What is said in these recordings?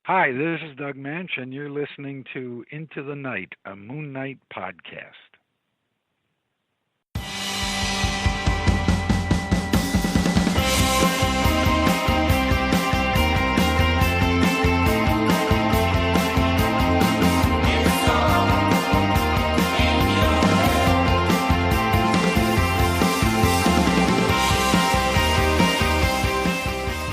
Hi, this is Doug Manch, and you're listening to Into the Night, a Moon Knight podcast.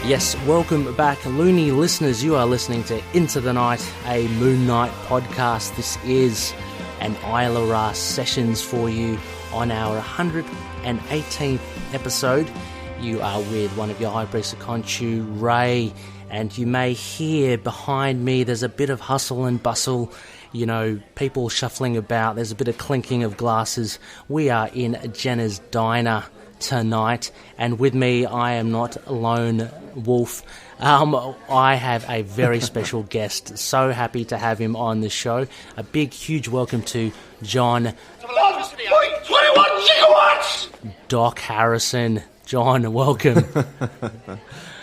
Yes, welcome back, loony listeners. You are listening to Into the Night, a Moon Knight podcast. This is an Isla sessions for you on our 118th episode. You are with one of your High Priests of Khonshu, Ray, and you may hear behind me there's a bit of hustle and bustle, you know, people shuffling about, there's a bit of clinking of glasses. We are in Gena's diner tonight, and with me, I am not a lone wolf. I have a very special guest. So happy to have him on the show. A big, huge welcome to John 1.21 gigawatts! Doc Harrison. John, welcome.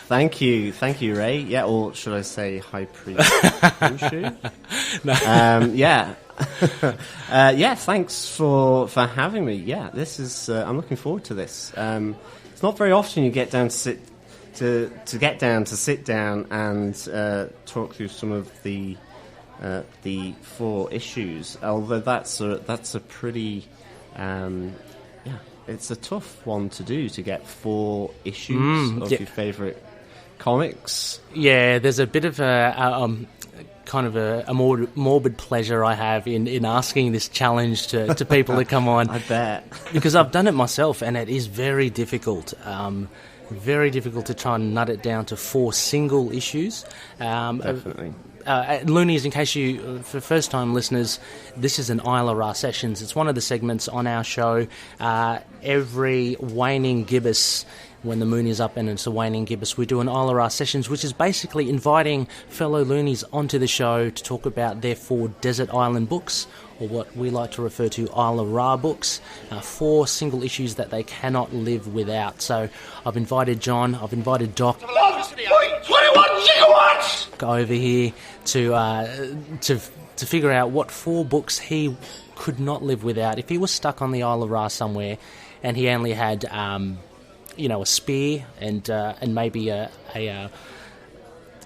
Thank you, Ray. Yeah, or should I say High Priest Khonshu? No. Yeah. Yeah, thanks for having me. Yeah, this is. I'm looking forward to this. It's not very often you get down to sit down and talk through some of the 4 issues. Although that's a pretty it's a tough one to do, to get 4 issues of your favourite comics. Yeah, there's a bit of a kind of a morbid pleasure I have in asking this challenge to people to come on. I bet. Because I've done it myself, and it is very difficult. Very difficult to try and nut it down to 4 single issues. Definitely. Loonies, in case for first-time listeners, this is an Isla Sessions. It's one of the segments on our show. Every waning gibbous, when the moon is up and it's a waning gibbous, we do an Isla Sessions, which is basically inviting fellow loonies onto the show to talk about their 4 desert island books, or what we like to refer to Isla Ra books, 4 single issues that they cannot live without. So I've invited John, I've invited Doc 1.21 gigawatts! Go over here to figure out what 4 books he could not live without. If he was stuck on the Isle of Ra somewhere and he only had a spear and maybe a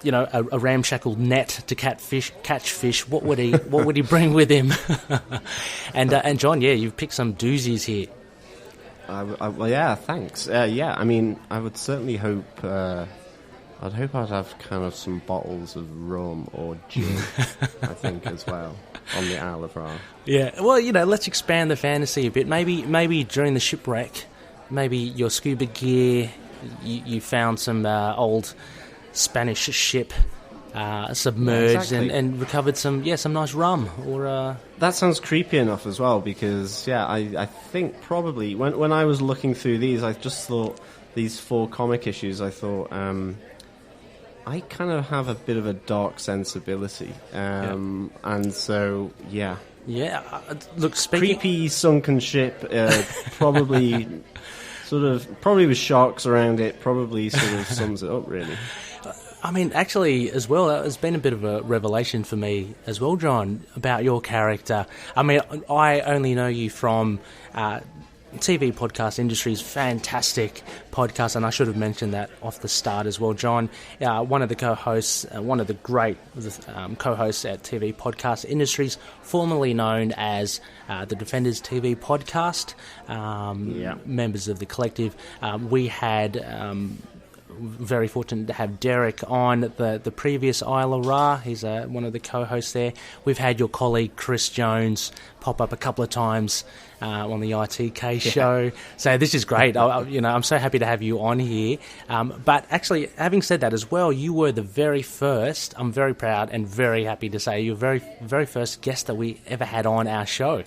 ramshackle net to catch fish, what would he bring with him? and John, yeah, you've picked some doozies here. Well, yeah, thanks. I mean, I would certainly hope. I'd have kind of some bottles of rum or gin, I think, as well, on the Isle of Ra. Yeah, well, let's expand the fantasy a bit. Maybe during the shipwreck, maybe your scuba gear, you found some old Spanish ship submerged, exactly. and recovered some nice rum. Or that sounds creepy enough as well, because I think probably when I was looking through these, I just thought these 4 comic issues. I thought I kind of have a bit of a dark sensibility, and so yeah. Yeah, look, creepy sunken ship, probably with sharks around it, probably sort of sums it up, really. I mean, actually, as well, it's been a bit of a revelation for me as well, John, about your character. I mean, I only know you from TV podcast industry's fantastic podcast, and I should have mentioned that off the start as well. John, one of the co-hosts, one of the great co-hosts at TV podcast industries, formerly known as the Defenders TV podcast, members of the collective. We had very fortunate to have Derek on the previous Isla Ra. He's one of the co-hosts there. We've had your colleague Chris Jones pop up a couple of times on the ITK show. So this is great. I'm so happy to have you on here. But actually, having said that as well, you were the very first. I'm very proud and very happy to say you're very, very first guest that we ever had on our show.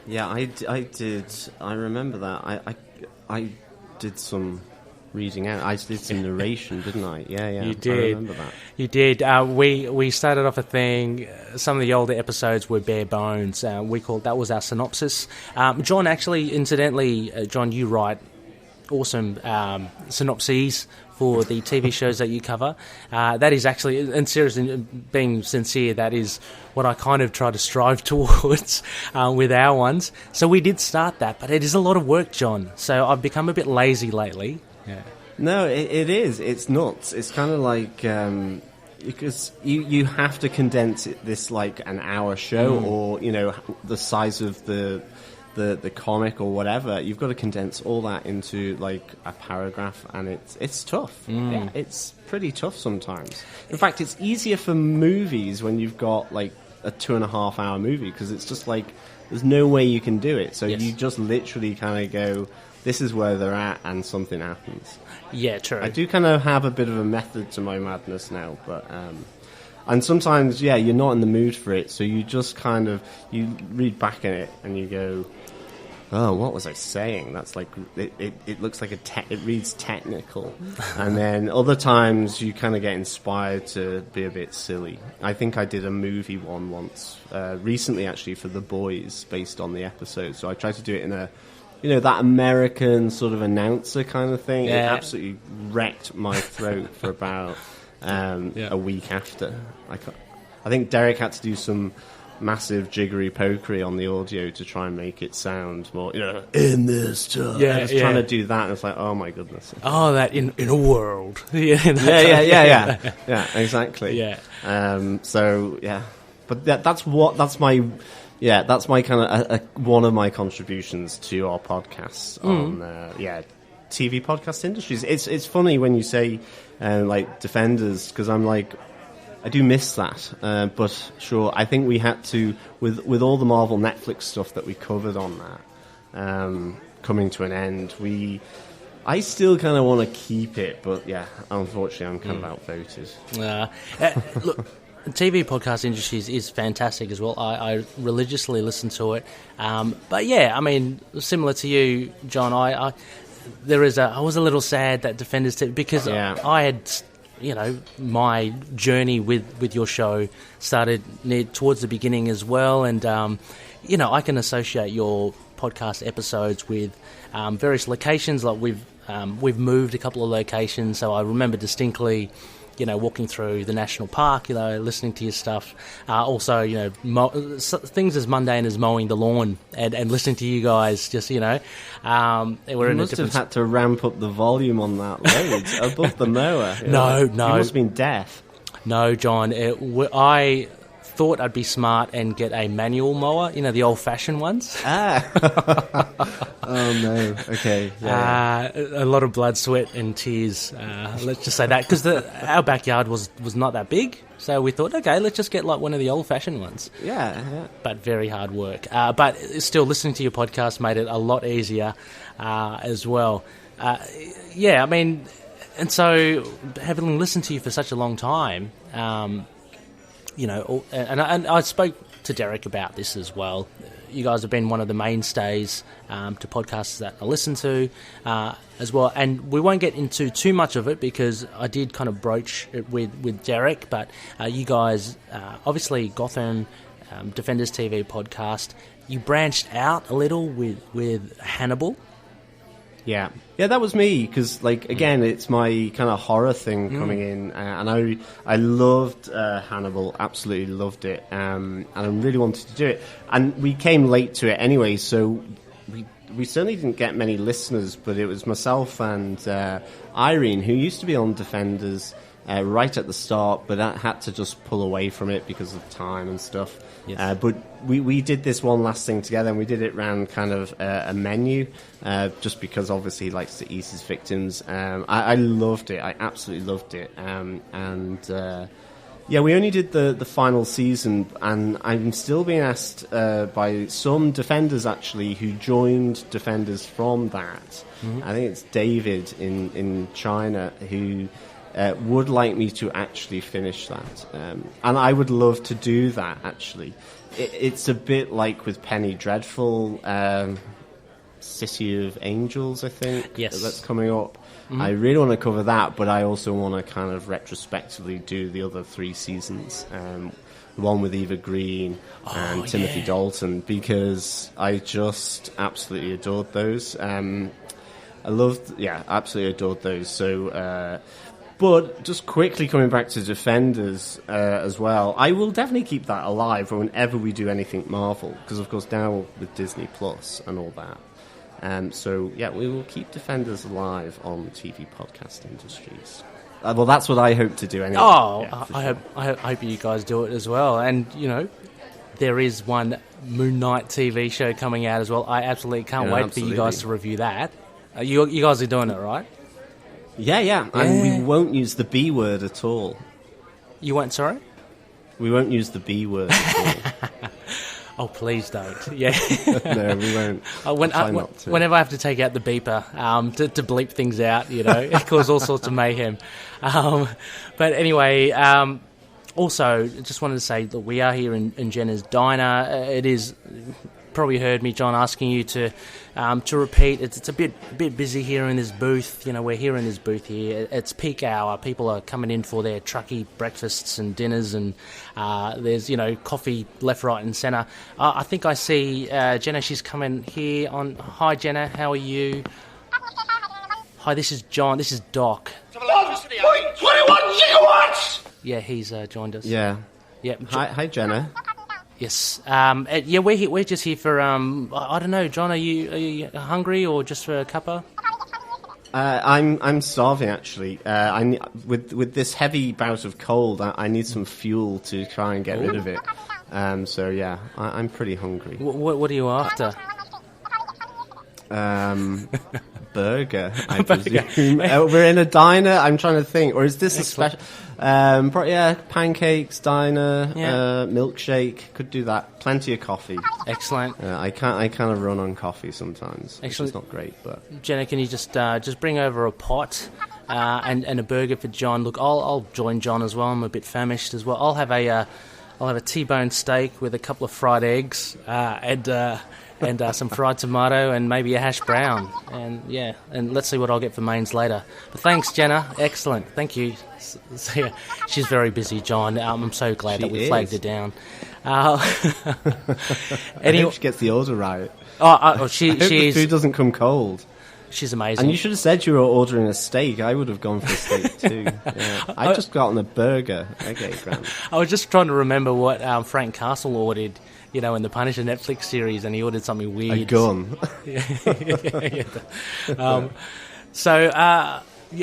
Yeah, I did. I remember that. I did some reading out. I did some narration, didn't I? Yeah. You did. I remember that. You did. We started off a thing. Some of the older episodes were bare bones. That was our synopsis. John, actually, incidentally, John, you write awesome synopses for the TV shows that you cover. That is actually, and seriously, being sincere, that is what I kind of try to strive towards with our ones. So we did start that, but it is a lot of work, John. So I've become a bit lazy lately. Yeah. No, it is. It's nuts. It's kind of like because you have to condense this like an hour show, or the size of the comic or whatever. You've got to condense all that into like a paragraph, and it's tough. Yeah, it's pretty tough sometimes. In fact, it's easier for movies when you've got like a 2.5 hour movie, because it's just like there's no way you can do it. So you just literally kind of go, this is where they're at, and something happens. Yeah, true. I do kind of have a bit of a method to my madness now, but and sometimes, you're not in the mood for it, so you just kind of, you read back in it and you go, oh, what was I saying? That's like, it looks like it reads technical. And then other times you kind of get inspired to be a bit silly. I think I did a movie one once, recently actually, for The Boys, based on the episode. So I tried to do it in a, that American sort of announcer kind of thing. Yeah. It absolutely wrecked my throat for about a week after. I think Derek had to do some massive jiggery pokery on the audio to try and make it sound more, in this time. Yeah, I was trying to do that, and it's like, oh my goodness. Oh, that in a world. Yeah, exactly. Yeah. But that's my kind of one of my contributions to our podcasts on TV podcast industries. It's funny when you say like Defenders, because I'm like, I do miss that, but sure, I think we had to, with all the Marvel Netflix stuff that we covered on that coming to an end, I still kind of want to keep it, but unfortunately I'm kind of outvoted. Look, TV podcast industries is fantastic as well. I religiously listen to it, but I mean, similar to you, John, I was a little sad that Defenders because I had, my journey with your show started towards the beginning as well, and I can associate your podcast episodes with various locations. Like we've moved a couple of locations, so I remember distinctly, walking through the national park, listening to your stuff. Also, things as mundane as mowing the lawn and listening to you guys. Just we're you must have had to ramp up the volume on that load above the mower. No. You must have been deaf. No, John. I thought I'd be smart and get a manual mower, the old-fashioned ones. Oh, no. Okay. Yeah. A lot of blood, sweat, and tears. Let's just say that, because our backyard was not that big, so we thought, okay, let's just get like one of the old-fashioned ones. Yeah. But very hard work. But still, listening to your podcast made it a lot easier as well. I mean, and so having listened to you for such a long time, and I spoke to Derek about this as well. You guys have been one of the mainstays to podcasts that I listen to as well. And we won't get into too much of it because I did kind of broach it with Derek. But you guys, obviously Gotham, Defenders TV podcast, you branched out a little with Hannibal. Yeah, that was me, because, like, again, it's my kind of horror thing coming in, and I loved Hannibal, absolutely loved it, and I really wanted to do it, and we came late to it anyway, so we certainly didn't get many listeners, but it was myself and Irene, who used to be on Defenders right at the start, but I had to just pull away from it because of time and stuff. Yes. But we did this one last thing together, and we did it around kind of a menu, just because obviously he likes to eat his victims. I loved it. I absolutely loved it. We only did the final season, and I'm still being asked by some Defenders, actually, who joined Defenders from that. Mm-hmm. I think it's David in China, who would like me to actually finish that. And I would love to do that, actually. It's a bit like with Penny Dreadful, City of Angels, I think. Yes. That's coming up. Mm-hmm. I really want to cover that, but I also want to kind of retrospectively do the other 3 seasons. The one with Eva Green and Timothy Dalton, because I just absolutely adored those. absolutely adored those. So, but just quickly coming back to Defenders as well, I will definitely keep that alive whenever we do anything Marvel, because of course now with Disney Plus and all that. So yeah, we will keep Defenders alive on TV podcast industries. Well, that's what I hope to do anyway. Oh, Yeah, I hope you guys do it as well. And, there is one Moon Knight TV show coming out as well. I absolutely can't wait for you guys to review that. You guys are doing it, right? Yeah. And we won't use the B word at all. You won't, sorry? We won't use the B word at all. Oh, please don't. Yeah. No, we won't. Whenever I have to take out the beeper to bleep things out, it causes all sorts of mayhem. But anyway, also, just wanted to say that we are here in Gena's Diner. It is, probably heard me, John, asking you to repeat. It's a bit busy here in this booth. We're here in this booth here. It's peak hour. People are coming in for their trucky breakfasts and dinners, and there's coffee left, right, and centre. I think I see Gena. She's coming here on. Hi, Gena. How are you? Hi, this is John. This is Doc. 1.21 gigawatts! Yeah, he's joined us. Yeah. Yep. Hi, Gena. Yes. We're just here for I don't know, John. Are you hungry or just for a cuppa? I'm starving actually. With this heavy bout of cold, I need some fuel to try and get rid of it. So yeah, I'm pretty hungry. What are you after? Burger, I presume. We're in a diner. I'm trying to think, or is this a special? Pancakes, diner, milkshake. Could do that. Plenty of coffee. Excellent. I kind of run on coffee sometimes. Excellent. Which is not great, but Gena, can you just bring over a pot and a burger for John? Look, I'll join John as well. I'm a bit famished as well. I'll have a T-bone steak with a couple of fried eggs and some fried tomato and maybe a hash brown. And let's see what I'll get for mains later. But thanks, Gena. Excellent. Thank you. So, yeah, she's very busy, John. I'm so glad that we flagged her down. I hope she gets the order right. She the is. Food doesn't come cold. She's amazing. And you should have said you were ordering a steak. I would have gone for a steak too. Yeah. I just got on a burger. Okay, grand. I was just trying to remember what Frank Castle ordered, in the Punisher Netflix series, and he ordered something weird. A gun.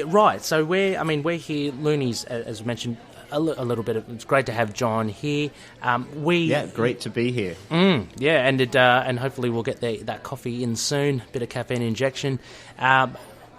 Right. So we're here, Loonies, as mentioned a little bit. It's great to have John here. Great to be here. And hopefully we'll get that coffee in soon. Bit of caffeine injection.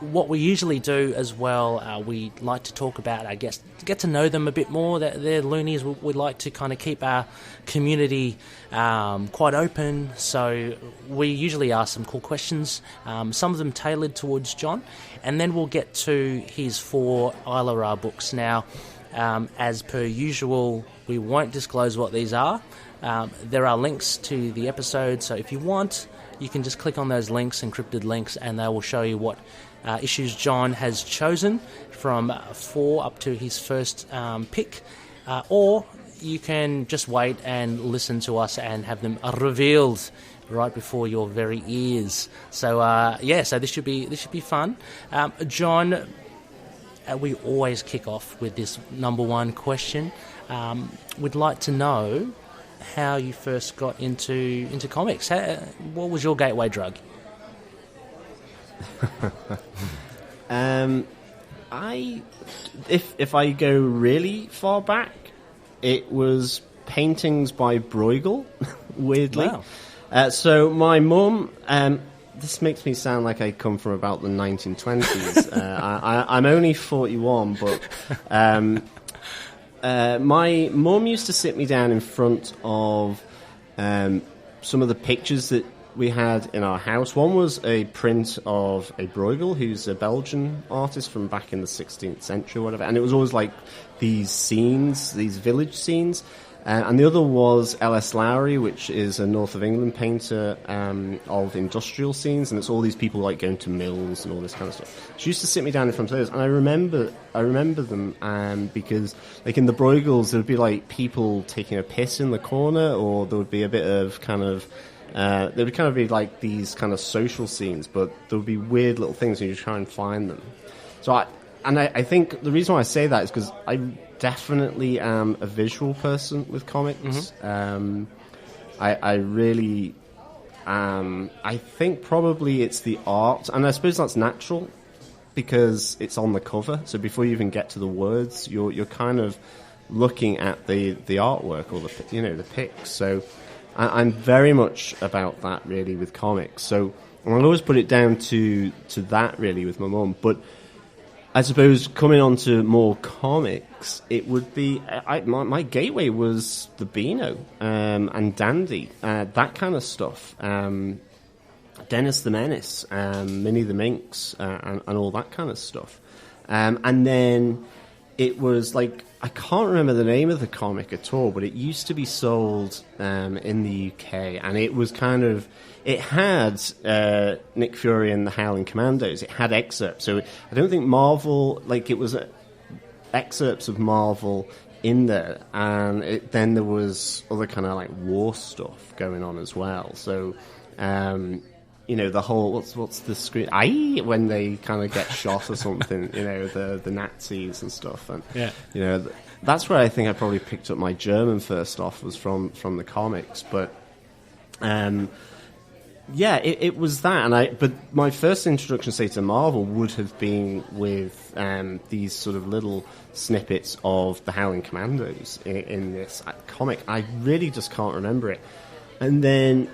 What we usually do as well, we like to talk about, I guess, get to know them a bit more. They're Loonies. We'd like to kind of keep our community quite open. So we usually ask some cool questions, some of them tailored towards John. And then we'll get to his 4 Isla books. Now, as per usual, we won't disclose what these are. There are links to the episode, so if you want, you can just click on those links, encrypted links, and they will show you what issues John has chosen from 4 up to his first pick, or you can just wait and listen to us and have them revealed right before your very ears. So so this should be fun. John, we always kick off with this number one question. We'd like to know how you first got into comics. What was your gateway drug? If I go really far back, it was paintings by Bruegel, weirdly. Wow. So my mum, this makes me sound like I come from about the 1920s. I'm only 41, but my mum used to sit me down in front of some of the pictures that we had in our house. One was a print of a Bruegel, who's a Belgian artist from back in the 16th century or whatever, and it was always like these scenes, these village scenes. And the other was L.S. Lowry, which is a North of England painter of industrial scenes, and it's all these people like going to mills and all this kind of stuff. She used to sit me down in front of those, and I remember them because, like in the Bruegels, there would be like people taking a piss in the corner, or there would be a bit of kind of They would kind of be like these kind of social scenes, but there would be weird little things and you try and find them. So I think the reason why I say that is because I definitely am a visual person with comics. I really I think probably it's the art, and I suppose that's natural because it's on the cover. So before you even get to the words, you're kind of looking at the artwork or the pics. So I'm very much about that really with comics. So I'll always put it down to that really with my mum. But I suppose coming on to more comics, it would be my gateway was the Beano and Dandy, that kind of stuff. Dennis the Menace, Minnie the Minx, and all that kind of stuff. And then it was like, I can't remember the name of the comic at all, but it used to be sold in the UK, and it was kind of, it had Nick Fury and the Howling Commandos. It had excerpts, so I don't think Marvel, like it was excerpts of Marvel in there, and then there was other kind of like war stuff going on as well. So, the whole what's the screen? When they kind of get shot or something, the Nazis and stuff, and that's where I think I probably picked up my German first off, was from the comics, but. It was that, but my first introduction, say, to Marvel would have been with these sort of little snippets of the Howling Commandos in this comic. I really just can't remember it. And then,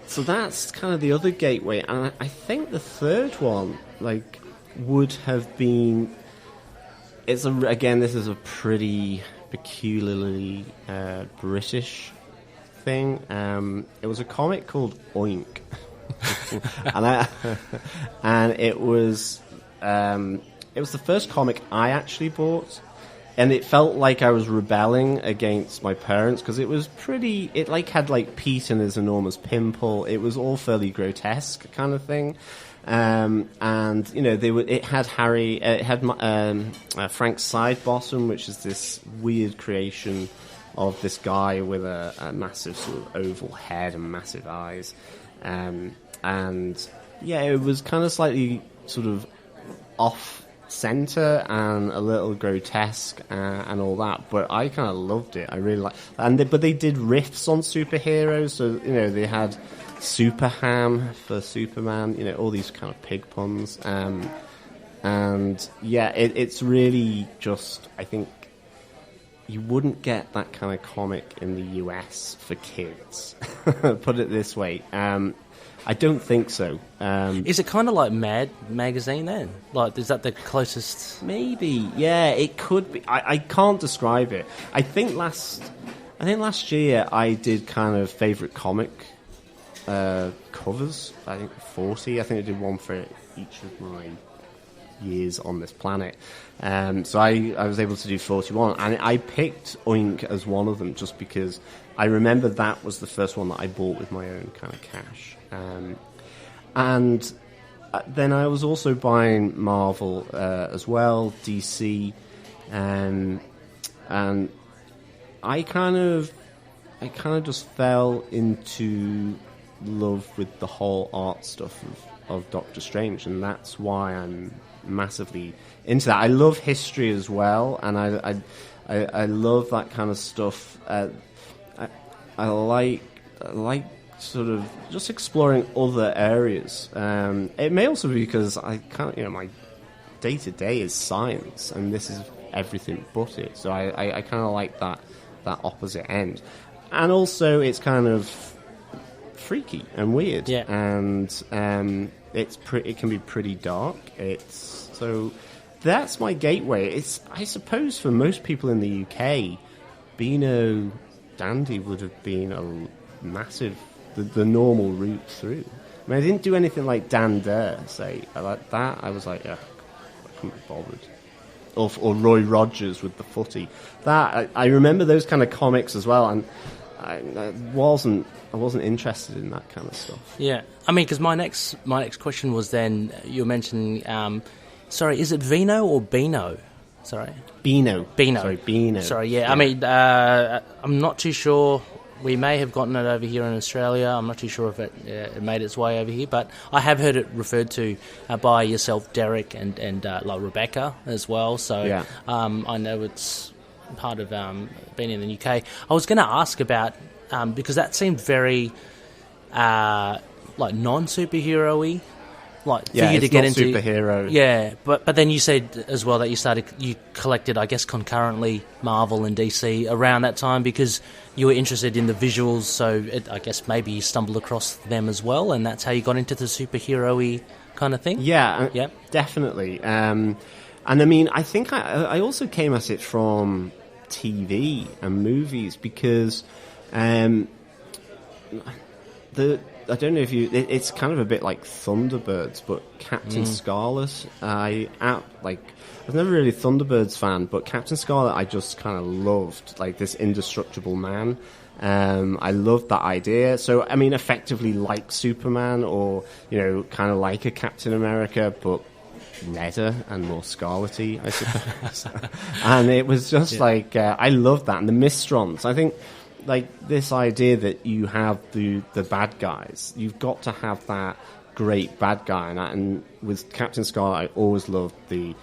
so that's kind of the other gateway. And I think the third one, would have been, this is a pretty peculiarly British thing. It was a comic called Oink, and it was the first comic I actually bought, and it felt like I was rebelling against my parents because it was pretty. It had Pete and his enormous pimple. It was all fairly grotesque kind of thing. And it had Harry. It had Frank Sidebottom, which is this weird creation of this guy with a massive sort of oval head and massive eyes. It was kind of slightly sort of off-center and a little grotesque and all that, but I kind of loved it. I really liked it. But they did riffs on superheroes, so, they had Super Ham for Superman, all these kind of pig puns. It's really just, I think, you wouldn't get that kind of comic in the US for kids. Put it this way. I don't think so. Is it kind of like Mad magazine then? Is that the closest? Maybe. Yeah, it could be. I can't describe it. I think last year I did kind of favourite comic covers. I think 40. I think I did one for each of my years on this planet. So I was able to do 41, and I picked Oink as one of them just because I remember that was the first one that I bought with my own kind of cash. And then I was also buying Marvel as well, DC, and I kind of just fell into love with the whole art stuff of Doctor Strange, and that's why I'm massively into that. I love history as well, and I love that kind of stuff. I like sort of just exploring other areas. It may also be because I can't, my day to day is science, and this is everything but it. So I kind of like that opposite end, and also it's kind of freaky and weird, and it can be pretty dark. So that's my gateway. I suppose for most people in the UK, Beano Dandy would have been a massive, the normal route through. I mean, I didn't do anything like Dan Dare, say. I like that. I was like, I couldn't be bothered. Or Roy Rogers with the footy. I remember those kind of comics as well, and I wasn't interested in that kind of stuff. Yeah, I mean, because my next question was then you were mentioning. Sorry, is it Vino or Beano? Sorry, Beano. Beano. Sorry, Beano. Sorry, yeah. I mean, I'm not too sure We may have gotten it over here in Australia. I'm not too sure if it made its way over here, but I have heard it referred to by yourself, Derek, and like Rebecca as well. So I know it's part of being in the UK. I was going to ask about, because that seemed very like non-superhero-y. Like for you to get into superhero. Yeah, but then you said as well that you collected, I guess, concurrently Marvel and DC around that time because you were interested in the visuals. So I guess maybe you stumbled across them as well, and that's how you got into the superhero-y kind of thing. Yeah, definitely. And I mean, I think I also came at it from TV and movies because I don't know if it's kind of a bit like Thunderbirds, but Captain Scarlet. I was never really a Thunderbirds fan, but Captain Scarlet I just kind of loved, like this indestructible man. I loved that idea. So, I mean, effectively like Superman or, kind of like a Captain America, but redder and more scarlety, I suppose. And it was just I loved that. And the Mistrons, I think, like this idea that you have the bad guys, you've got to have that great bad guy, and with Captain Scarlet, I always loved the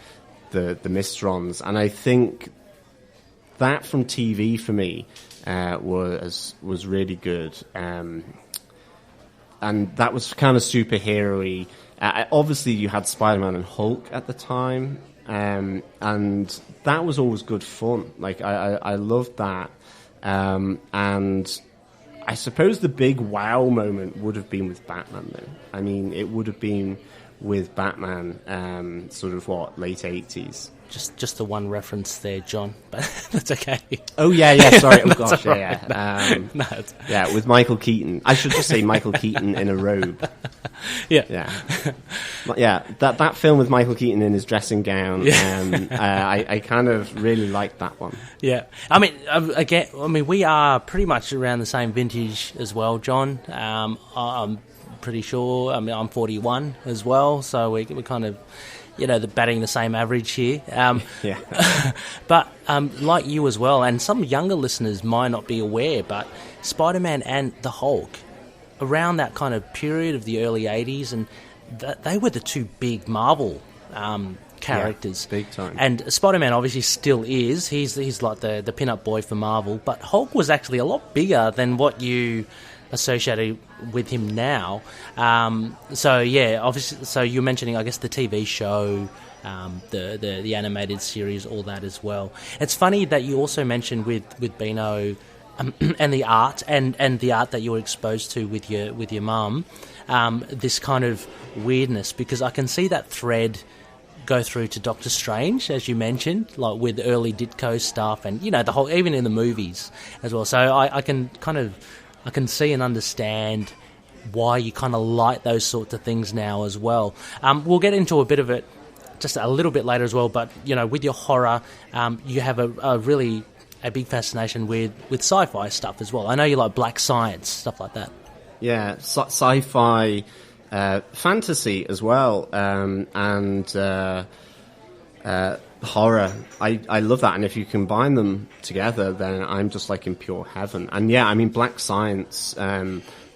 Mistrons, and I think that from TV for me was really good, and that was kind of superhero-y. Obviously, you had Spider-Man and Hulk at the time, and that was always good fun. Like I loved that. And I suppose the big wow moment would have been with Batman, though. I mean, it would have been with Batman, sort of late 80s. Just the one reference there, John, but that's okay. Oh yeah, sorry. Oh gosh, right. Yeah, with Michael Keaton. I should just say Michael Keaton in a robe. Yeah. That film with Michael Keaton in his dressing gown. I kind of really liked that one. Yeah, I mean, we are pretty much around the same vintage as well, John. I'm pretty sure. I mean, I'm 41 as well, so we kind of, batting the same average here. But like you as well, and some younger listeners might not be aware, but Spider-Man and the Hulk, around that kind of period of the early 80s, and they were the two big Marvel characters. Yeah, big time. And Spider-Man obviously still is. He's like the pin-up boy for Marvel, but Hulk was actually a lot bigger than what you associated with him now. Obviously, so you're mentioning, I guess, the TV show, the animated series, all that as well. It's funny that you also mentioned with Bino and the art and the art that you were exposed to with your mum, this kind of weirdness, because I can see that thread go through to Doctor Strange, as you mentioned, like with early Ditko stuff, and the whole, even in the movies as well. So I can see and understand why you kind of like those sorts of things now as well. We'll get into a bit of it just a little bit later as well, but, with your horror, you have a really big fascination with sci-fi stuff as well. I know you like black science, stuff like that. Yeah, sci-fi, fantasy as well, and horror. I love that, and if you combine them together, then I'm just like in pure heaven. And yeah, I mean, Black Science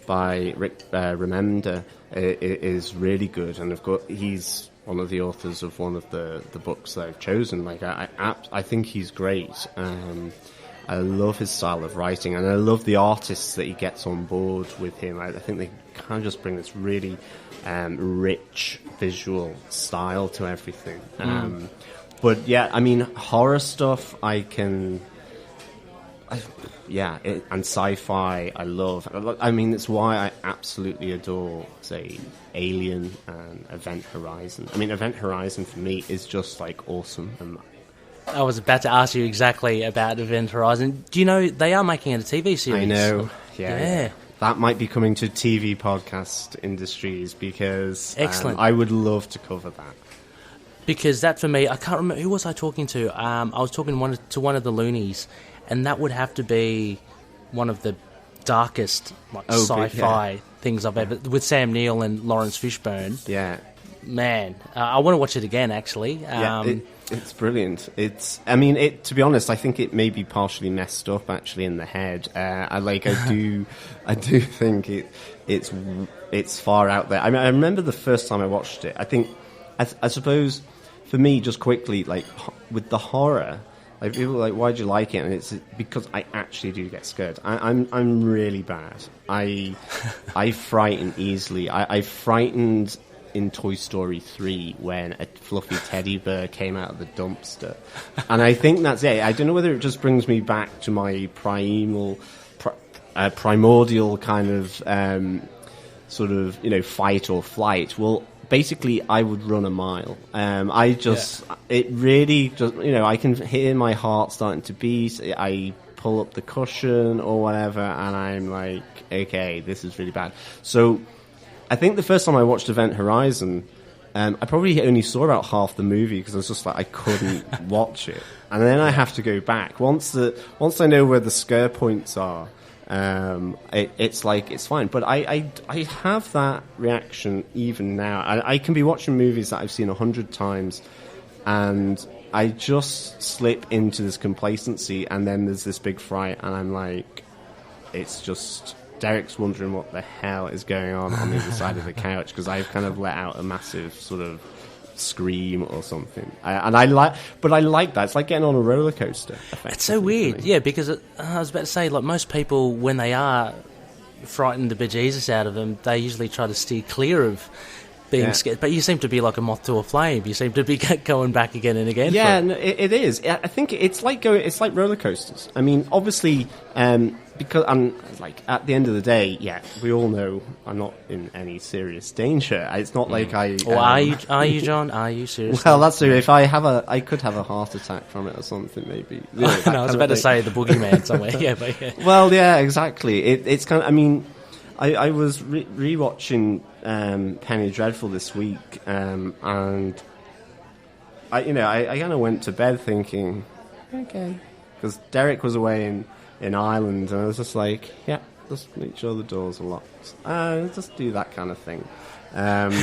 by Rick Remender is really good, and he's one of the authors of one of the books that I've chosen. Like I think he's great. I love his style of writing, and I love the artists that he gets on board with him. I think they kind of just bring this really rich visual style to everything. But yeah, I mean, horror stuff and sci-fi I love. I mean, it's why I absolutely adore, say, Alien and Event Horizon. I mean, Event Horizon for me is just like awesome. And I was about to ask you exactly about Event Horizon. Do you know they are making it a TV series? I know. Yeah. That might be coming to TV podcast industries because I would love to cover that. Because that, for me, I can't remember, who was I talking to? I was talking to one of the loonies, and that would have to be one of the darkest sci-fi things I've ever... With Sam Neill and Lawrence Fishburne. Yeah. Man, I want to watch it again, actually. It's brilliant. I mean, to be honest, I think it may be partially messed up actually in the head. I do think it's far out there. I mean, I remember the first time I watched it. I suppose for me, just quickly, like with the horror, like people are like, why do you like it? And it's because I actually do get scared. I'm really bad. I frighten easily. I frightened in Toy Story 3 when a fluffy teddy bear came out of the dumpster. And I think that's it. I don't know whether it just brings me back to my primordial kind of sort of, fight or flight. Well, basically, I would run a mile. It really just, I can hear my heart starting to beat. I pull up the cushion or whatever, and I'm like, okay, this is really bad. So I think the first time I watched Event Horizon, I probably only saw about half the movie because I was just like, I couldn't watch it. And then I have to go back. Once I know where the scare points are, it's like, it's fine. But I have that reaction even now. I can be watching movies that I've seen 100 times, and I just slip into this complacency, and then there's this big fright, and I'm like, it's just... Derek's wondering what the hell is going on the other side of the couch because I've kind of let out a massive sort of scream or something. I like that. It's like getting on a roller coaster. It's so weird, yeah. Because I was about to say, like most people, when they are frightened the bejesus out of them, they usually try to steer clear of being scared. But you seem to be like a moth to a flame. You seem to be going back again and again. Yeah, no, it is. I think it's like roller coasters. I mean, obviously. Because I'm like at the end of the day, we all know I'm not in any serious danger. It's not like I. Are you, John? Are you serious? Well, that's true. If I could have a heart attack from it or something, maybe. No, I was about to say the boogeyman somewhere. But. Well, yeah, exactly. It's kind of. I mean, I was rewatching Penny Dreadful this week, and I kind of went to bed thinking, okay, because Derek was away in Ireland, and I was just like, just make sure the doors are locked. Just do that kind of thing, and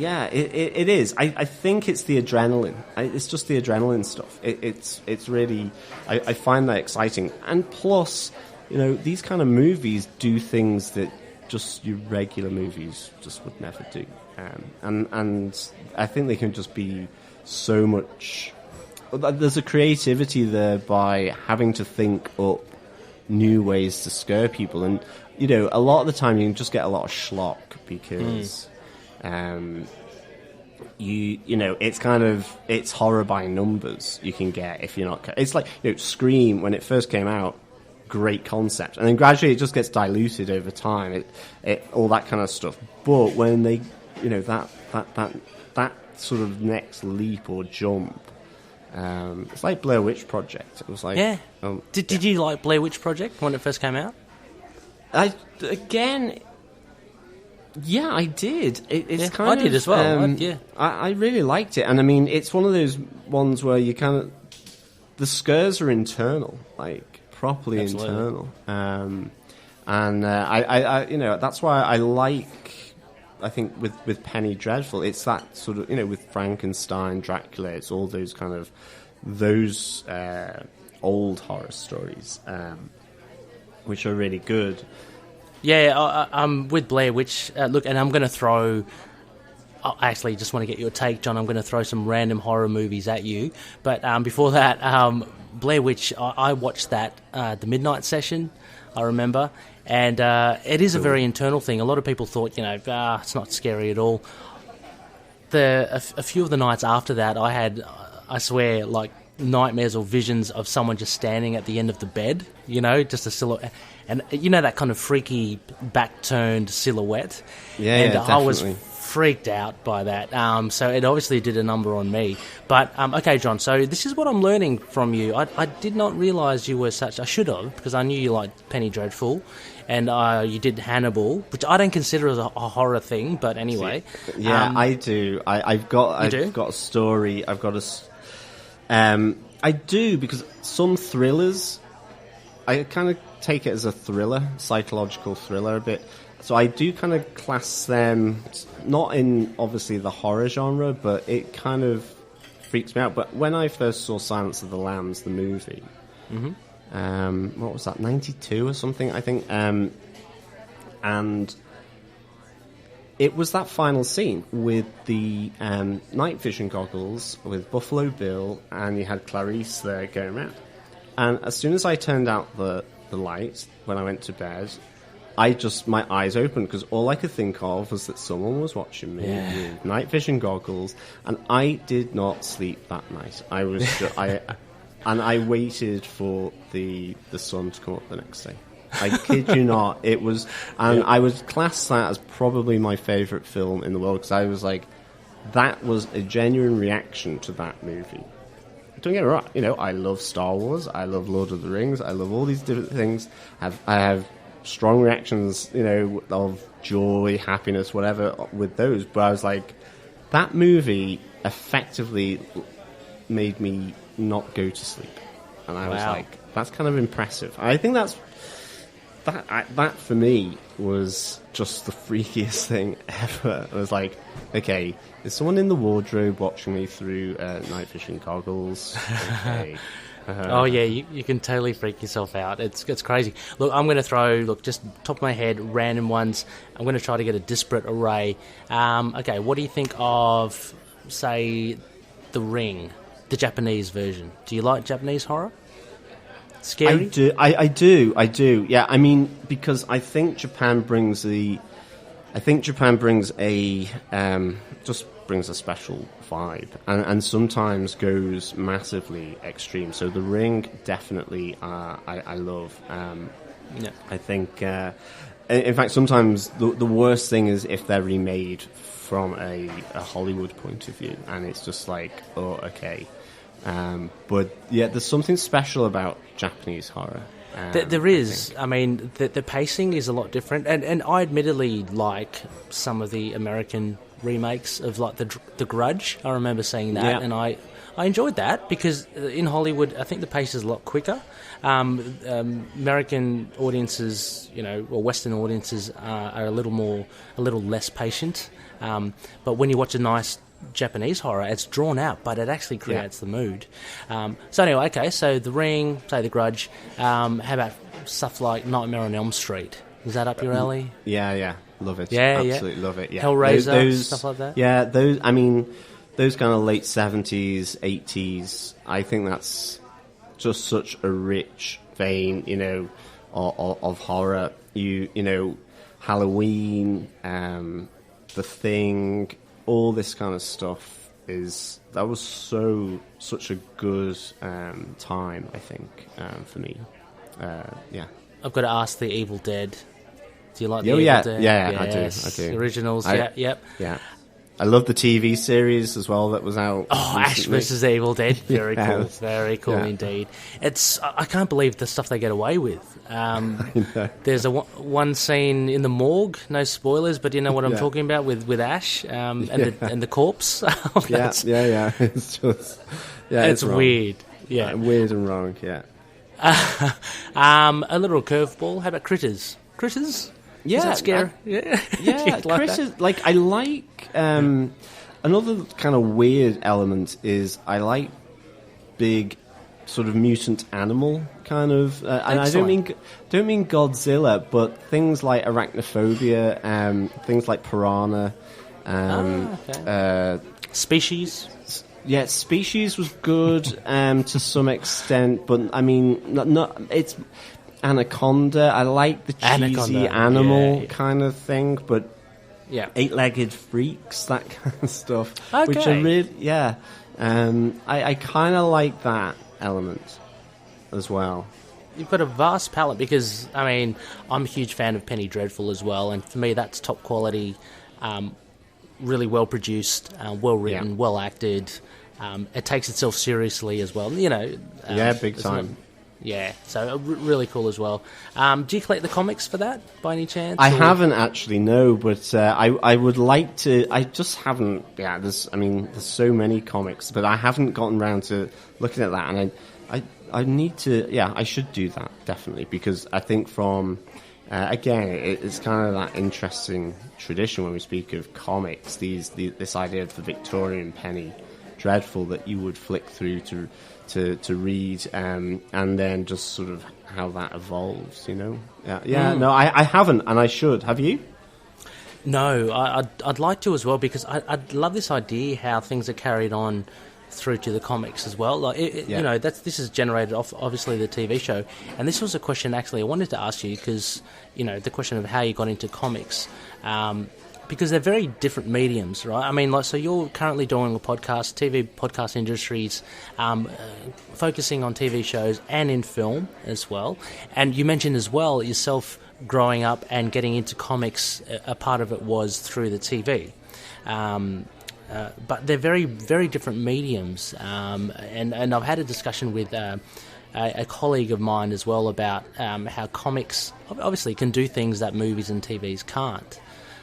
it is. I think it's the adrenaline. It's just the adrenaline stuff. It's really, I find that exciting, and plus, these kind of movies do things that just your regular movies just would never do, and I think they can just be so much. There's a creativity there by having to think up new ways to scare people, and a lot of the time you can just get a lot of schlock because it's horror by numbers you can get if you're not. It's like Scream when it first came out, great concept, and then gradually it just gets diluted over time. It all that kind of stuff. But when they that sort of next leap or jump. It's like Blair Witch Project. It was like, Did you like Blair Witch Project when it first came out? I did. It's kind of. I did as well. I really liked it, and I mean, it's one of those ones where you kind of the scares are internal, like properly internal, and I that's why I like. I think with Penny Dreadful, it's that sort of, with Frankenstein, Dracula, it's all those kind of, those old horror stories, which are really good. Yeah, I'm with Blair Witch. Look, and I'm going to throw... I actually just want to get your take, John. I'm going to throw some random horror movies at you. But before that, Blair Witch, I watched that, the Midnight Session, I remember. And it is a very internal thing. A lot of people thought, it's not scary at all. A few of the nights after that, I had, I swear, like nightmares or visions of someone just standing at the end of the bed, just a silhouette. And that kind of freaky back-turned silhouette. Yeah, definitely. I was freaked out by that. So it obviously did a number on me. But, okay, John, so this is what I'm learning from you. I did not realise you were such... I should have, because I knew you liked Penny Dreadful. And you did Hannibal, which I don't consider as a horror thing, but anyway. Yeah, I do. I've got a story. I do, because some thrillers, I kind of take it as a thriller, psychological thriller a bit. So I do kind of class them, not in obviously the horror genre, but it kind of freaks me out. But when I first saw Silence of the Lambs, the movie, what was that, 92 or something, I think, and it was that final scene with the night vision goggles with Buffalo Bill, and you had Clarice there going around. And as soon as I turned out the light when I went to bed, my eyes opened, because all I could think of was that someone was watching me with night vision goggles, and I did not sleep that night. I was and I waited for the sun to come up the next day. I kid you not. It was, and I would class that as probably my favourite film in the world, because I was like, that was a genuine reaction to that movie. Don't get me wrong, I love Star Wars, I love Lord of the Rings, I love all these different things. I have strong reactions, of joy, happiness, whatever, with those. But I was like, that movie effectively made me not go to sleep. And I was like, that's kind of impressive. I think that for me was just the freakiest thing ever. I was like, okay, is someone in the wardrobe watching me through night vision goggles? Okay. Oh yeah, you can totally freak yourself out. It's crazy. Look, I'm going to throw just top of my head random ones. I'm going to try to get a disparate array. Okay, what do you think of, say, The Ring, the Japanese version? Do you like Japanese horror? Scary? I do. Yeah, I mean, because I think Japan brings a brings a special vibe, and sometimes goes massively extreme. So The Ring, definitely, I love. I think, in fact, sometimes the worst thing is if they're remade from a Hollywood point of view, and it's just like, oh, okay. But yeah, there's something special about Japanese horror. There is. I mean, the pacing is a lot different, and I admittedly like some of the American remakes of like the Grudge. I remember seeing that, and I enjoyed that, because in Hollywood I think the pace is a lot quicker. American audiences, or Western audiences are a little less patient. But when you watch a nice Japanese horror, it's drawn out, but it actually creates the mood. So anyway, okay, so The Ring, say The Grudge. How about stuff like Nightmare on Elm Street? Is that up your alley? Yeah. Love it. Yeah, absolutely love it. Yeah. Hellraiser, those, stuff like that. Yeah, those kind of late 70s, 80s. I think that's just such a rich vein, of horror. Halloween, The Thing, all this kind of stuff that was such a good time, I think, for me. I've got to ask, The Evil Dead. Do you like The Evil Dead? Yeah, yes. I do. The originals, yep. Yeah. I love the TV series as well that was out. Oh, recently. Ash vs. Evil Dead. Very cool. Very cool indeed. I can't believe the stuff they get away with. There's one scene in the morgue, no spoilers, but you know what I'm talking about, with Ash and the corpse. Yeah. It's just... Yeah, it's weird. Yeah. Weird and wrong, yeah. A little curveball. How about Critters? Critters? Yeah, is that scary? Yeah, Critters. I like another kind of weird element is I like big sort of mutant animal kind of, and I don't mean Godzilla, but things like arachnophobia, things like piranha, Species. Yeah, Species was good to some extent, but I mean, not it's. Anaconda, I like the cheesy animal kind of thing, but eight-legged freaks, that kind of stuff, which are really, I kind of like that element as well. You've got a vast palette, because, I mean, I'm a huge fan of Penny Dreadful as well, and for me that's top quality, really well-produced, well-written, well-acted. It takes itself seriously as well, big time. Yeah, so really cool as well. Do you collect the comics for that, by any chance? I haven't actually, no, but I would like to. I just haven't. Yeah, there's so many comics, but I haven't gotten around to looking at that, and I need to. Yeah, I should do that definitely, because I think from again, it's kind of that interesting tradition when we speak of comics. This idea of the Victorian penny dreadful that you would flick through to read, and then just sort of how that evolves. No, I haven't, and I should. Have you? No, I'd like to as well, because I'd love this idea how things are carried on through to the comics as well. Like this is generated off obviously the TV show, and this was a question actually I wanted to ask you, because the question of how you got into comics, because they're very different mediums, right? I mean, so you're currently doing a podcast, TV podcast industries, focusing on TV shows and in film as well, and you mentioned as well yourself growing up and getting into comics. A part of it was through the TV. But they're very, very different mediums, and I've had a discussion with a colleague of mine as well about how comics obviously can do things that movies and TVs can't.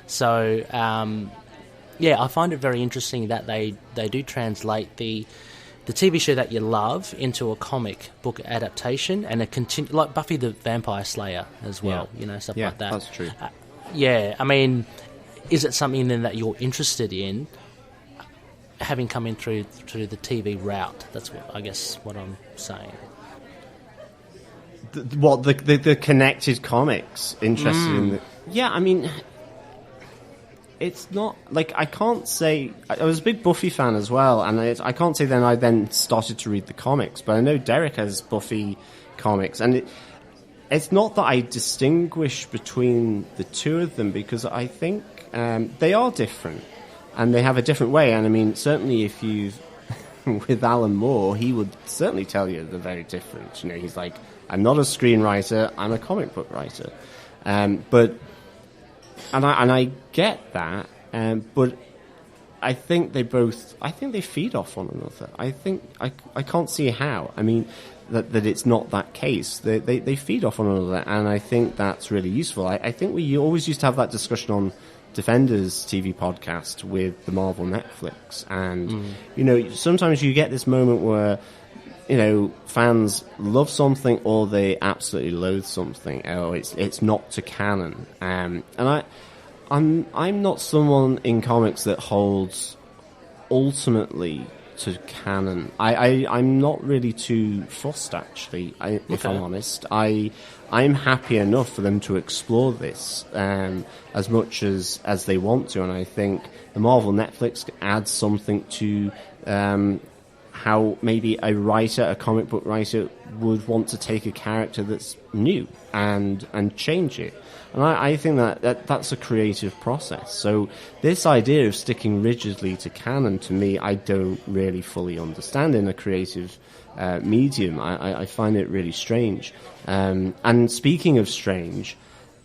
So, I find it very interesting that they do translate the TV show that you love into a comic book adaptation, and like Buffy the Vampire Slayer as well, stuff like that. That's true. I mean, is it something then that you're interested in, having come in through the TV route? That's what I'm saying. The connected comics interested in? I mean, it's not like I can't say I was a big Buffy fan as well, and I can't say then I then started to read the comics, but I know Derek has Buffy comics, and it's not that I distinguish between the two of them, because I think they are different. And they have a different way, and I mean, certainly if you've with Alan Moore, he would certainly tell you they're very different. He's like, I'm not a screenwriter, I'm a comic book writer. But I get that, but I think they feed off one another. I think I can't see how. I mean, that it's not that case. They feed off one another, and I think that's really useful. I think we always used to have that discussion on Defenders TV podcast with the Marvel Netflix, and sometimes you get this moment where fans love something or they absolutely loathe something. It's not to canon, and I'm not someone in comics that holds ultimately to canon. I'm not really too fussed, actually, if I'm honest. I'm happy enough for them to explore this as much as they want to, and I think the Marvel Netflix adds something to how maybe a comic book writer would want to take a character that's new and change it. And I think that's a creative process. So this idea of sticking rigidly to canon, to me, I don't really fully understand in a creative medium. I find it really strange. And speaking of strange,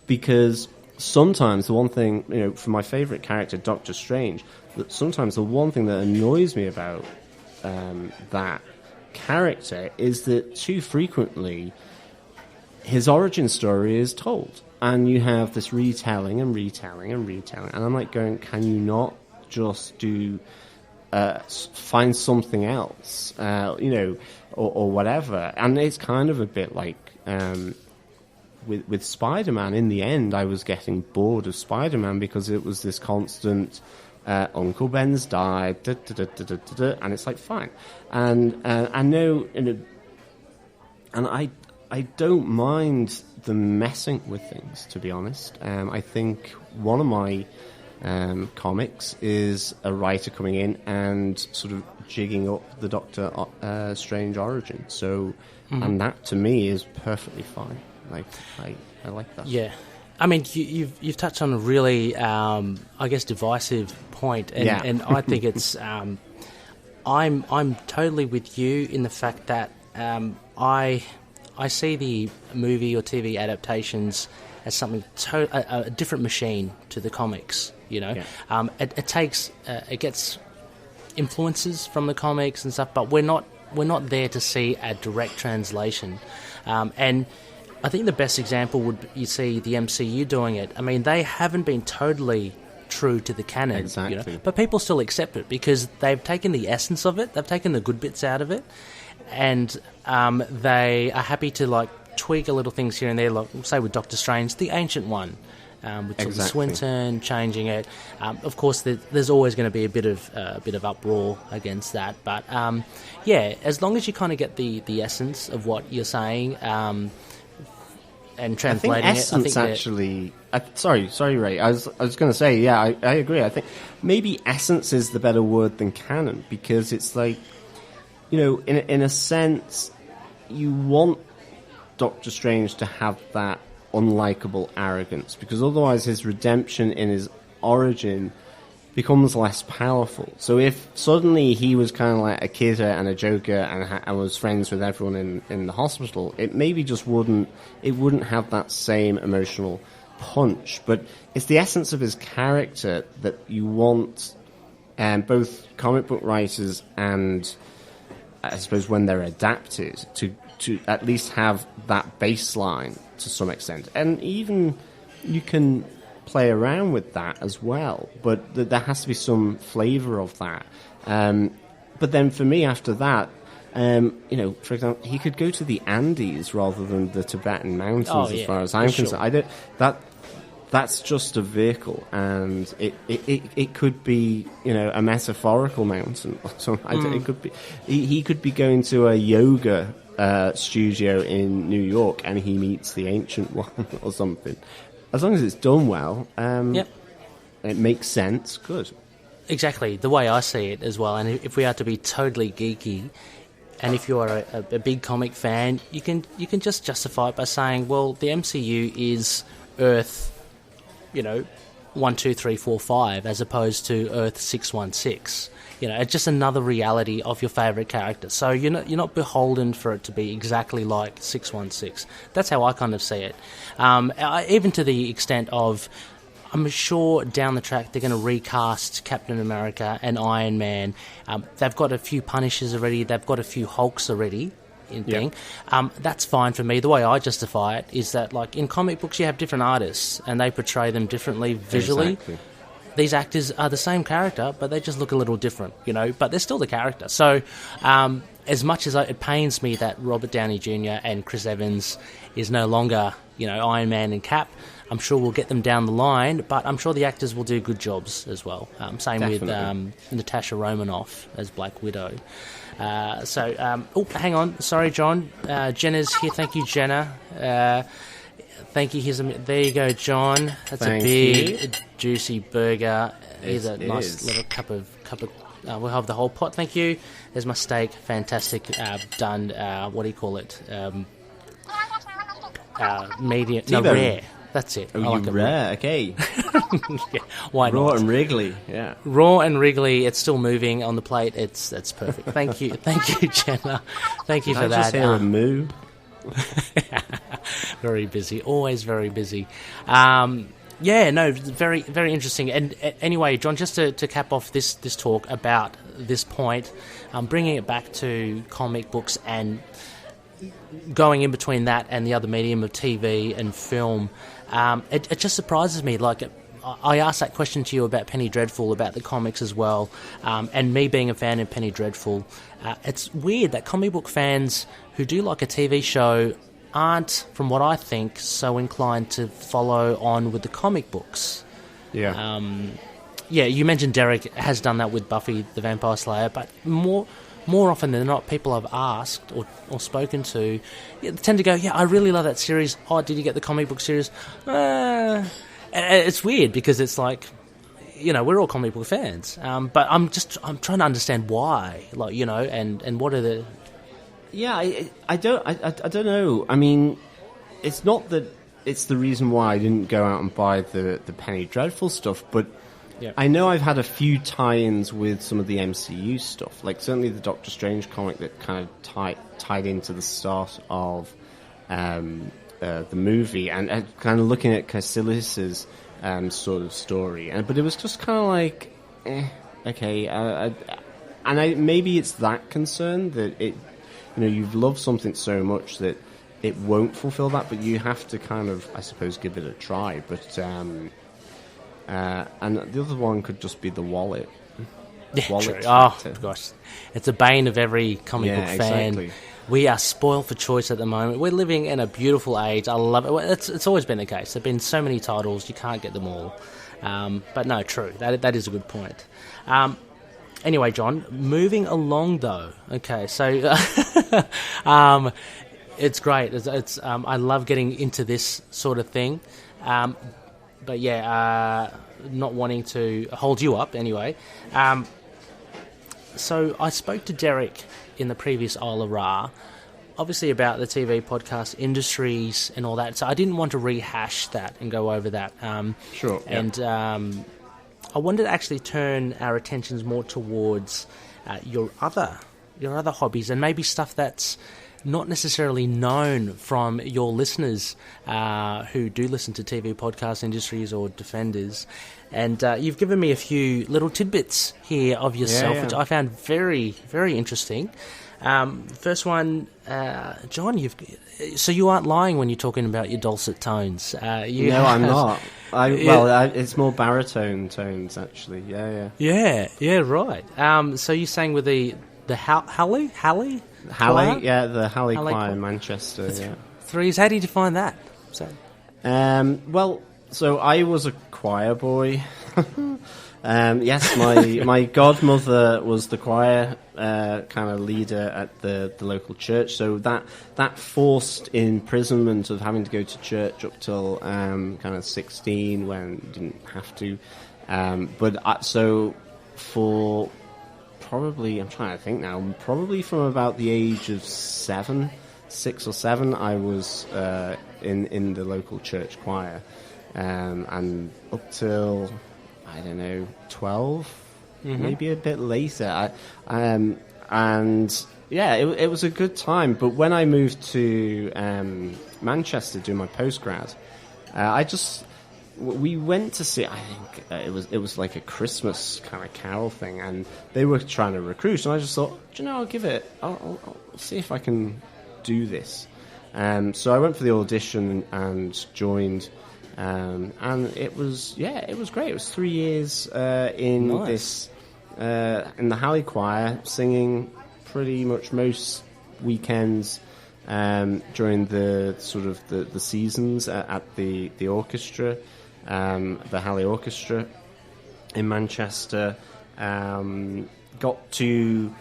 because sometimes the one thing, for my favourite character, Doctor Strange, that sometimes the one thing that annoys me about that character is that too frequently his origin story is told. And you have this retelling and retelling and retelling. And I'm like going, can you not just find something else, or whatever? And it's kind of a bit like with Spider-Man. In the end, I was getting bored of Spider-Man because it was this constant, Uncle Ben's died, and it's like, fine. And I know, and I don't mind them messing with things, to be honest. I think one of my comics is a writer coming in and sort of jigging up the Doctor Strange origin. So, and that to me is perfectly fine. Like I like that. Yeah, I mean, you've touched on a really, I guess, divisive point, and I think it's. I'm totally with you in the fact that I see the movie or TV adaptations as something a different machine to the comics. It takes it gets influences from the comics and stuff, but we're not there to see a direct translation. And I think the best example would you see the MCU doing it. I mean, they haven't been totally true to the canon, exactly. But people still accept it because they've taken the essence of it, they've taken the good bits out of it, and they are happy to tweak a little things here and there, like say with Doctor Strange, the Ancient One. With Tilda Swinton changing it, of course, there's always going to be a bit of uproar against that. But as long as you kind of get the essence of what you're saying and translating I think actually. Sorry, Ray. I was going to say, I agree. I think maybe essence is the better word than canon, because it's like, in a sense, you want Doctor Strange to have that unlikable arrogance, because otherwise his redemption in his origin becomes less powerful. So if suddenly he was kind of like a kidder and a joker and was friends with everyone in the hospital, it maybe just wouldn't have that same emotional punch. But it's the essence of his character that you want, both comic book writers and, I suppose, when they're adapted, to at least have that baseline to some extent. And even you can play around with that as well, but there has to be some flavour of that. But then for me, after that, for example, he could go to the Andes rather than the Tibetan mountains, as far as I'm concerned. That's just a vehicle, and it could be, a metaphorical mountain or something. It could be he could be going to a yoga studio in New York, and he meets the Ancient One or something. As long as it's done well, it makes sense. Good. Exactly, the way I see it as well. And if we are to be totally geeky, and if you are a big comic fan, you can just justify it by saying, well, the MCU is Earth, 1, 2, 3, 4, 5, as opposed to Earth 616. It's just another reality of your favourite character. So you're not beholden for it to be exactly like 616. That's how I kind of see it. Even to the extent of, I'm sure down the track they're going to recast Captain America and Iron Man. They've got a few Punishers already. They've got a few Hulks already. That's fine for me. The way I justify it is that, like, in comic books you have different artists and they portray them differently visually. Exactly. These actors are the same character, but they just look a little different, but they're still the character. So as much as it pains me that Robert Downey Jr. and Chris Evans is no longer, Iron Man and Cap, I'm sure we'll get them down the line, but I'm sure the actors will do good jobs as well. Same Definitely. with Natasha Romanoff as Black Widow. Hang on. Sorry, John. Jenna's here. Thank you, Gena. Thank you. There you go, John. That's a big, juicy burger. Here's a nice little cup of. We'll have the whole pot. Thank you. There's my steak. Fantastic. Done. What do you call it? Medium. No, rare. That's it. Oh, you rare. Okay. Yeah, why not? Raw and wriggly. Yeah. Raw and wriggly. It's still moving on the plate. That's perfect. Thank you, Jenna. Thank you for that. I just hear a moo. Very busy. Always very busy. Very, very interesting. And anyway, John, just to cap off this talk about this point, bringing it back to comic books and going in between that and the other medium of TV and film, it just surprises me. Like, I asked that question to you about Penny Dreadful, about the comics as well, and me being a fan of Penny Dreadful. It's weird that comic book fans who do like a TV show aren't, from what I think, so inclined to follow on with the comic books. Yeah. You mentioned Derek has done that with Buffy the Vampire Slayer, but more often than not, people I've asked or spoken to tend to go, I really love that series. Oh, did you get the comic book series? It's weird because it's like, we're all comic book fans. But I'm trying to understand why, and what are the... Yeah, I don't know. I mean, it's not that it's the reason why I didn't go out and buy the Penny Dreadful stuff, but I know I've had a few tie-ins with some of the MCU stuff, like certainly the Doctor Strange comic that kind of tied into the start of the movie, and kind of looking at Cassilis's sort of story. But it was just kind of like, okay. Maybe it's that concern that it... you've loved something so much that it won't fulfill that, but you have to kind of, I suppose, give it a try. But and the other one could just be the wallet. Yeah, true. Oh, gosh. It's a bane of every comic book fan. Exactly. we are spoiled for choice at the moment. We're living in a beautiful age. I love it. It's always been the case. There've been so many titles, you can't get them all. But no, true. That is a good point. Anyway, John, moving along though. Okay, so it's great. It's I love getting into this sort of thing. But yeah, not wanting to hold you up anyway. So I spoke to Derek in the previous Isla Ra, obviously about the TV podcast industries and all that. So I didn't want to rehash that and go over that. Sure. And I wanted to actually turn our attentions more towards your other hobbies and maybe stuff that's not necessarily known from your listeners who do listen to TV podcast industries or defenders. And you've given me a few little tidbits here of yourself, which I found very, very interesting. First one, John, so you aren't lying when you're talking about your dulcet tones. No, I'm not. It's more baritone tones, actually. Yeah, right. So you sang with the Halley? Yeah, the Halley Choir in Manchester. Yeah. Threes. How did you define that? So I was a choir boy. Yes, my godmother was the choir kind of leader at the local church. So that forced imprisonment of having to go to church up till kind of 16 when you didn't have to. So for probably, I'm trying to think now, probably from about the age of 6 or 7, I was in the local church choir. And up till, I don't know, 12, maybe a bit later. And yeah, it was a good time. But when I moved to Manchester to do my postgrad, we went to see, I think it was like a Christmas kind of carol thing, and they were trying to recruit, and I just thought, I'll give it, I'll see if I can do this. So I went for the audition and joined. And it was great. It was 3 years in this in the Halley Choir, singing pretty much most weekends during the sort of the seasons at the orchestra, the Halley Orchestra in Manchester. Got to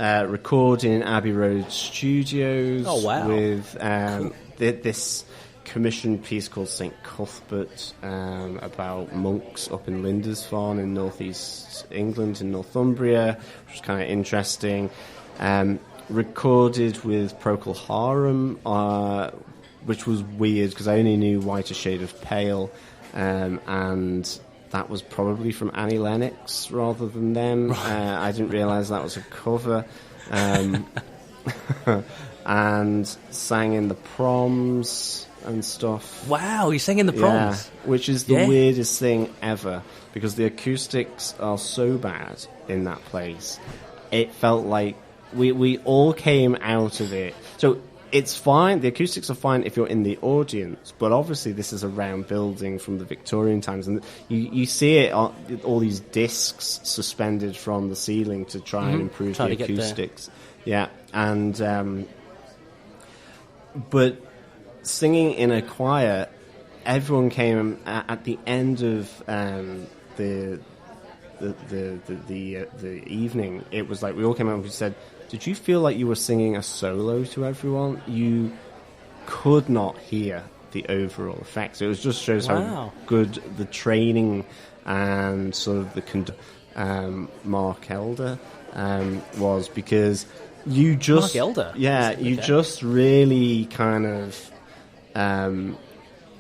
record in Abbey Road Studios. Oh wow! With this commissioned piece called St. Cuthbert, about monks up in Lindisfarne in northeast England, in Northumbria, which was kind of interesting. Recorded with Procol Harum, which was weird because I only knew Whiter Shade of Pale, and that was probably from Annie Lennox rather than them. I didn't realise that was a cover. And sang in the Proms and stuff. Wow, you sang in the Proms? Yeah, which is the weirdest thing ever, because the acoustics are so bad in that place. It felt like we all came out of it. So it's fine, the acoustics are fine if you're in the audience, but obviously this is a round building from the Victorian times, and you see it on all these discs suspended from the ceiling to try and improve the acoustics. Yeah, and but singing in a choir, everyone came at the end of the evening. It was like we all came out and we said, "Did you feel like you were singing a solo to everyone? You could not hear the overall effects." It was just shows how good the training and sort of the Mark Elder was, because you just Mark Elder, you just really kind of.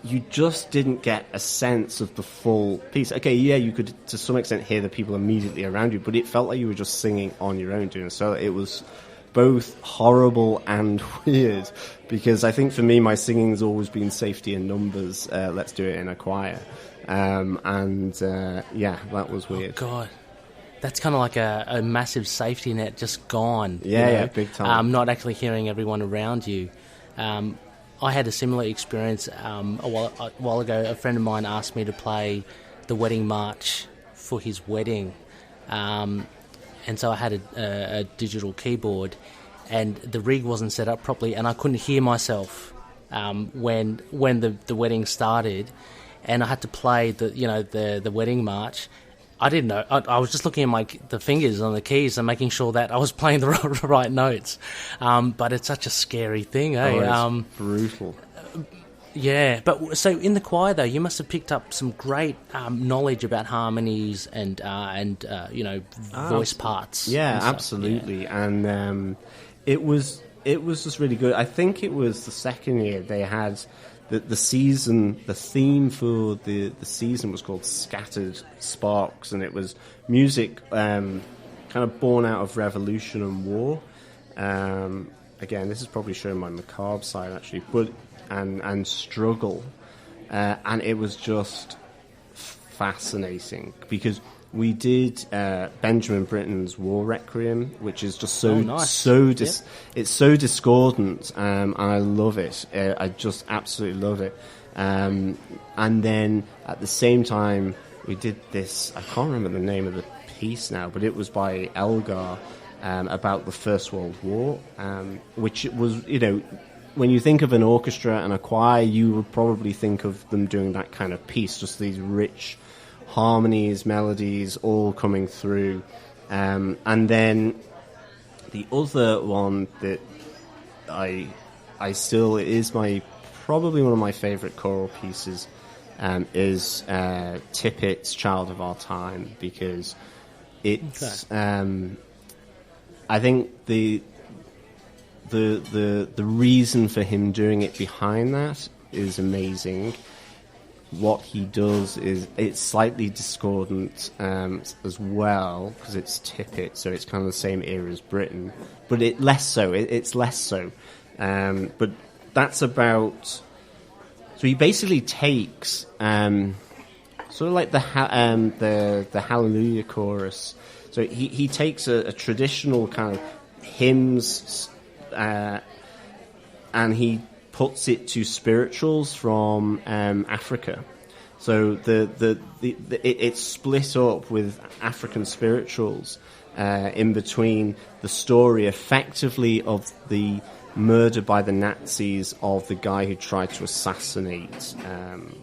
You just didn't get a sense of the full piece. Okay, yeah, you could to some extent hear the people immediately around you, but it felt like you were just singing on your own doing so. It was both horrible and weird, because I think for me, my singing's always been safety in numbers. Let's do it in a choir. Yeah, that was weird. Oh, God. That's kind of like a massive safety net just gone. Yeah, yeah, big time. Not actually hearing everyone around you. I had a similar experience a while ago. A friend of mine asked me to play the wedding march for his wedding, and so I had a digital keyboard, and the rig wasn't set up properly, and I couldn't hear myself when the wedding started, and I had to play the wedding march. I didn't know. I was just looking at the fingers on the keys and making sure that I was playing the right notes. But it's such a scary thing, eh? It's brutal. Yeah, but so in the choir though, you must have picked up some great knowledge about harmonies and voice parts. Yeah, absolutely. Yeah. And it was just really good. I think it was the second year they had. The theme for the season was called Scattered Sparks, and it was music kind of born out of revolution and war. Again, this is probably showing my macabre side actually, but and struggle, and it was just fascinating because we did Benjamin Britten's War Requiem, which is just it's so discordant, and I love it. I just absolutely love it. And then at the same time, we did this. I can't remember the name of the piece now, but it was by Elgar about the First World War, which was, when you think of an orchestra and a choir, you would probably think of them doing that kind of piece, just these rich harmonies, melodies, all coming through. And then the other one that it is probably one of my favourite choral pieces, is Tippett's Child of Our Time, because it's I think the reason for him doing it behind that is amazing. What he does is it's slightly discordant as well, because it's Tippett, so it's kind of the same era as Britain, but it's less so. But that's about. So he basically takes sort of like the Hallelujah chorus. So he takes a traditional kind of hymns, and he puts it to spirituals from Africa. So it's split up with African spirituals in between the story, effectively, of the murder by the Nazis of the guy who tried to assassinate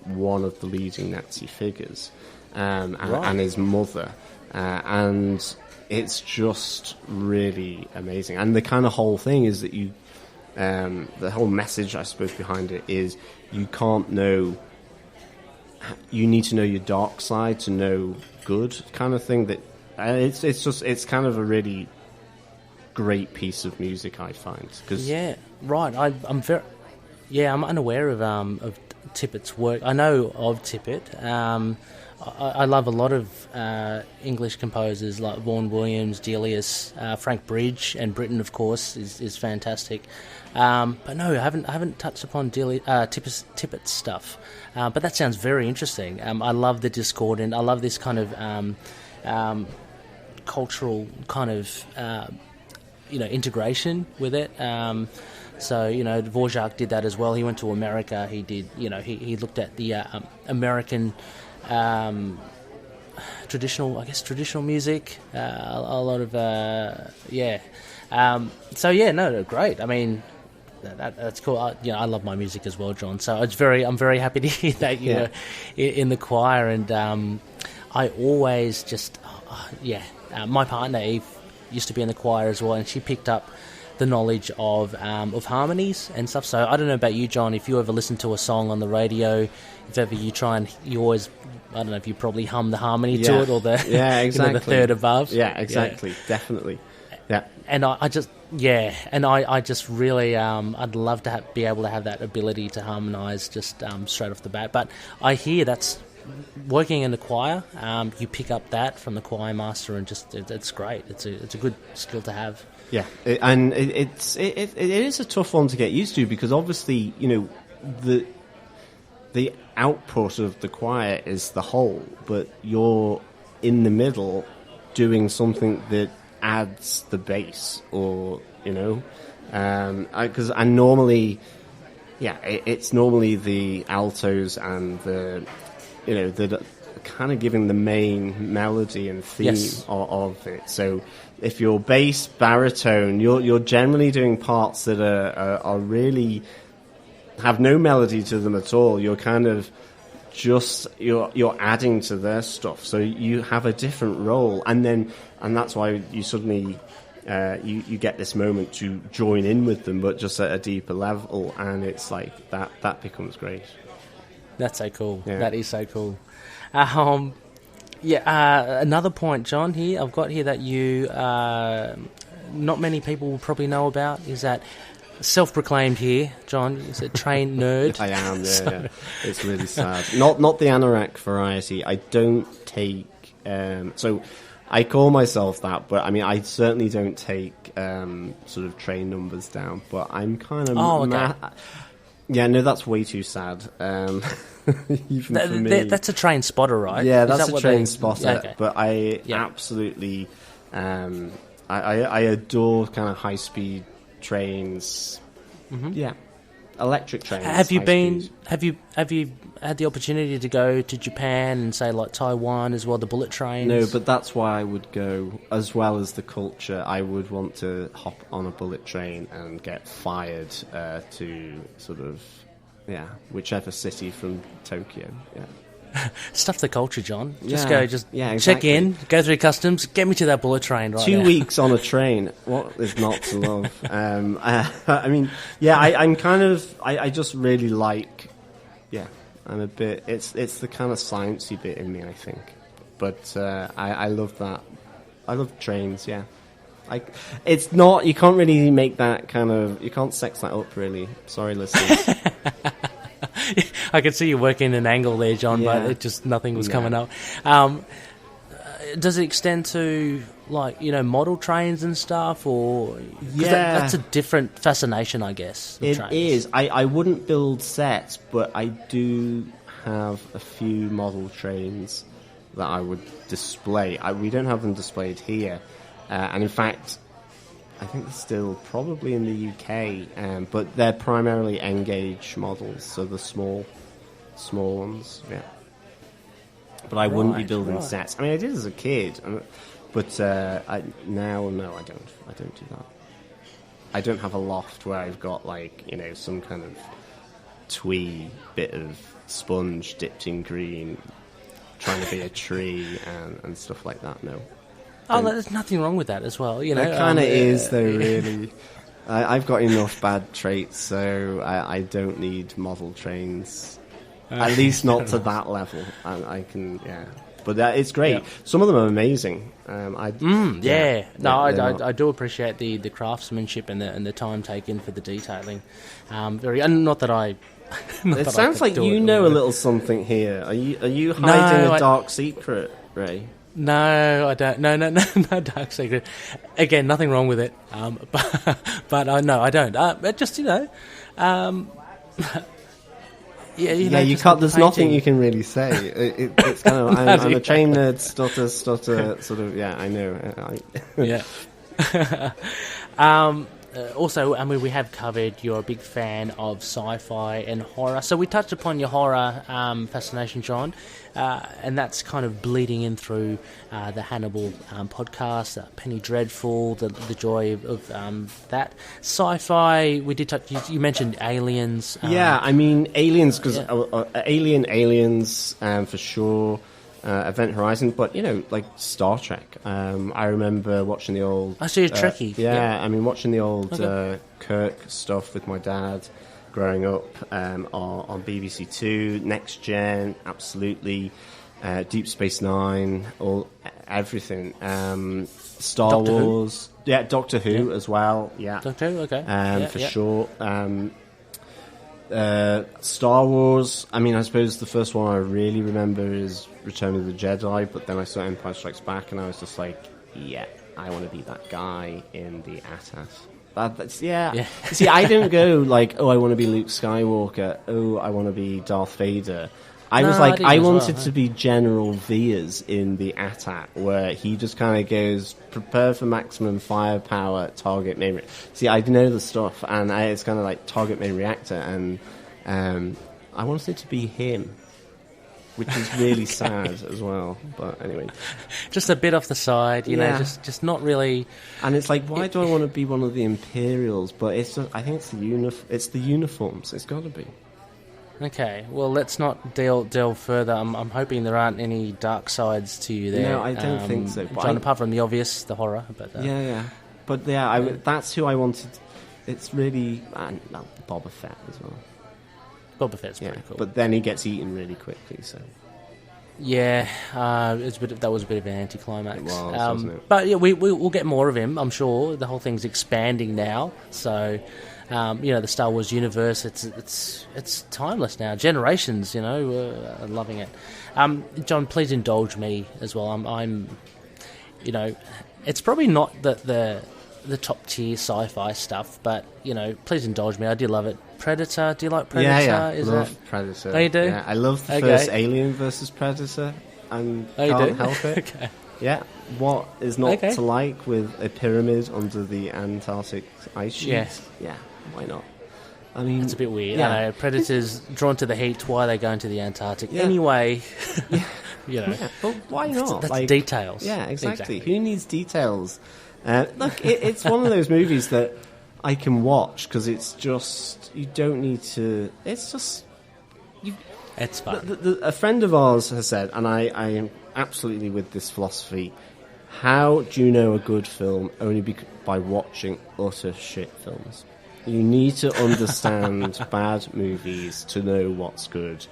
one of the leading Nazi figures, and his mother. And it's just really amazing. And the kind of whole thing is that the whole message, I suppose, behind it is you need to know your dark side to know good, kind of thing. That it's kind of a really great piece of music, I find. I'm unaware of Tippett's work. I know of Tippett. I love a lot of English composers like Vaughan Williams, Delius, Frank Bridge, and Britten, of course, is fantastic. But no, I haven't touched upon Tippett's stuff. But that sounds very interesting. I love the discordant. I love this kind of cultural kind of integration with it. So Dvorak did that as well. He went to America. He did. He looked at the American. Traditional music, a lot of great. I mean, that's cool. I love my music as well, John. So I'm very happy to hear that you were in the choir, and I always just my partner Eve used to be in the choir as well, and she picked up the knowledge of harmonies and stuff. So I don't know about you, John, if you ever listen to a song on the radio, if ever you always, I don't know if you probably hum the harmony to it, or the exactly. The third above. Yeah, exactly, definitely. Yeah, and I just really I'd love to be able to have that ability to harmonise just straight off the bat. But I hear that's working in the choir. You pick up that from the choir master, and just it's great. It's a good skill to have. Yeah, it is a tough one to get used to, because obviously the output of the choir is the whole, but you're in the middle doing something that adds the bass, or because normally, it's normally the altos and the kind of giving the main melody and theme of it. So if you're bass, baritone, you're generally doing parts that are really have no melody to them at all. You're kind of just you're adding to their stuff, so you have a different role, and that's why you suddenly you get this moment to join in with them, but just at a deeper level, and it's like that becomes great. That's so cool. Yeah. That is so cool. Another point, John, here I've got here that you not many people will probably know about is that self-proclaimed here, John, is a trained nerd. I am, yeah. It's really sad. Not the anorak variety. I don't take... so I call myself that, but I mean, I certainly don't take sort of train numbers down, but I'm kind of... Oh, okay. Yeah, no, that's way too sad. Even for me. That's a train spotter, right? Yeah, that's a train spotter. Yeah, okay. But I absolutely... I adore kind of high-speed trains. Mm-hmm. Yeah, electric trains. Have you had the opportunity to go to Japan and say like Taiwan as well, the bullet trains? No, but that's why I would go, as well as the culture. I would want to hop on a bullet train and get fired to sort of whichever city from Tokyo. Yeah. Stuff the culture, John. Just exactly. check in, go through customs, get me to that bullet train right 2 now. weeks on a train. What is not to love? I mean, I'm kind of... I just really like... Yeah, I'm a bit... It's the kind of sciencey bit in me, I think. But I love that. I love trains, yeah. It's not... You can't really make that kind of... You can't sex that up, really. Sorry, listeners. I could see you working an angle there, John, but it just nothing was coming up. Does it extend to model trains and stuff, or that's a different fascination, I guess. It is. I wouldn't build sets, but I do have a few model trains that I would display. We don't have them displayed here, and in fact, I think they're still probably in the UK, but they're primarily N-gauge models, so the small ones, yeah. But I wouldn't be building sets. I mean, I did as a kid, but now, no, I don't. I don't do that. I don't have a loft where I've got, some kind of twee bit of sponge dipped in green, trying to be a tree and stuff like that, no. Oh, there's nothing wrong with that as well, It kind of is, though, really. I've got enough bad traits, so I don't need model trains. At least not to that level. I can, But it's great. Yeah. Some of them are amazing. I do appreciate the craftsmanship and the time taken for the detailing. Not that I... It sounds like you know a little something here. Are you hiding a dark secret, Ray? No, I don't. No, dark secret. Again, nothing wrong with it. But no, I don't. Just you can't. There's nothing you can really say. It's kind of. I'm a trained nerd. Stutter. Sort of. Yeah, I know. Yeah. Also, I mean, we have covered you're a big fan of sci-fi and horror. So we touched upon your horror fascination, John, and that's kind of bleeding in through the Hannibal podcast, Penny Dreadful, the joy of that. Sci-fi, we did touch, you mentioned Aliens. I mean, Aliens, because Aliens, for sure. Event Horizon, but like Star Trek. I remember watching the old. I see a Trekkie. I mean, watching the old Kirk stuff with my dad growing up on BBC Two, Next Gen, absolutely, Deep Space Nine, everything. Star Doctor Wars, Who? Doctor Who as well. Doctor Who, okay. For sure. Star Wars, I mean, I suppose the first one I really remember is Return of the Jedi, but then I saw Empire Strikes Back and I was just like, I want to be that guy in the AT-AT. See, I don't go like, I want to be Luke Skywalker, I want to be Darth Vader. I wanted to be General Veers in the AT-AT, where he just kind of goes, prepare for maximum firepower, target main... See, I know the stuff, and it's kind of like target main reactor, and I wanted it to be him. which is really sad as well. But anyway, just a bit off the side, you know, Yeah. just not really. and it's like, why do I want to be one of the Imperials? But it's just, I think it's the uniforms. It's got to be. Okay, well, let's not delve further. I'm hoping there aren't any dark sides to you there. No, I don't think so, but John, apart from the obvious, the horror. But Yeah. But yeah, that's who I wanted. It's really Boba Fett as well. Boba Fett's Yeah, pretty cool. but then he gets eaten really quickly. So Yeah, that was a bit of an anticlimax. It was, wasn't it? But yeah, we'll get more of him, I'm sure. The whole thing's expanding now, so the Star Wars universe, it's timeless now. Generations, are loving it. John, please indulge me as well. I'm it's probably not the top tier sci-fi stuff, but please indulge me. I do love it. Predator, do you like Predator? Yeah. Love Predator. Oh, you do? Yeah, I love the Okay. first Alien versus Predator, and Oh, you can't do? help it. Okay. Yeah, what is not Okay. to like with a pyramid under the Antarctic ice sheet? Yeah. Yeah, why not? I mean, It's a bit weird. Yeah. I know, Predators drawn to the heat. Why are they going to the Antarctic? Yeah. Anyway, Yeah, but why not? that's details. Yeah, exactly. Who needs details? Look, it's one of those movies that I can watch because it's just, you don't need to. It's just. It's fun. A friend of ours has said, and I am absolutely with this philosophy. How do you know a good film? Only by watching utter shit films. You need to understand bad movies to know what's good.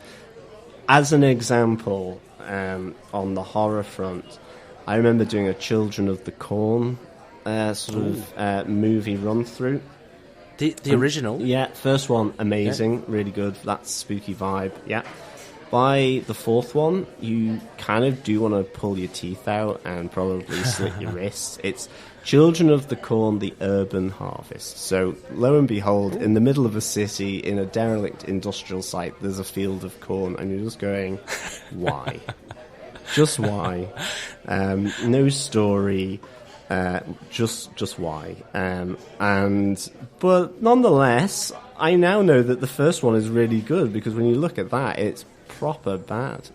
As an example, on the horror front, I remember doing a Children of the Corn movie run through. The original. Yeah, first one, amazing, really good. That's spooky vibe. Yeah. By the fourth one, you kind of do want to pull your teeth out and probably slit your wrists. It's Children of the Corn, the Urban Harvest. So, lo and behold, in the middle of a city, in a derelict industrial site, there's a field of corn, and you're just going, why? Just why? No story. Just why? But nonetheless, I now know that the first one is really good because when you look at that, it's proper bad.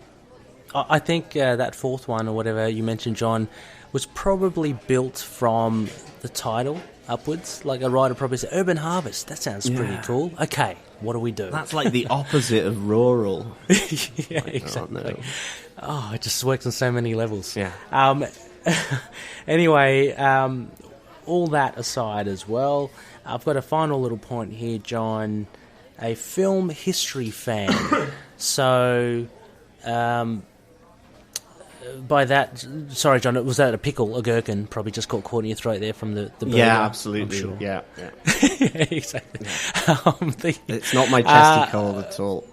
I think that fourth one or whatever you mentioned, John, was probably built from the title upwards. Like a writer probably said, Urban Harvest, that sounds pretty cool. Okay, what do we do? That's like the opposite of rural. Yeah, exactly. No. Oh, it just works on so many levels. Yeah. Anyway, all that aside as well, I've got a final little point here, John. A film history fan. So, by that, sorry, John, was that a pickle, a gherkin? Probably just caught in your throat there from the burger. Yeah, absolutely. I'm sure. Yeah. Yeah, exactly. It's not my chesty cold at all.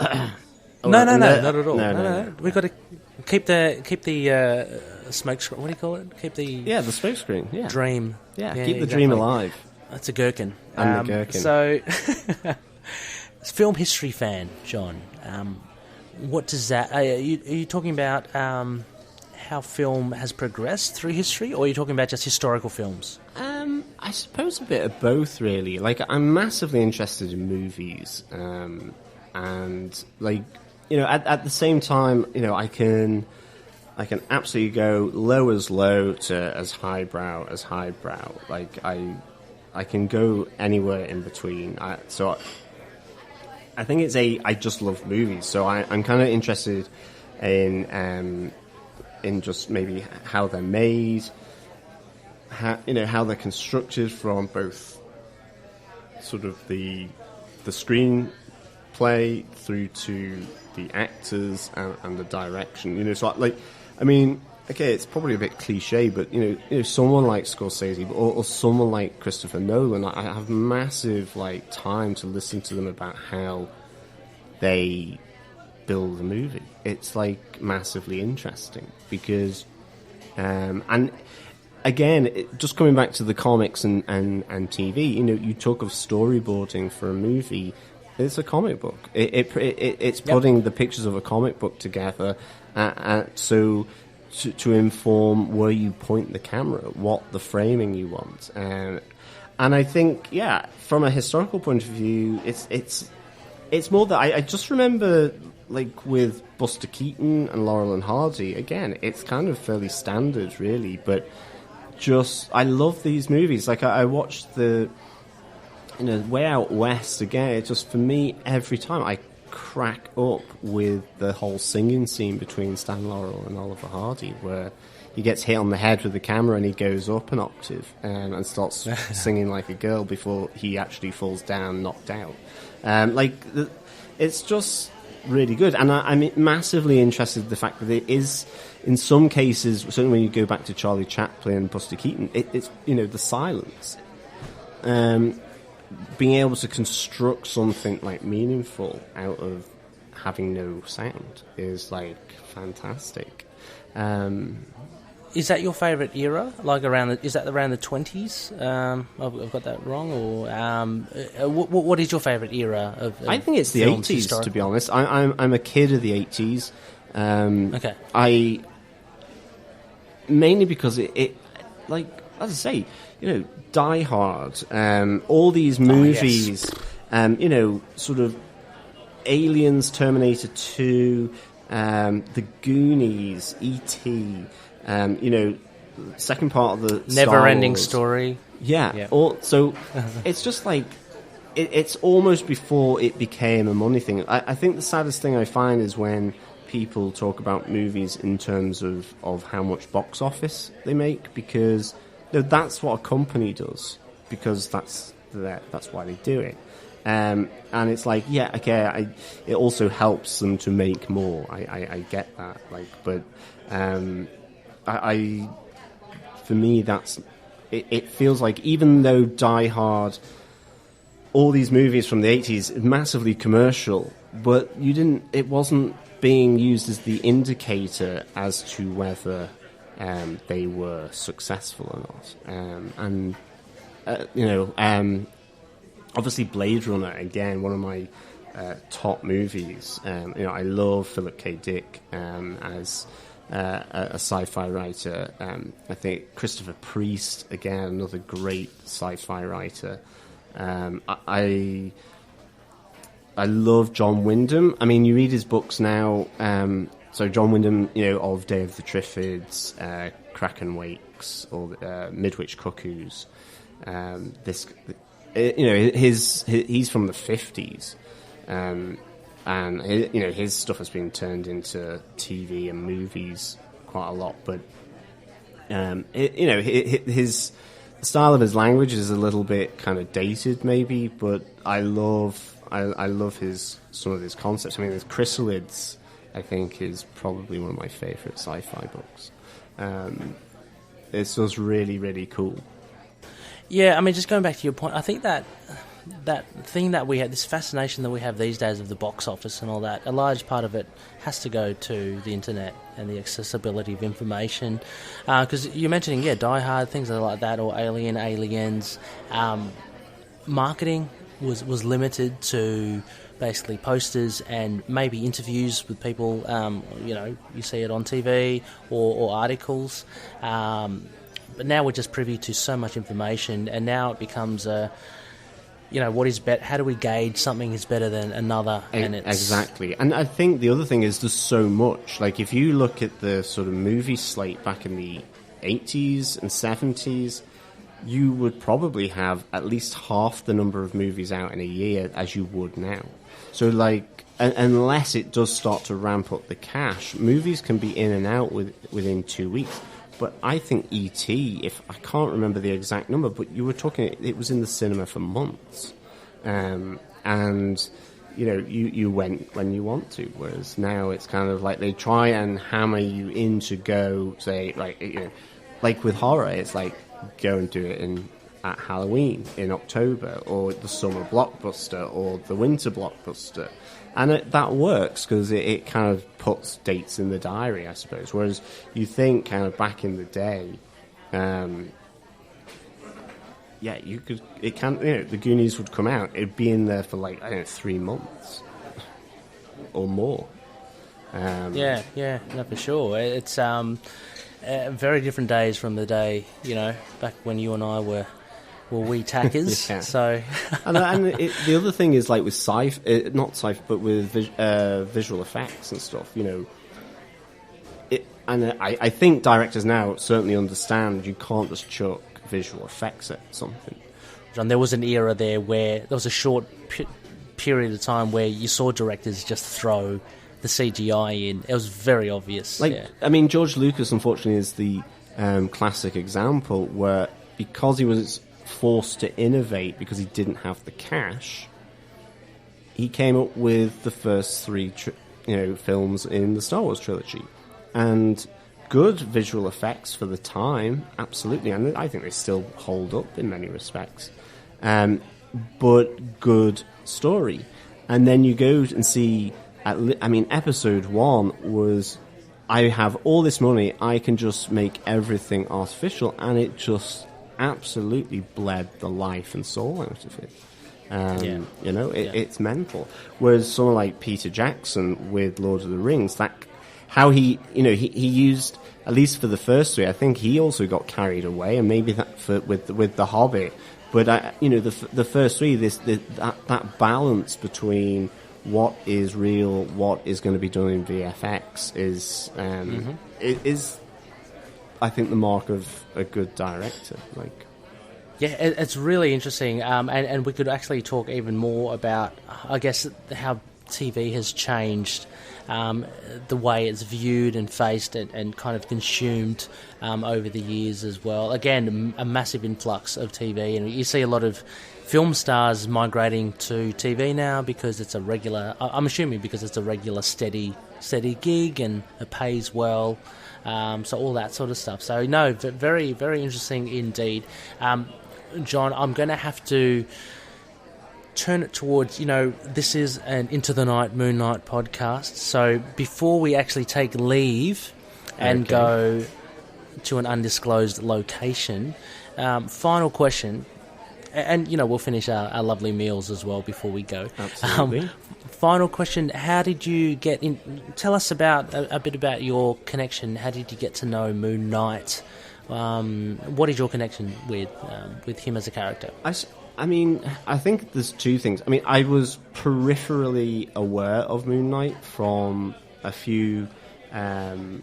No, not at all. No. We've got to keep the smoke screen. What do you call it? Keep the the smoke screen. Yeah, dream. Yeah, keep the dream alive. That's a gherkin. And the gherkin. So, film history fan, John. What does that? Are you talking about how film has progressed through history, or are you talking about just historical films? I suppose a bit of both, really. Like, I'm massively interested in movies, and like, at the same time, I can absolutely go low as low to as highbrow as highbrow. Like, I can go anywhere in between. So I think I just love movies. So I'm kind of interested in just maybe how they're made, how they're constructed from both sort of the screenplay through to the actors and the direction. So okay, it's probably a bit cliche, but someone like Scorsese or someone like Christopher Nolan, I have massive time to listen to them about how they build a movie. It's massively interesting because, and again, just coming back to the comics and TV, you talk of storyboarding for a movie. It's a comic book. It's putting the pictures of a comic book together, so to inform where you point the camera, what the framing you want, and I think from a historical point of view, it's it's more that I just remember, like, with Buster Keaton and Laurel and Hardy, again, it's kind of fairly standard, really, but I love these movies. Like, I watched the, Way Out West, again, it just, for me, every time I crack up with the whole singing scene between Stan Laurel and Oliver Hardy, where he gets hit on the head with the camera and he goes up an octave and starts singing like a girl before he actually falls down, knocked out. It's just really good, and I'm massively interested in the fact that it is, in some cases, certainly when you go back to Charlie Chaplin and Buster Keaton, it's the silence, being able to construct something like meaningful out of having no sound is like fantastic. Is that your favourite era? Like is that around the 20s? I've got that wrong, or what is your favourite era of I think it's the 80s, to be honest. I'm a kid of the 80s. Okay. Mainly because it like, as I say, Die Hard, all these movies, sort of Aliens, Terminator 2, The Goonies, E.T., second part of the Never-Ending Story. Yeah. So it's just like, it's almost before it became a money thing. I think the saddest thing I find is when people talk about movies in terms of how much box office they make, because that's what a company does, because that's why they do it. And it's like, yeah, okay, it also helps them to make more. I get that, but for me, it feels like, even though Die Hard, all these movies from the 80s, massively commercial, but it wasn't being used as the indicator as to whether they were successful or not. Obviously Blade Runner, again, one of my top movies. I love Philip K. Dick as a sci-fi writer. I think Christopher Priest, again, another great sci-fi writer. I love John Wyndham. I mean, you read his books now. So John Wyndham, of Day of the Triffids, Kraken Wakes, or Midwich Cuckoos. He's from the 50s, and his stuff has been turned into TV and movies quite a lot. But his style of his language is a little bit kind of dated, maybe. But I love some of his concepts. I mean, his Chrysalids, I think, is probably one of my favourite sci-fi books. It's just really, really cool. Yeah, I mean, just going back to your point, I think that thing that we have, this fascination that we have these days of the box office and all that, a large part of it has to go to the internet and the accessibility of information. Because you're mentioning, Die Hard, things like that, or Aliens. Marketing was limited to basically posters and maybe interviews with people. You see it on TV or articles. But now we're just privy to so much information, and now it becomes what is better? How do we gauge something is better than another? And exactly. And I think the other thing is there's so much. Like, if you look at the sort of movie slate back in the 80s and 70s, you would probably have at least half the number of movies out in a year as you would now. So, like, unless it does start to ramp up the cash, movies can be in and out within 2 weeks. But I think E.T., I can't remember the exact number, but you were talking, it was in the cinema for months. And, you went when you want to, whereas now it's kind of like they try and hammer you in to go, say, like with horror, it's like, go and do it at Halloween in October, or the summer blockbuster, or the winter blockbuster. And that works because it kind of puts dates in the diary, I suppose. Whereas you think kind of back in the day, you could. It can. The Goonies would come out. It'd be in there for 3 months or more. No, for sure. It's very different days from the day back when you and I were were we tackers. Yeah. So, the other thing is like with not sci-fi, but with visual effects and stuff. I think directors now certainly understand you can't just chuck visual effects at something. John, there was an era there where there was a short period of time where you saw directors just throw the CGI in. It was very obvious. I mean, George Lucas, unfortunately, is the classic example where, because he was forced to innovate because he didn't have the cash, he came up with the first three films in the Star Wars trilogy. And good visual effects for the time, absolutely, and I think they still hold up in many respects. But good story. And then you go and see, episode 1 was, I have all this money, I can just make everything artificial, and it just absolutely bled the life and soul out of it. It's mental. Whereas someone like Peter Jackson with Lord of the Rings, how he used, at least for the first three, I think he also got carried away, and maybe that with The Hobbit. But the first three, that balance between what is real, what is going to be done in VFX is I think the mark of a good director. Yeah, it's really interesting, and we could actually talk even more about, I guess, how TV has changed, the way it's viewed and faced and kind of consumed over the years as well. Again, a massive influx of TV, and you see a lot of film stars migrating to TV now because it's a regular, I'm assuming because it's a regular steady gig and it pays well, so all that sort of stuff. So no, very, very interesting indeed. John, I'm going to have to turn it towards, this is an Into the Night, Moon Knight podcast. So before we actually take leave and go to an undisclosed location, final question, and, we'll finish our lovely meals as well before we go. Absolutely. Final question, how did you get in? Tell us about a bit about your connection. How did you get to know Moon Knight? What is your connection with him as a character? I think there's two things. I was peripherally aware of Moon Knight from a few, from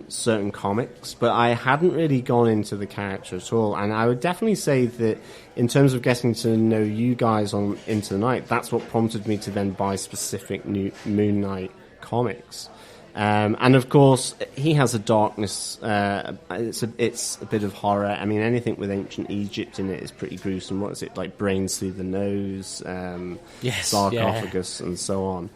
certain comics, but I hadn't really gone into the character at all. And I would definitely say that in terms of getting to know you guys on Into the Night, that's what prompted me to then buy specific new Moon Knight comics. And of course, he has a darkness. It's a bit of horror. Anything with ancient Egypt in it is pretty gruesome. What is it, like brains through the nose, sarcophagus, and so on.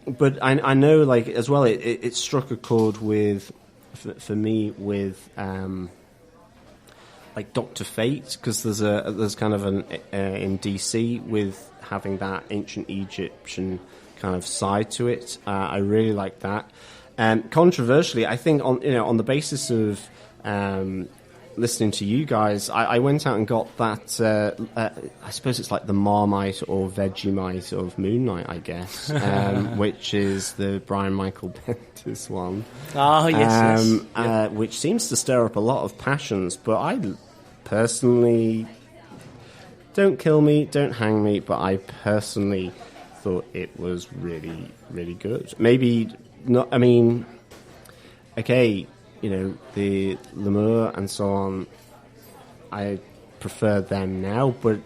But I know, as well, it struck a chord with, for me, with Dr. Fate, because there's kind of an in DC with having that ancient Egyptian kind of side to it. I really like that. Controversially, I think on the basis of listening to you guys, I went out and got that. I suppose it's like the Marmite or Vegemite of Moon Knight, I guess, which is the Brian Michael Bendis one. Oh yes, which seems to stir up a lot of passions. But I personally, don't kill me, don't hang me, but I personally thought it was really, really good. Maybe not. The Lemur and so on, I prefer them now, but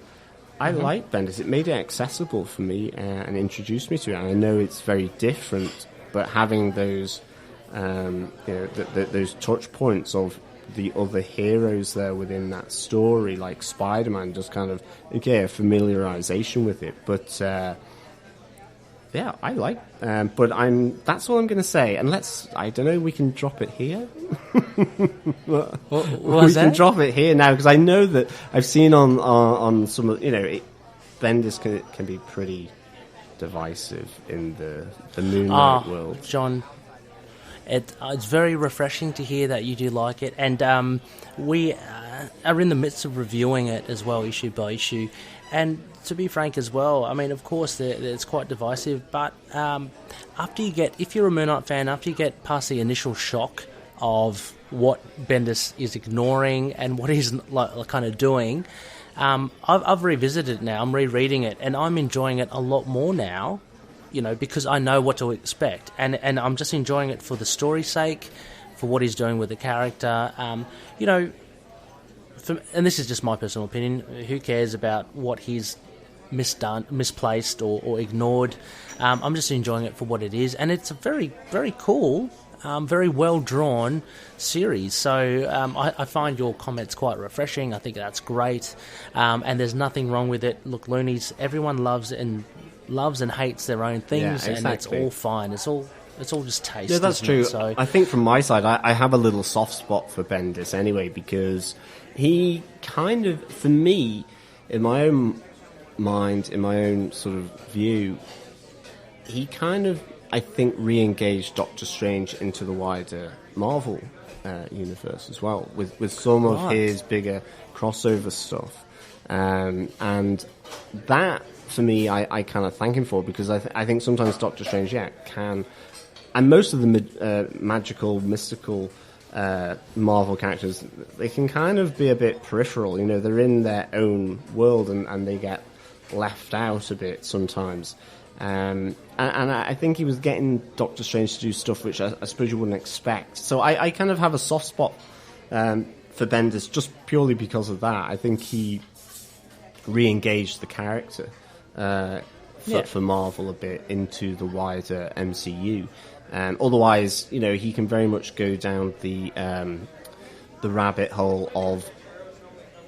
I like Bendis. It made it accessible for me and introduced me to it. And I know it's very different, but having those, those touch points of the other heroes there within that story, like Spider-Man, just kind of a familiarization with it. But yeah, I like. But that's all I'm going to say. And I don't know, we can drop it here. We can drop it here now, because I know that I've seen on some of, Bendis can be pretty divisive in the Moon Knight world. John, it's very refreshing to hear that you do like it, and we are in the midst of reviewing it as well, issue by issue. And to be frank as well, of course, it's quite divisive, but if you're a Moon Knight fan, after you get past the initial shock of what Bendis is ignoring and what he's kind of doing, I've revisited it now. I'm rereading it, and I'm enjoying it a lot more now, because I know what to expect. And I'm just enjoying it for the story's sake, for what he's doing with the character. And this is just my personal opinion. Who cares about what he's misplaced or ignored? I'm just enjoying it for what it is, and it's a very, very cool, very well drawn series. So I find your comments quite refreshing. I think that's great, and there's nothing wrong with it. Look, Loonies, everyone loves and hates their own things, exactly. And it's all fine. It's all just taste. Yeah, that's true. So I think from my side, I have a little soft spot for Bendis anyway, because he kind of, for me, in my own mind, in my own sort of view, he kind of, I think, re-engaged Doctor Strange into the wider Marvel universe as well, with some of his bigger crossover stuff. And that, for me, I kind of thank him for, because I think sometimes Doctor Strange, can... And most of the magical, mystical Marvel characters, they can kind of be a bit peripheral. They're in their own world, and they get left out a bit sometimes. And I think he was getting Doctor Strange to do stuff which I suppose you wouldn't expect. So I kind of have a soft spot for Bendis just purely because of that. I think he re-engaged the character for Marvel a bit into the wider MCU. Otherwise, he can very much go down the rabbit hole of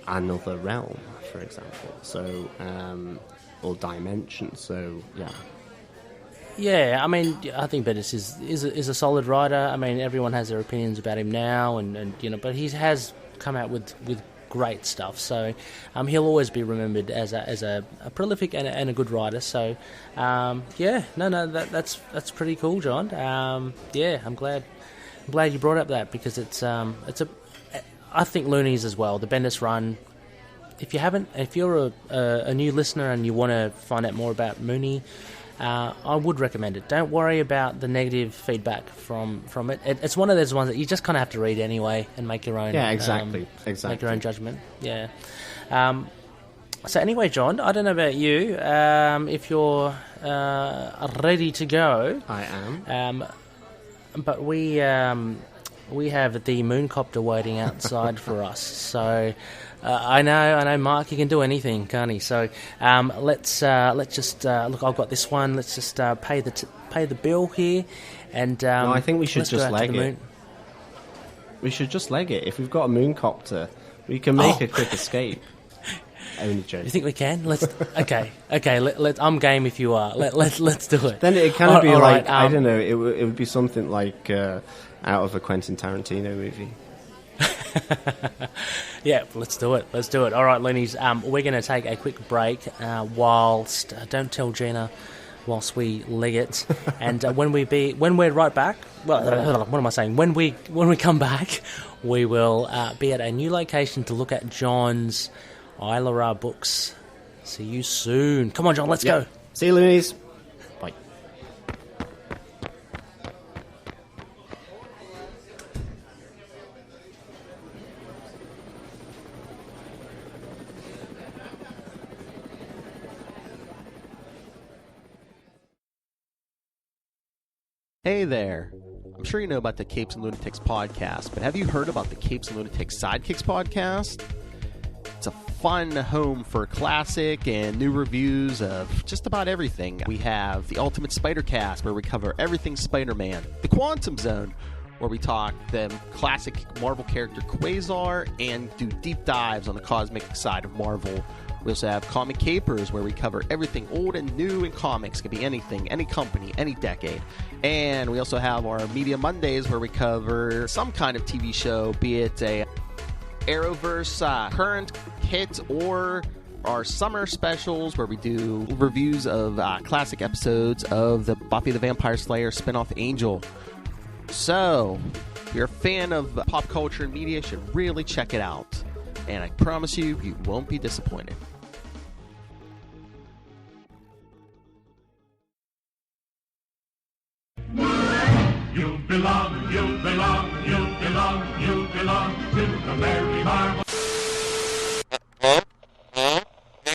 another realm, for example. So, or dimension. So, yeah. Yeah, I mean, I think Bendis is a solid writer. I mean, everyone has their opinions about him now, and but he has come out with great stuff. So he'll always be remembered as a prolific and a good writer. So that's pretty cool, John. I'm glad you brought up that, because I think Loonies as well, the Bendis run. If you're a new listener and you want to find out more about Mooney, I would recommend it. Don't worry about the negative feedback from it. It's one of those ones that you just kind of have to read anyway and make your own. Yeah, exactly. Make your own judgment. Yeah. So anyway, John, I don't know about you. If you're ready to go, I am. But we have the mooncopter waiting outside for us. So. I know, Mark, he can do anything, can't he? So let's just look. I've got this one. Let's just pay the bill here, and no, I think we should just leg it. We should just leg it. If we've got a mooncopter, we can make a quick escape. Only joke. You think we can? Okay. I'm game if you are. Let's do it. Then it kind of be like, right, I don't know. It would be something like out of a Quentin Tarantino movie. Yeah, let's do it. All right, Loonies, we're going to take a quick break whilst don't tell Gena whilst we leg it, and when we're right back. Well, what am I saying? When we come back, we will be at a new location to look at John's Isla books. See you soon. Come on, John, let's go. See you, Loonies. Bye. Hey there. I'm sure you know about the Capes and Lunatics podcast, but have you heard about the Capes and Lunatics Sidekicks podcast? It's a fun home for classic and new reviews of just about everything. We have the Ultimate Spider Cast, where we cover everything Spider-Man. The Quantum Zone, where we talk the classic Marvel character Quasar and do deep dives on the cosmic side of Marvel. We also have Comic Capers, where we cover everything old and new in comics. It could be anything, any company, any decade. And we also have our Media Mondays, where we cover some kind of TV show, be it a Arrowverse current hit or our summer specials, where we do reviews of classic episodes of the Buffy the Vampire Slayer spinoff Angel. So, if you're a fan of pop culture and media, you should really check it out. And I promise you, you won't be disappointed. You belong to the Merry Marvel.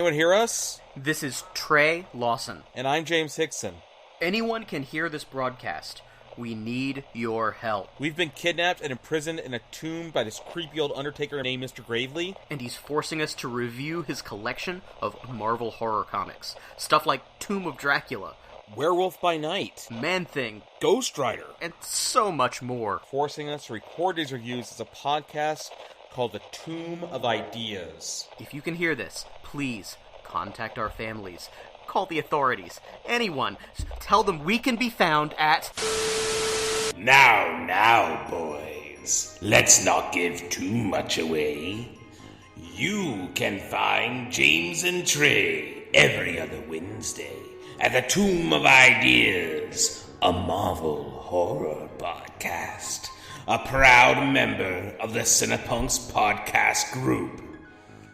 anyone hear us? This is Trey Lawson. And I'm James Hickson. Anyone can hear this broadcast. We need your help. We've been kidnapped and imprisoned in a tomb by this creepy old undertaker named Mr. Gravely. And he's forcing us to review his collection of Marvel horror comics. Stuff like Tomb of Dracula, Werewolf by Night, Man-Thing, Ghost Rider, and so much more. Forcing us to record these reviews as a podcast called The Tomb of Ideas. If you can hear this, please contact our families. Call the authorities. Anyone. Tell them we can be found at... Now, boys. Let's not give too much away. You can find James and Trey every other Wednesday at the Tomb of Ideas, a Marvel horror podcast. A proud member of the Cinepunks podcast group.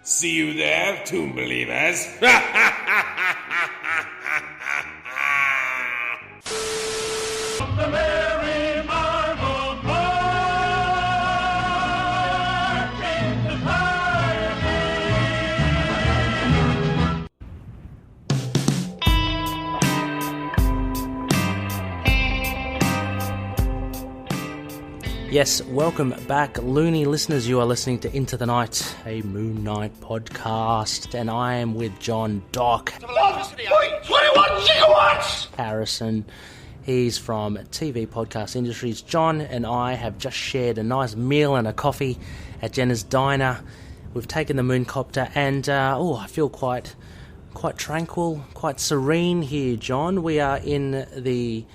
See you there, Tomb Believers. The Merry Marvel Party, the Yes, welcome back, loony listeners. You are listening to Into the Night, a Moon Knight podcast, and I am with John Doc. 21 gigawatts! Harrison. He's from TV Podcast Industries. John and I have just shared a nice meal and a coffee at Gena's Diner. We've taken the Mooncopter, and I feel quite tranquil, quite serene here, John. We are in the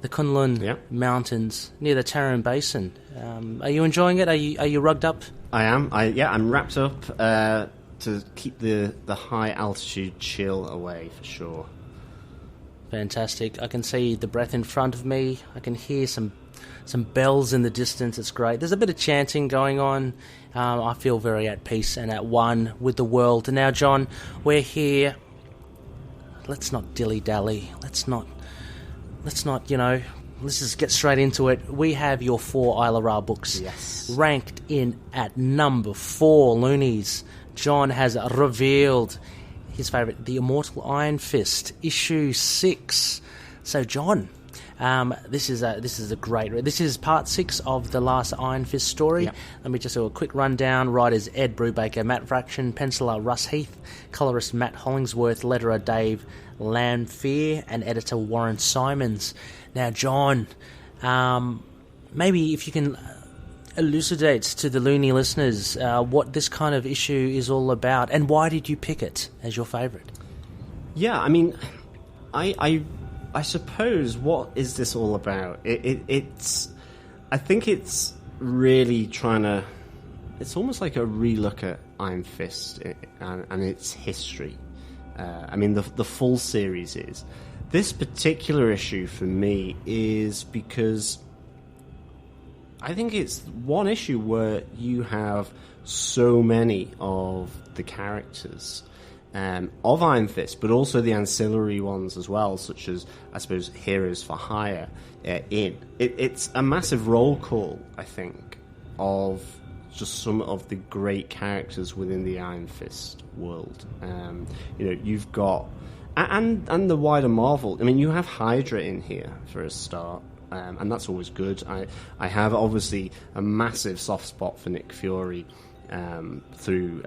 Kunlun Mountains near the Taran Basin. Are you enjoying it? Are you rugged up? I am. I'm wrapped up to keep the high altitude chill away for sure. Fantastic. I can see the breath in front of me. I can hear some bells in the distance. It's great. There's a bit of chanting going on. I feel very at peace and at one with the world. And now, John, we're here. Let's not dilly-dally. Let's just get straight into it. We have your 4 Isla Ra books ranked in at number 4, loonies. John has revealed his favourite, The Immortal Iron Fist, issue 6. So, John, this is a great read. This is part 6 of the last Iron Fist story. Yep. Let me just do a quick rundown. Writers Ed Brubaker, Matt Fraction, penciler Russ Heath, colorist Matt Hollingsworth, letterer Dave Lanphier, and editor Warren Simons. Now, John, maybe if you can elucidate to the loony listeners what this kind of issue is all about, and why did you pick it as your favourite? Yeah, I mean, I suppose, what is this all about? I think it's really trying to... It's almost like a relook at Iron Fist and its history. I mean, the full series is. This particular issue for me is because I think it's one issue where you have so many of the characters of Iron Fist, but also the ancillary ones as well, such as, I suppose, Heroes for Hire It's a massive roll call, I think, of just some of the great characters within the Iron Fist world. You've got... And the wider Marvel. I mean, you have Hydra in here, for a start. And that's always good. I have, obviously, a massive soft spot for Nick Fury through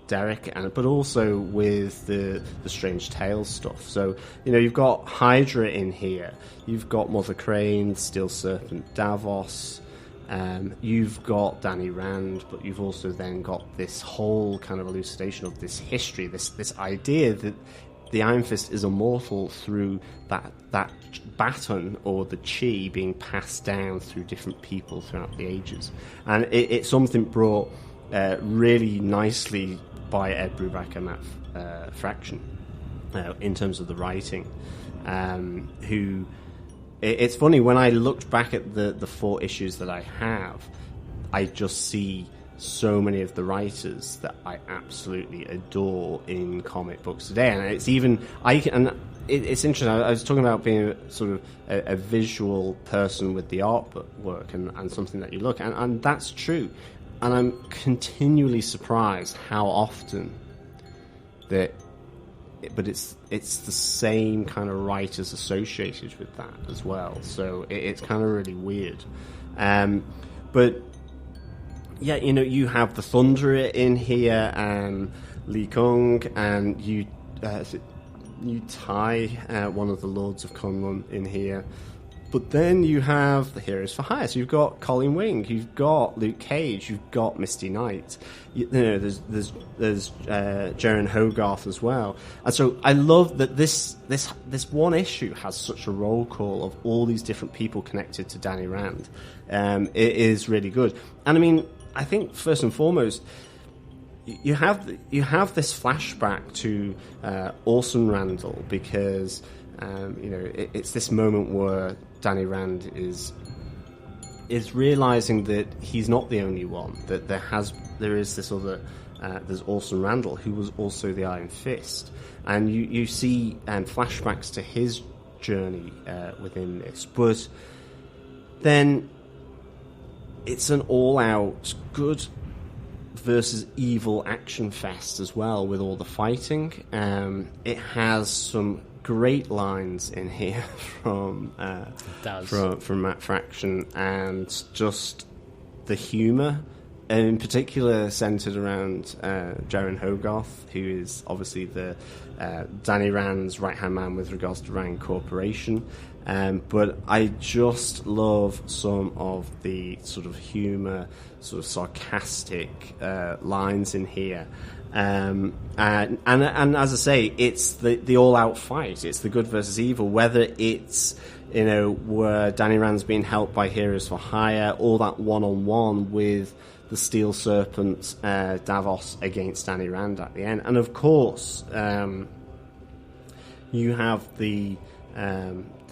Derek, but also with the Strange Tales stuff. So, you've got Hydra in here. You've got Mother Crane, Steel Serpent Davos. You've got Danny Rand, but you've also then got this whole kind of elucidation of this history, this idea that the Iron Fist is immortal through that baton, or the chi, being passed down through different people throughout the ages. And it's something brought really nicely by Ed Brubaker and Matt Fraction in terms of the writing. It's funny, when I looked back at the 4 issues that I have, I just see so many of the writers that I absolutely adore in comic books today. And it's even... It's interesting. I was talking about being sort of a visual person with the artwork and something that you look at, and that's true. And I'm continually surprised how often but it's the same kind of writers associated with that as well. So it's kind of really weird. But yeah, you have the Thunderer in here, Li Kung, and you tie one of the Lords of Kunlun in here. But then you have the Heroes for Hire. So you've got Colin Wing, you've got Luke Cage, you've got Misty Knight. There's Jaren Hogarth as well. And so I love that this one issue has such a roll call of all these different people connected to Danny Rand. It is really good. And I mean, I think first and foremost, you have this flashback to Orson Randall, because it's this moment where Danny Rand is realizing that he's not the only one, that there is this other there's Orson Randall, who was also the Iron Fist, and you see flashbacks to his journey within this. But then it's an all-out good versus evil action fest as well, with all the fighting. It has some great lines in here from Matt Fraction, and just the humour, and in particular centred around Jaren Hogarth, who is obviously the Danny Rand's right-hand man with regards to Rand Corporation. But I just love some of the sort of humour, sort of sarcastic lines in here. And as I say, it's the all-out fight. It's the good versus evil. Whether it's where Danny Rand's being helped by Heroes for Hire, or that one-on-one with the Steel Serpent Davos against Danny Rand at the end, and of course you have the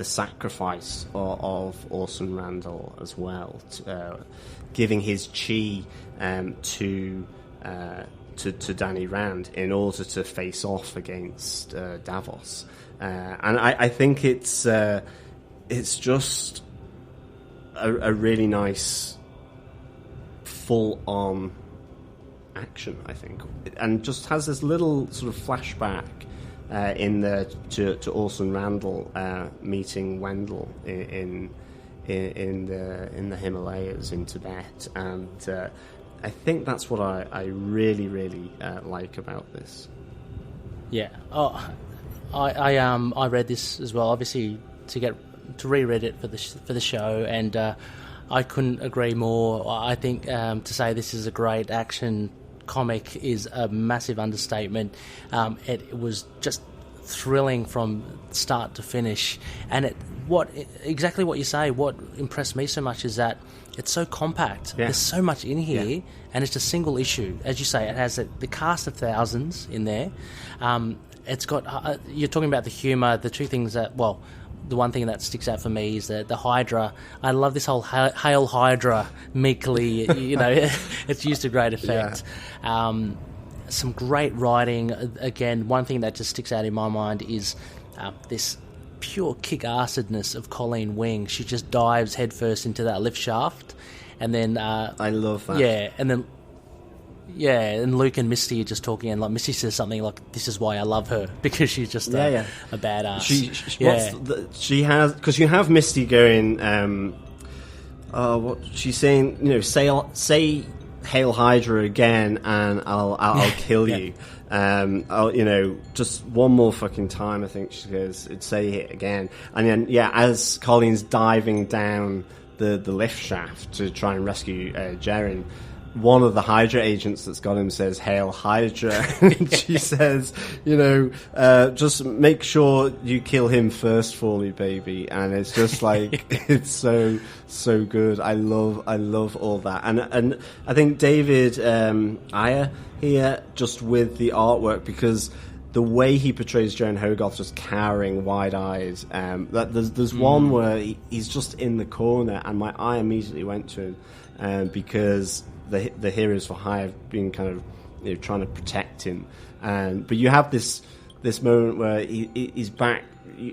sacrifice of Orson Randall as well, giving his chi to Danny Rand in order to face off against Davos, and I think it's just a really nice full-on action, I think, and just has this little sort of flashback in there to Orson Randall meeting Wendell in the Himalayas in Tibet, and I think that's what I really like about this. Yeah. Oh, I read this as well, obviously to reread it for the show, and I couldn't agree more. I think to say this is a great action comic is a massive understatement. It was just thrilling from start to finish, and exactly what you say. What impressed me so much is that it's so compact. Yeah. There's so much in here, and it's a single issue. As you say, it has the cast of thousands in there. It's got you're talking about the humour. The two things that, well, the one thing that sticks out for me is the Hydra. I love this whole Hail Hydra meekly, it's used to great effect. Yeah. Some great writing. Again, one thing that just sticks out in my mind is this pure kick-assedness of Colleen Wing. She just dives headfirst into that lift shaft, and then... I love that. Yeah, and then... Yeah, and Luke and Misty are just talking, and like Misty says something like, "This is why I love her, because she's just a badass." She has, because you have Misty going, what she's saying, say Hail Hydra again, and I'll kill you. Just one more fucking time, I think she goes, say it again, and then as Colleen's diving down the lift shaft to try and rescue Jaren, one of the Hydra agents that's got him says, "Hail Hydra." And she says, just make sure you kill him first for me, baby. And it's just like, it's so good. I love all that. And I think David Ayer here, just with the artwork, because the way he portrays Jaren Hogarth, just cowering, wide-eyed. There's one where he's just in the corner, and my eye immediately went to him because the Heroes for Hire have been kind of trying to protect him, but you have this moment where he's back.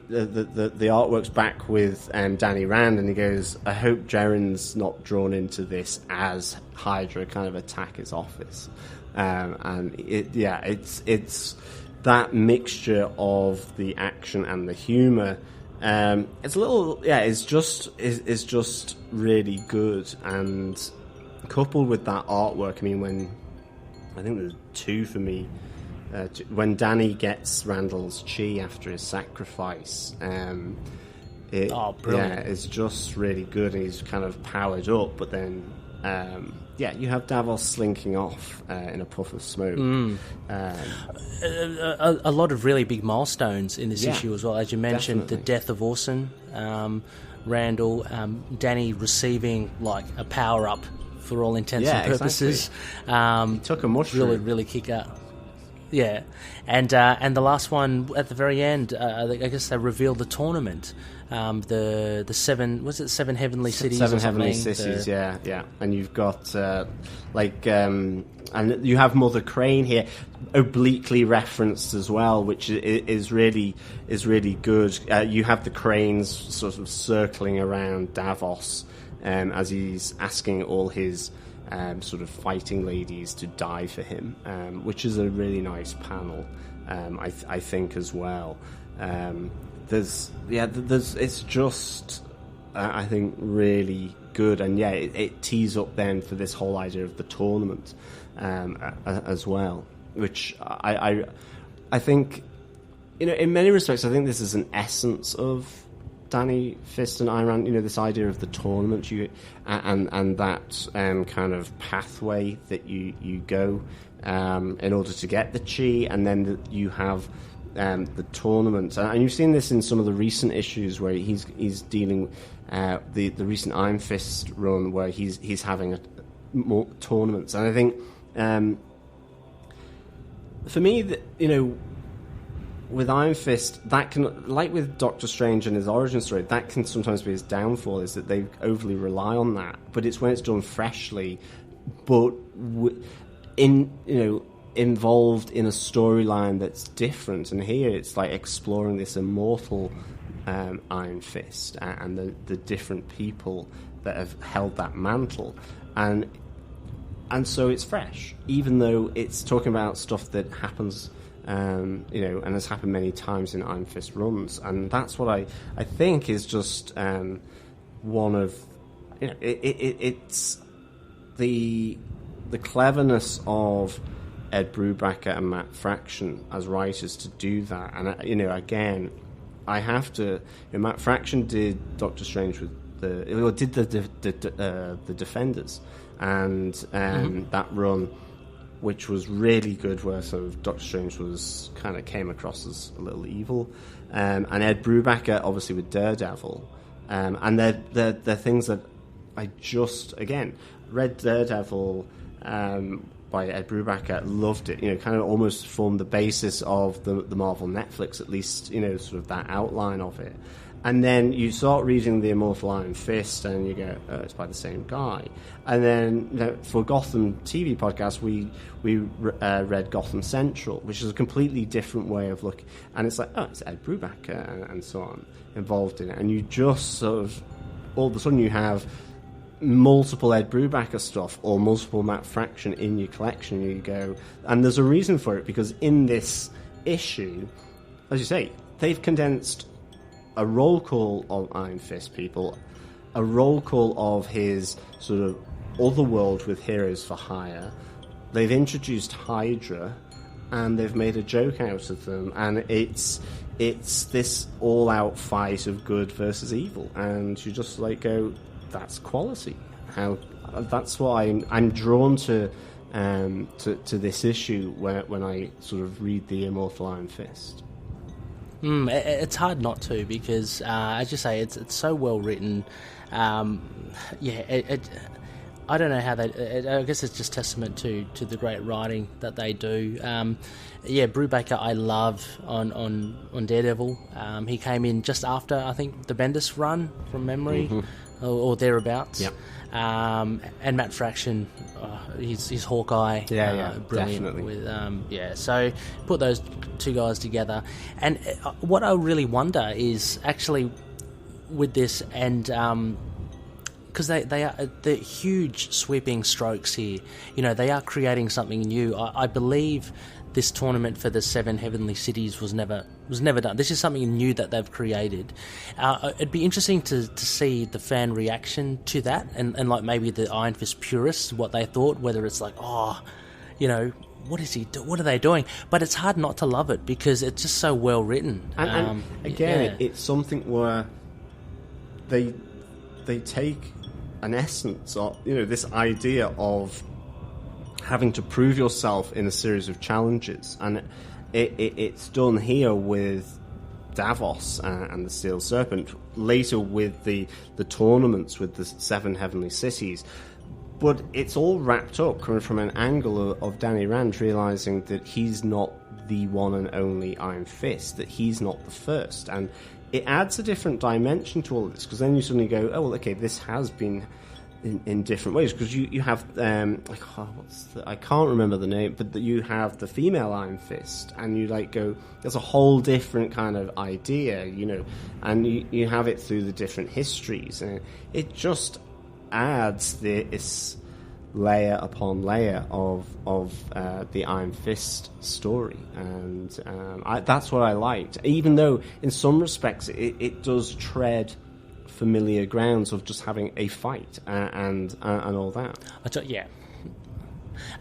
The artwork's back with Danny Rand, and he goes, "I hope Jaren's not drawn into this as Hydra kind of attack his office." And it's that mixture of the action and the humor, it's a little, it's just really good. And coupled with that artwork, I mean, when I think there's two for me. When Danny gets Randall's chi after his sacrifice, it's just really good, and he's kind of powered up. But then, you have Davos slinking off in a puff of smoke. A lot of really big milestones in this issue as well. As you mentioned, definitely. The death of Orson, Randall, Danny receiving like a power up for all intents and purposes. Exactly. He took a mushroom. Really kick out. Yeah, and the last one at the very end, I guess they revealed the tournament, the seven heavenly cities, seven heavenly cities, yeah, and you've got and you have Mother Crane here, obliquely referenced as well, which is really good. You have the cranes sort of circling around Davos, as he's asking all his sort of fighting ladies to die for him, which is a really nice panel, I think as well. It's just I think really good, and it tees up then for this whole idea of the tournament as well, which I think, in many respects I think this is an essence of Danny Fist and Ayn Rand, this idea of the tournament, and that kind of pathway that you go in order to get the chi, and then you have the tournament, and you've seen this in some of the recent issues where he's dealing the recent Iron Fist run where he's having more tournaments, and I think for me, with Iron Fist, that can, like with Doctor Strange and his origin story, that can sometimes be his downfall, is that they overly rely on that. But it's when it's done freshly, but involved in a storyline that's different. And here it's like exploring this immortal Iron Fist and the different people that have held that mantle. And so it's fresh, even though it's talking about stuff that happens, and has happened many times in Iron Fist runs, and that's what I think is just one of, it's the cleverness of Ed Brubaker and Matt Fraction as writers to do that, and again, I have to. Matt Fraction did Doctor Strange with the Defenders, and that run, which was really good, where sort of Doctor Strange was kind of came across as a little evil, and Ed Brubaker obviously with Daredevil, and they're things that I just, again, read Daredevil by Ed Brubaker, loved it, kind of almost formed the basis of the Marvel Netflix, at least, sort of that outline of it. And then you start reading The Immortal Iron Fist, and you go, oh, it's by the same guy. And then for Gotham TV podcast, we read Gotham Central, which is a completely different way of looking. And it's like, oh, it's Ed Brubaker and so on involved in it. And you just sort of, all of a sudden you have multiple Ed Brubaker stuff or multiple Matt Fraction in your collection. You go, and there's a reason for it, because in this issue, as you say, they've condensed a roll call of Iron Fist people, a roll call of his sort of other world with Heroes for Hire. They've introduced Hydra, and they've made a joke out of them, and it's this all-out fight of good versus evil, and you just like go, that's quality. That's why I'm drawn to this issue when I sort of read The Immortal Iron Fist. It's hard not to, because as you say, it's so well written. I don't know how I guess it's just testament to the great writing that they do. Brubaker I love on Daredevil. He came in just after, I think, the Bendis run from memory, or thereabouts. Yep. And Matt Fraction, he's Hawkeye. Brilliant. Definitely. With so put those two guys together, and what I really wonder is actually with this, and because they are the huge sweeping strokes here. They are creating something new. I believe this tournament for the 7 heavenly cities was never done. This is something new that they've created. It'd be interesting to see the fan reaction to that, and like maybe the Iron Fist purists, what they thought, whether it's like, oh, you know, what are they doing? But it's hard not to love it because it's just so well written. And again, it's something where they take an essence of, you know, this idea of having to prove yourself in a series of challenges, and it's done here with Davos and the Steel Serpent, later with the tournaments with the 7 heavenly cities. But it's all wrapped up coming from an angle of Danny Rand realizing that he's not the one and only Iron Fist, that he's not the first, and it adds a different dimension to all of this, because then you suddenly go, oh well, okay, this has been in different ways, because you have I can't remember the name, but you have the female Iron Fist, and you like go, there's a whole different kind of idea, you know, and you have it through the different histories, and it just adds this layer upon layer of the Iron Fist story, and that's what I liked, even though in some respects it does tread familiar grounds of just having a fight and all that. Yeah,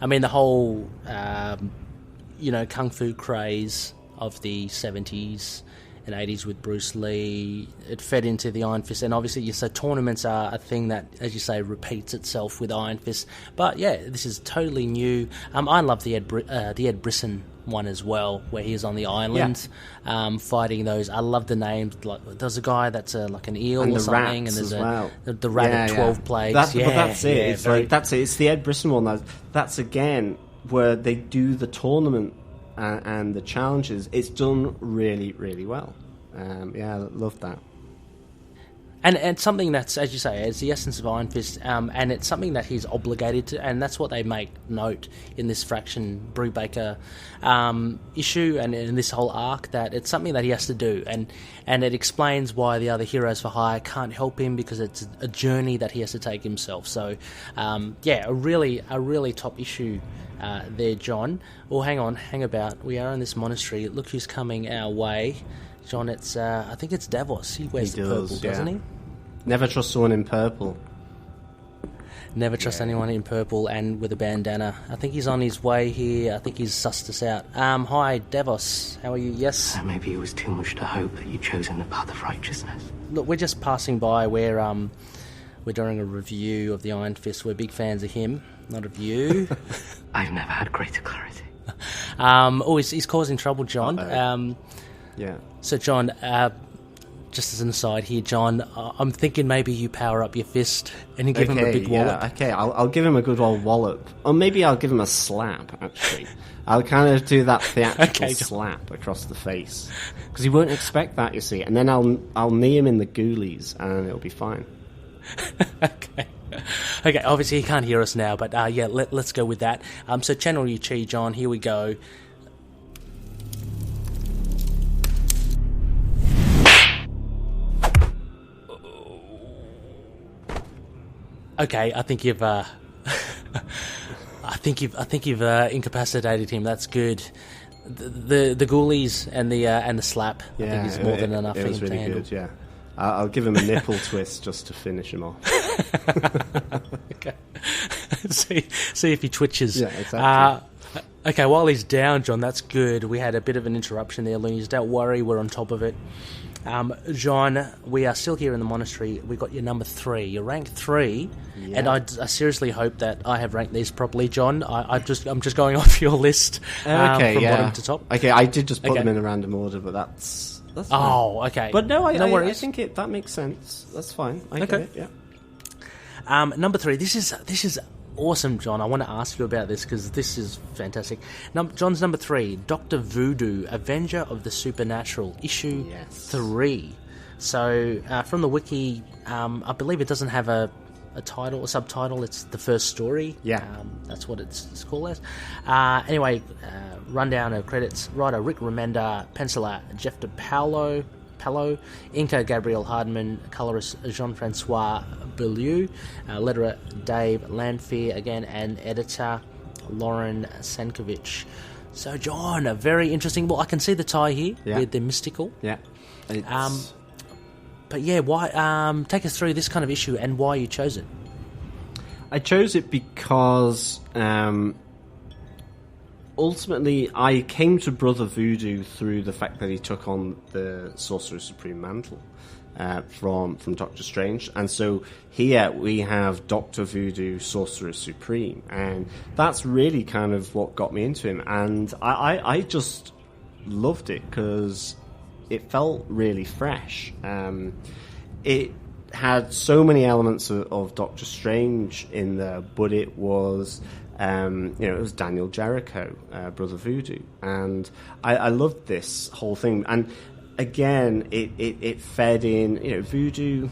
I mean the whole kung fu craze of the 70s and 80s with Bruce Lee, it fed into the Iron Fist, and obviously so tournaments are a thing that, as you say, repeats itself with Iron Fist. But yeah, this is totally new. I love the Ed Brisson one as well, where he's on the island, fighting those. I love the names. Like there's a guy that's like an eel and or the something, and there's the rat of 12 plagues. But that's it. It's that's it. It's the Ed Brisson one. That's again where they do the tournament and the challenges. It's done really, really well. I love that. And something that's, as you say, is the essence of Iron Fist, and it's something that he's obligated to, and that's what they make note in this Fraction Brubaker issue and in this whole arc, that it's something that he has to do, and it explains why the other heroes for hire can't help him, because it's a journey that he has to take himself. So, a really top issue there, John. Well, hang about. We are in this monastery. Look who's coming our way. John, it's I think it's Davos. He wears the purple, doesn't he? Never trust someone in purple. Never trust anyone in purple and with a bandana. I think he's on his way here. I think he's sussed us out. Hi, Davos. How are you? Yes? Maybe it was too much to hope that you'd chosen the path of righteousness. Look, we're just passing by. We're doing a review of the Iron Fist. We're big fans of him, not of you. I've never had greater clarity. He's causing trouble, John. Yeah. So, John, just as an aside here, John, I'm thinking maybe you power up your fist and you give him a big wallop. Okay, I'll give him a good old wallop. Or maybe I'll give him a slap, actually. I'll kind of do that theatrical slap across the face. Because he won't expect that, you see. And then I'll knee him in the Goolies and it'll be fine. Okay, obviously he can't hear us now, but let's go with that. So channel your chi, John. Here we go. Okay, I think you've incapacitated him. That's good. The Goolies and the slap. I think is more than enough for him to handle. Good, yeah. I'll give him a nipple twist just to finish him off. Okay. See if he twitches. Yeah, exactly. Okay, while he's down, John, that's good. We had a bit of an interruption there, Loonies. Don't worry, we're on top of it. John, we are still here in the monastery. We got your number 3. You're rank 3, and I seriously hope that I have ranked these properly, John. I'm just going off your list from bottom to top. Okay, I did just put them in a random order, but that's fine. Oh, okay. But no worries. I think that makes sense. That's fine. I get it, yeah. Number 3. This is awesome, John. I want to ask you about this because this is fantastic. John's number 3, Dr. Voodoo, Avenger of the Supernatural, issue 3. So, from the wiki, I believe it doesn't have a title, a subtitle. It's the first story. Yeah. That's what it's called as. Anyway, rundown of credits. Writer Rick Remender, penciler Jeff DePaulo, inker Gabriel Hardman, colorist Jean-Francois Beaulieu, letterer Dave Lanfear again, and editor Lauren Sankovic. So, John, very interesting. Well, I can see the tie here. Yeah. They're mystical. Yeah. It's... But yeah, why? Take us through this kind of issue and why you chose it. I chose it because ultimately I came to Brother Voodoo through the fact that he took on the Sorcerer Supreme mantle from Doctor Strange, and so here we have Doctor Voodoo, Sorcerer Supreme, and that's really kind of what got me into him, and I just loved it because it felt really fresh. It had so many elements of Doctor Strange in there, but it was, it was Daniel Jericho, Brother Voodoo, and I loved this whole thing. And again, it fed in, Voodoo.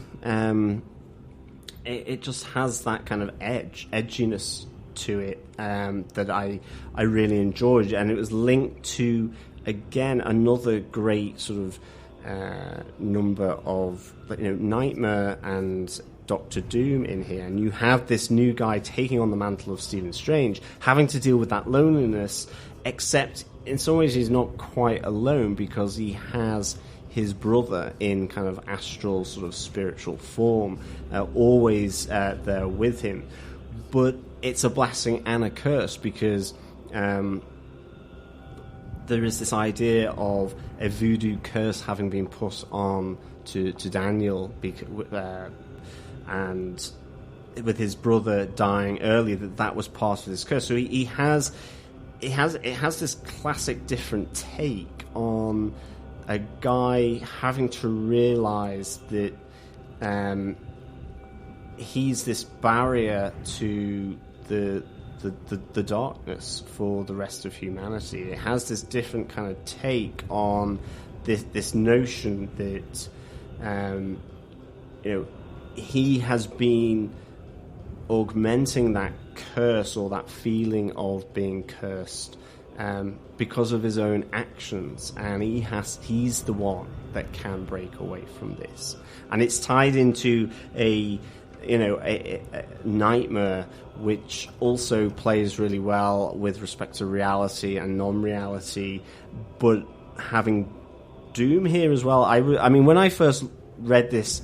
It just has that kind of edginess to it that I really enjoyed, and it was linked to, again, another great sort of number of Nightmare and Doctor Doom in here, and you have this new guy taking on the mantle of Stephen Strange, having to deal with that loneliness, except in some ways he's not quite alone because he has his brother in kind of astral sort of spiritual form, always there with him. But it's a blessing and a curse because there is this idea of a voodoo curse having been put on to Daniel, and with his brother dying earlier, that was part of this curse. So it has this classic different take on a guy having to realise that he's this barrier to the darkness for the rest of humanity. It has this different kind of take on this notion that he has been augmenting that curse or that feeling of being cursed because of his own actions, and he's the one that can break away from this. And it's tied into a Nightmare, which also plays really well with respect to reality and non-reality, but having Doom here as well. I mean, when I first read this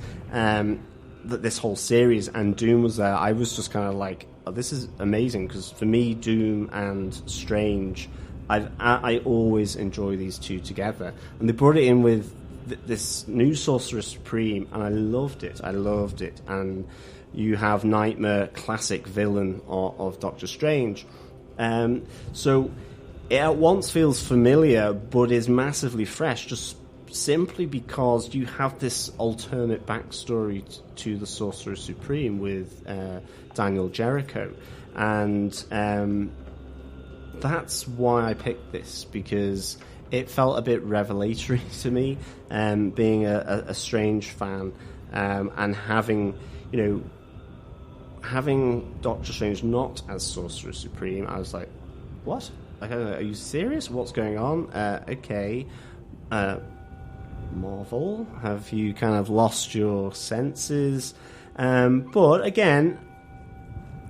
this whole series and Doom was there, I was just kind of like, oh, this is amazing, because for me, Doom and Strange, I always enjoy these two together, and they brought it in with this new Sorcerer Supreme, and I loved it. And you have Nightmare, classic villain of Doctor Strange. So it at once feels familiar, but is massively fresh, just simply because you have this alternate backstory to the Sorcerer Supreme with Daniel Jericho. And that's why I picked this, because it felt a bit revelatory to me, being a Strange fan, and having Doctor Strange not as Sorcerer Supreme. I was like, what? Like, are you serious? What's going on? Okay. Marvel, have you kind of lost your senses? But again,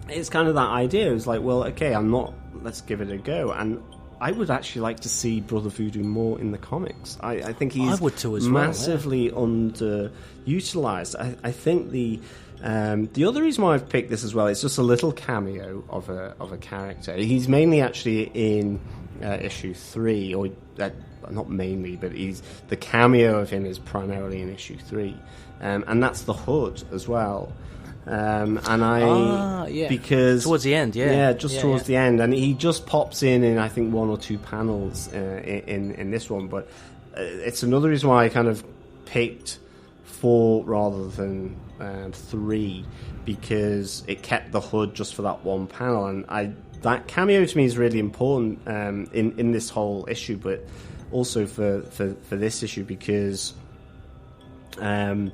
it's kind of that idea. It's like, well, okay, let's give it a go. And I would actually like to see Brother Voodoo more in the comics. I think he's massively underutilized. I think the other reason why I've picked this as well, it's just a little cameo of a character. He's mainly actually in issue 3, or not mainly, but the cameo of him is primarily in issue 3, and that's the Hood as well. Because towards the end, towards the end, and he just pops in I think 1 or 2 panels in this one. But it's another reason why I kind of picked 4 rather than 3, because it kept the Hood just for that one panel, and that cameo to me is really important in this whole issue, but also for this issue, because I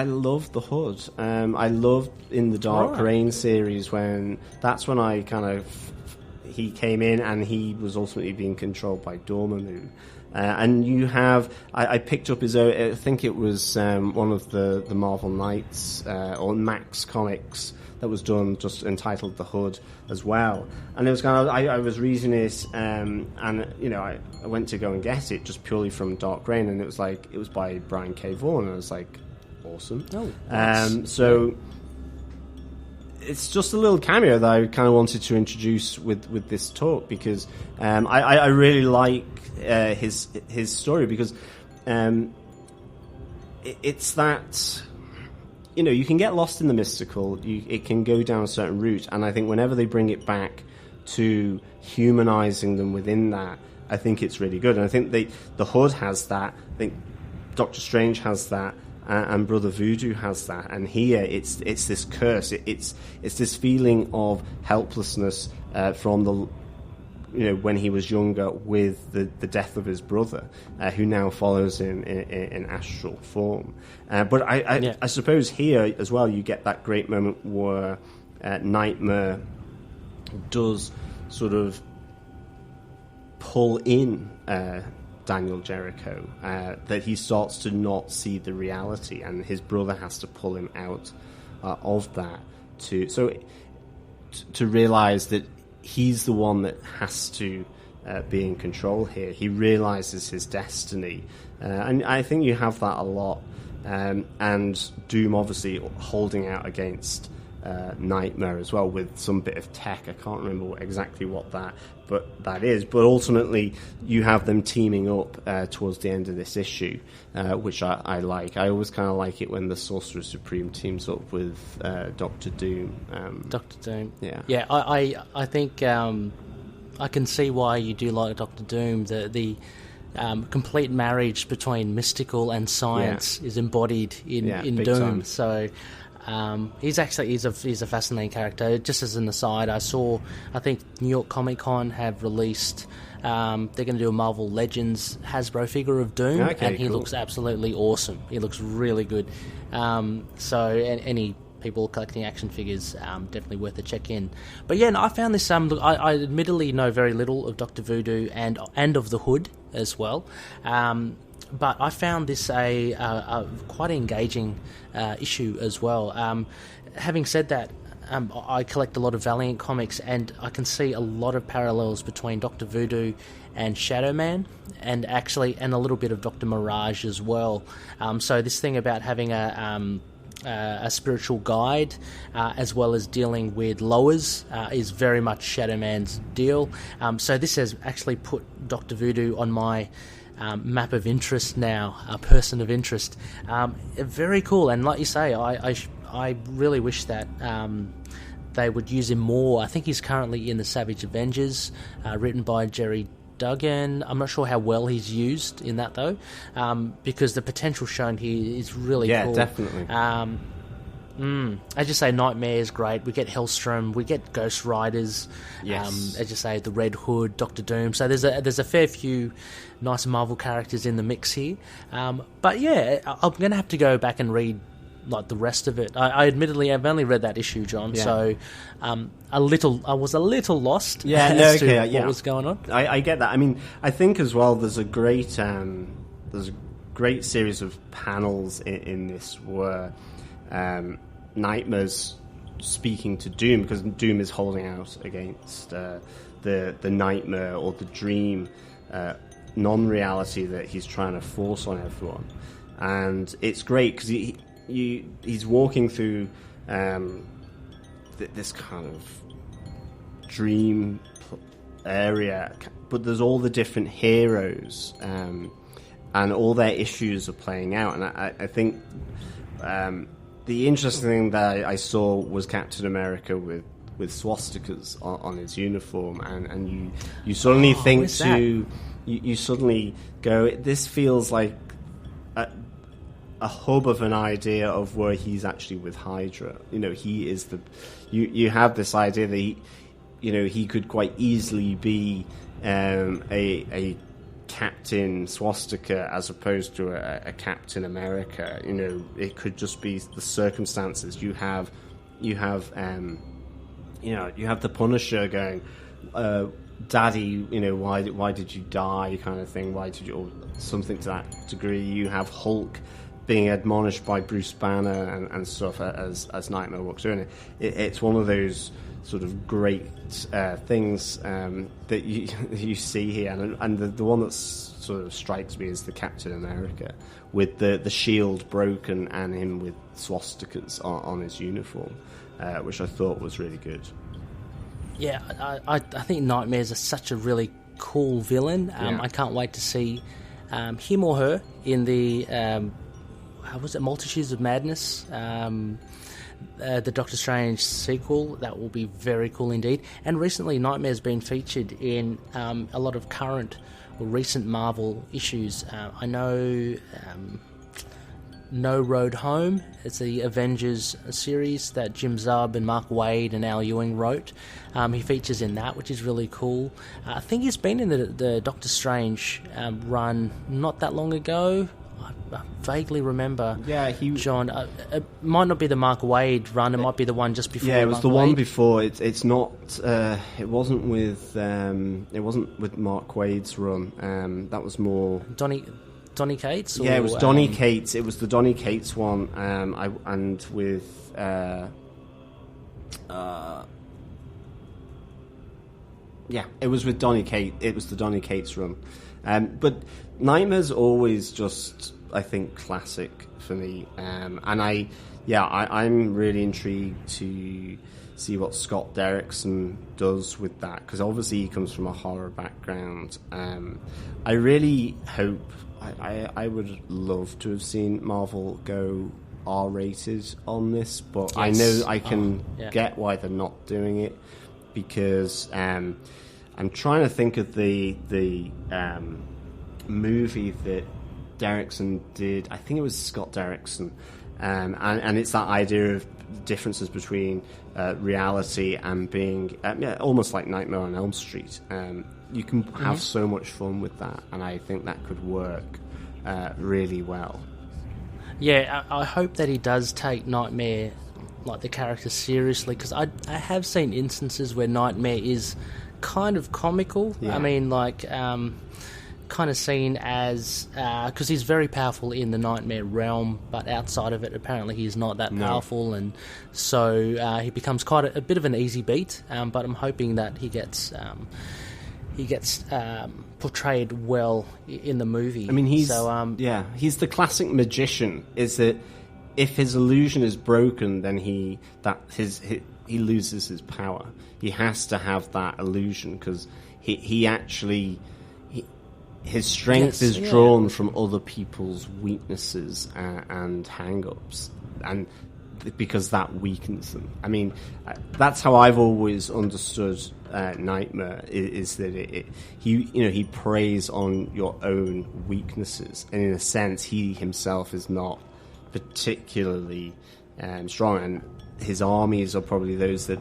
love the Hood. I loved in the Dark Reign series that's when I kind of he came in, and he was ultimately being controlled by Dormammu. And you have I picked up his own, I think it was one of the Marvel Knights or Max Comics, that was done, just entitled The Hood as well. And it was kind of, I was reading it, and I went to go and get it just purely from Dark Reign, and it was by Brian K. Vaughan, and I was like, awesome. Oh, nice. So it's just a little cameo that I kind of wanted to introduce with this talk, because I really like his story, because it's that, you can get lost in the mystical, it can go down a certain route, and I think whenever they bring it back to humanizing them within that, I think it's really good. And I think the Hood has that, I think Doctor Strange has that, and Brother Voodoo has that, and here it's this curse, it's this feeling of helplessness from the when he was younger, with the death of his brother, who now follows him in astral form. But I suppose here as well you get that great moment where Nightmare does sort of pull in Daniel Jericho, that he starts to not see the reality, and his brother has to pull him out of that to realize that he's the one that has to be in control here. He realizes his destiny, and I think you have that a lot. And Doom obviously holding out against Nightmare as well, with some bit of tech. I can't remember exactly what that is, but ultimately you have them teaming up towards the end of this issue, which I like. I always kind of like it when the Sorcerer Supreme teams up with Doctor Doom. Doctor Doom. Yeah. I think I can see why you do like Doctor Doom. The complete marriage between mystical and science is embodied in Doom. Time. So he's a fascinating character. Just as an aside, I think New York Comic Con have released, they're going to do a Marvel Legends Hasbro figure of Doom, and he looks absolutely awesome. He looks really good. So any people collecting action figures, definitely worth a check in. But yeah, I found this. Look, I admittedly know very little of Dr. Voodoo and of the Hood as well. But I found this a quite engaging issue as well. Having said that, I collect a lot of Valiant comics, and I can see a lot of parallels between Dr. Voodoo and Shadow Man, and a little bit of Dr. Mirage as well. So this thing about having a spiritual guide, as well as dealing with lowers, is very much Shadow Man's deal. So this has actually put Dr. Voodoo on my map of interest now, a person of interest. Very cool, and like you say, I really wish that they would use him more. I think he's currently in the Savage Avengers, written by Jerry Duggan. I'm not sure how well he's used in that though, because the potential shown here is really cool. Yeah, definitely. As you say, Nightmare is great. We get Hellstrom, we get Ghost Riders. Yes. As you say, the Red Hood, Doctor Doom. So there's a fair few nice Marvel characters in the mix here. But yeah, I'm going to have to go back and read like the rest of it. I admittedly have only read that issue, John. Yeah. So I was a little lost as to what was going on. I get that. I mean, I think as well there's a great series of panels in this where Nightmare's speaking to Doom, because Doom is holding out against the nightmare or the dream non-reality that he's trying to force on everyone. And it's great because he's walking through this kind of dream area, but there's all the different heroes, and all their issues are playing out. And I think the interesting thing that I saw was Captain America with swastikas on his uniform, and you suddenly think you suddenly go, this feels like a hub of an idea of where he's actually with Hydra. He is you have this idea that he could quite easily be a Captain Swastika as opposed to a Captain America. It could just be the circumstances. You have the Punisher going, Daddy, why did you die, kind of thing. Why did you, or something to that degree. You have Hulk being admonished by Bruce Banner and stuff as Nightmare walks through, and it's one of those sort of great things that you see here, and the one that sort of strikes me is the Captain America with the shield broken and him with swastikas on his uniform, which I thought was really good. Yeah, I think Nightmare's such a really cool villain. I can't wait to see him or her in the was it Multitudes of Madness, the Doctor Strange sequel. That will be very cool indeed. And recently Nightmare's been featured in a lot of current or recent Marvel issues. I know No Road Home, it's the Avengers series that Jim Zub and Mark Waid and Al Ewing wrote. He features in that, which is really cool. I think he's been in the Doctor Strange run not that long ago. I vaguely remember. Yeah, John. It might not be the Mark Waid run. It might be the one just before. Yeah, it was Mark the one Waid. before. It's not. It wasn't with. It wasn't with Mark Waid's run. That was more Donny Cates. Or, yeah, it was Donny Cates. It was the Donny Cates one. And with. Yeah, it was with Donny Cates. It was the Donny Cates run. But Nightmare's always just, I think, classic for me. And I'm really intrigued to see what Scott Derrickson does with that, because obviously he comes from a horror background. I really hope, I would love to have seen Marvel go R-rated on this, but yes. I know I can get why they're not doing it, because I'm trying to think of the movie that Derrickson did. I think it was Scott Derrickson, and it's that idea of differences between reality and being almost like Nightmare on Elm Street. You can have so much fun with that, and I think that could work really well. Yeah, I hope that he does take Nightmare, like the character, seriously, because I have seen instances where Nightmare is kind of comical. Yeah. I mean, like, kind of seen as... because he's very powerful in the Nightmare realm, but outside of it, apparently he's not that powerful, and so he becomes quite a bit of an easy beat, but I'm hoping that he gets portrayed well in the movie. I mean, he's the classic magician. Is that if his illusion is broken, then he loses his power. He has to have that illusion, because his strength is drawn from other people's weaknesses and hang-ups, and because that weakens them. I mean, that's how I've always understood Nightmare, is that he preys on your own weaknesses, and in a sense he himself is not particularly strong, and his armies are probably those that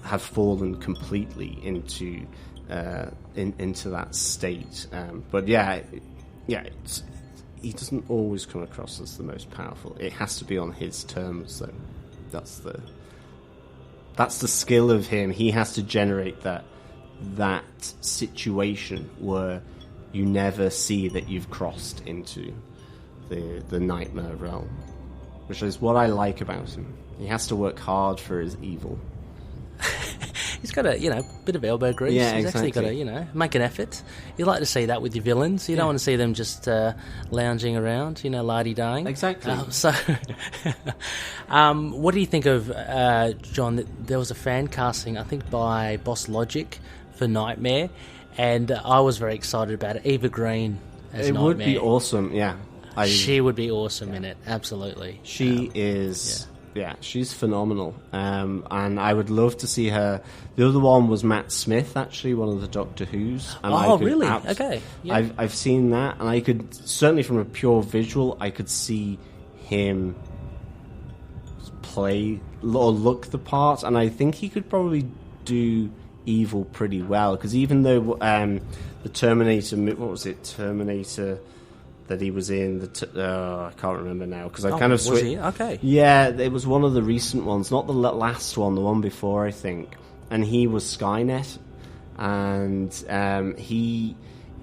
have fallen completely into that state. But he doesn't always come across as the most powerful. It has to be on his terms, though. That's the skill of him. He has to generate that situation where you never see that you've crossed into the Nightmare realm, which is what I like about him. He has to work hard for his evil. He's got a bit of elbow grease. Yeah, He's exactly. actually got to make an effort. You like to see that with your villains. You don't want to see them just lounging around, lardy-dying. Exactly. What do you think of John? There was a fan casting, I think, by Boss Logic for Nightmare, and I was very excited about it. Eva Green as Nightmare. It would be awesome. Yeah, she would be awesome in it. Absolutely. She is. Yeah, she's phenomenal, and I would love to see her. The other one was Matt Smith, actually, one of the Doctor Who's. And really? Okay. Yeah. I've seen that, and I could, certainly from a pure visual, I could see him play or look the part, and I think he could probably do evil pretty well, because even though the Terminator, what was it, Terminator... that he was in, I can't remember now, because I kind of switched. Was he? Okay. Yeah, it was one of the recent ones, not the last one, the one before, I think. And he was Skynet, and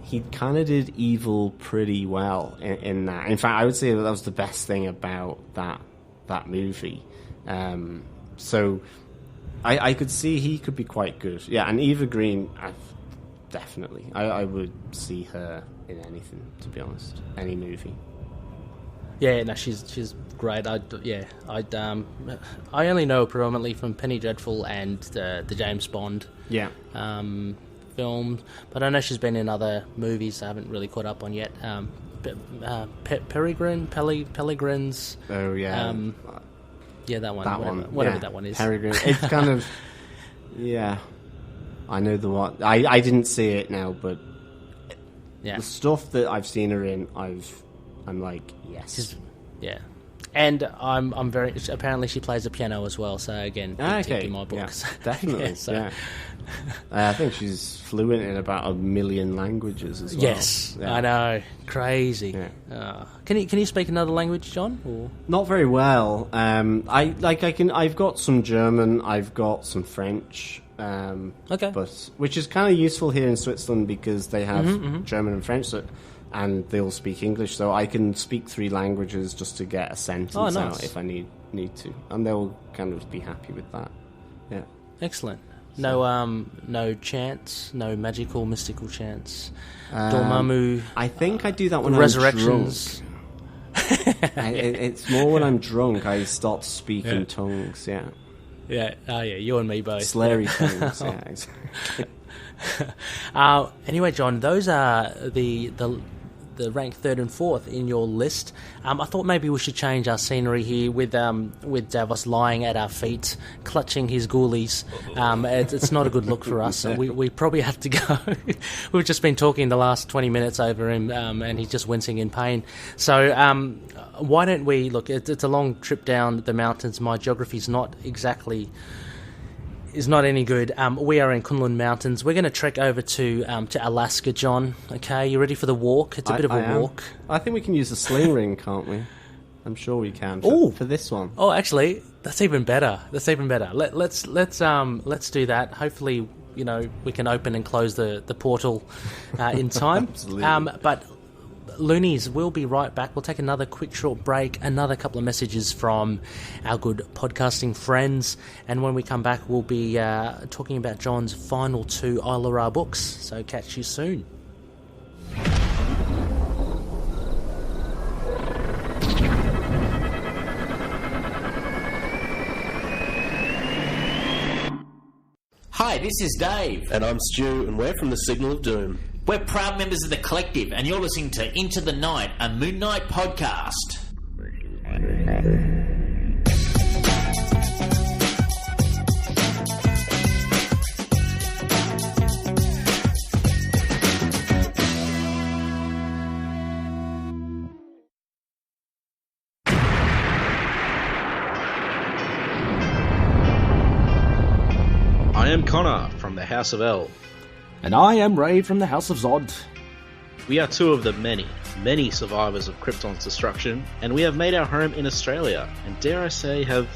he kind of did evil pretty well in that. In fact, I would say that was the best thing about that movie. So I could see he could be quite good. Yeah, and Eva Green, definitely. I would see her in anything, to be honest. Any movie. Yeah, no, she's great. I only know her predominantly from Penny Dreadful and the James Bond film, but I know she's been in other movies I haven't really caught up on yet. Peregrine's. Oh yeah, yeah, that one. Whatever that one is. Peregrine. It's kind of I know the one. I didn't see it now, but the stuff that I've seen her in, I'm like, yes. And I'm very. Apparently, she plays the piano as well. So again, big tick in my books. Yeah, definitely. I think she's fluent in about 1 million languages as well. Yes, I know, crazy. Yeah. Can you speak another language, John? Or? Not very well. I've got some German. I've got some French. But which is kind of useful here in Switzerland because they have German and French. And they'll speak English, so I can speak 3 languages just to get a sentence out if I need to, and they'll kind of be happy with that. Yeah, excellent. No chants, no magical mystical chants. Dormammu. I think I do that when Resurrections. I'm drunk. It's more when I'm drunk. I start speaking tongues. Yeah. Yeah. Oh yeah. You and me both. Slurry tongues. Yeah. Exactly. Anyway, John, those are the rank 3rd and 4th in your list. I thought maybe we should change our scenery here with Davos lying at our feet, clutching his Goolies. It's not a good look for us. We probably have to go. We've just been talking the last 20 minutes over him, and he's just wincing in pain. So why don't we look? It's a long trip down the mountains. My geography's not any good. We are in Kunlun Mountains. We're going to trek over to Alaska, John. Okay, you ready for the walk? It's a bit of a walk. I think we can use the sling ring, can't we? I'm sure we can for this one. Oh, actually, that's even better. Let's do that. Hopefully, we can open and close the portal in time. Absolutely. But Loonies, we'll be right back. We'll take another quick short break, another couple of messages from our good podcasting friends, and when we come back we'll be talking about John's final 2 Isla books, so catch you soon. Hi, this is Dave. And I'm Stu, and we're from the Signal of Doom. We're proud members of the Collective, and you're listening to Into the Night, a Moon Knight podcast. I am Connor from the House of L. And I am Ray from the House of Zod. We are 2 of the many survivors of Krypton's destruction, and we have made our home in Australia, and dare I say, have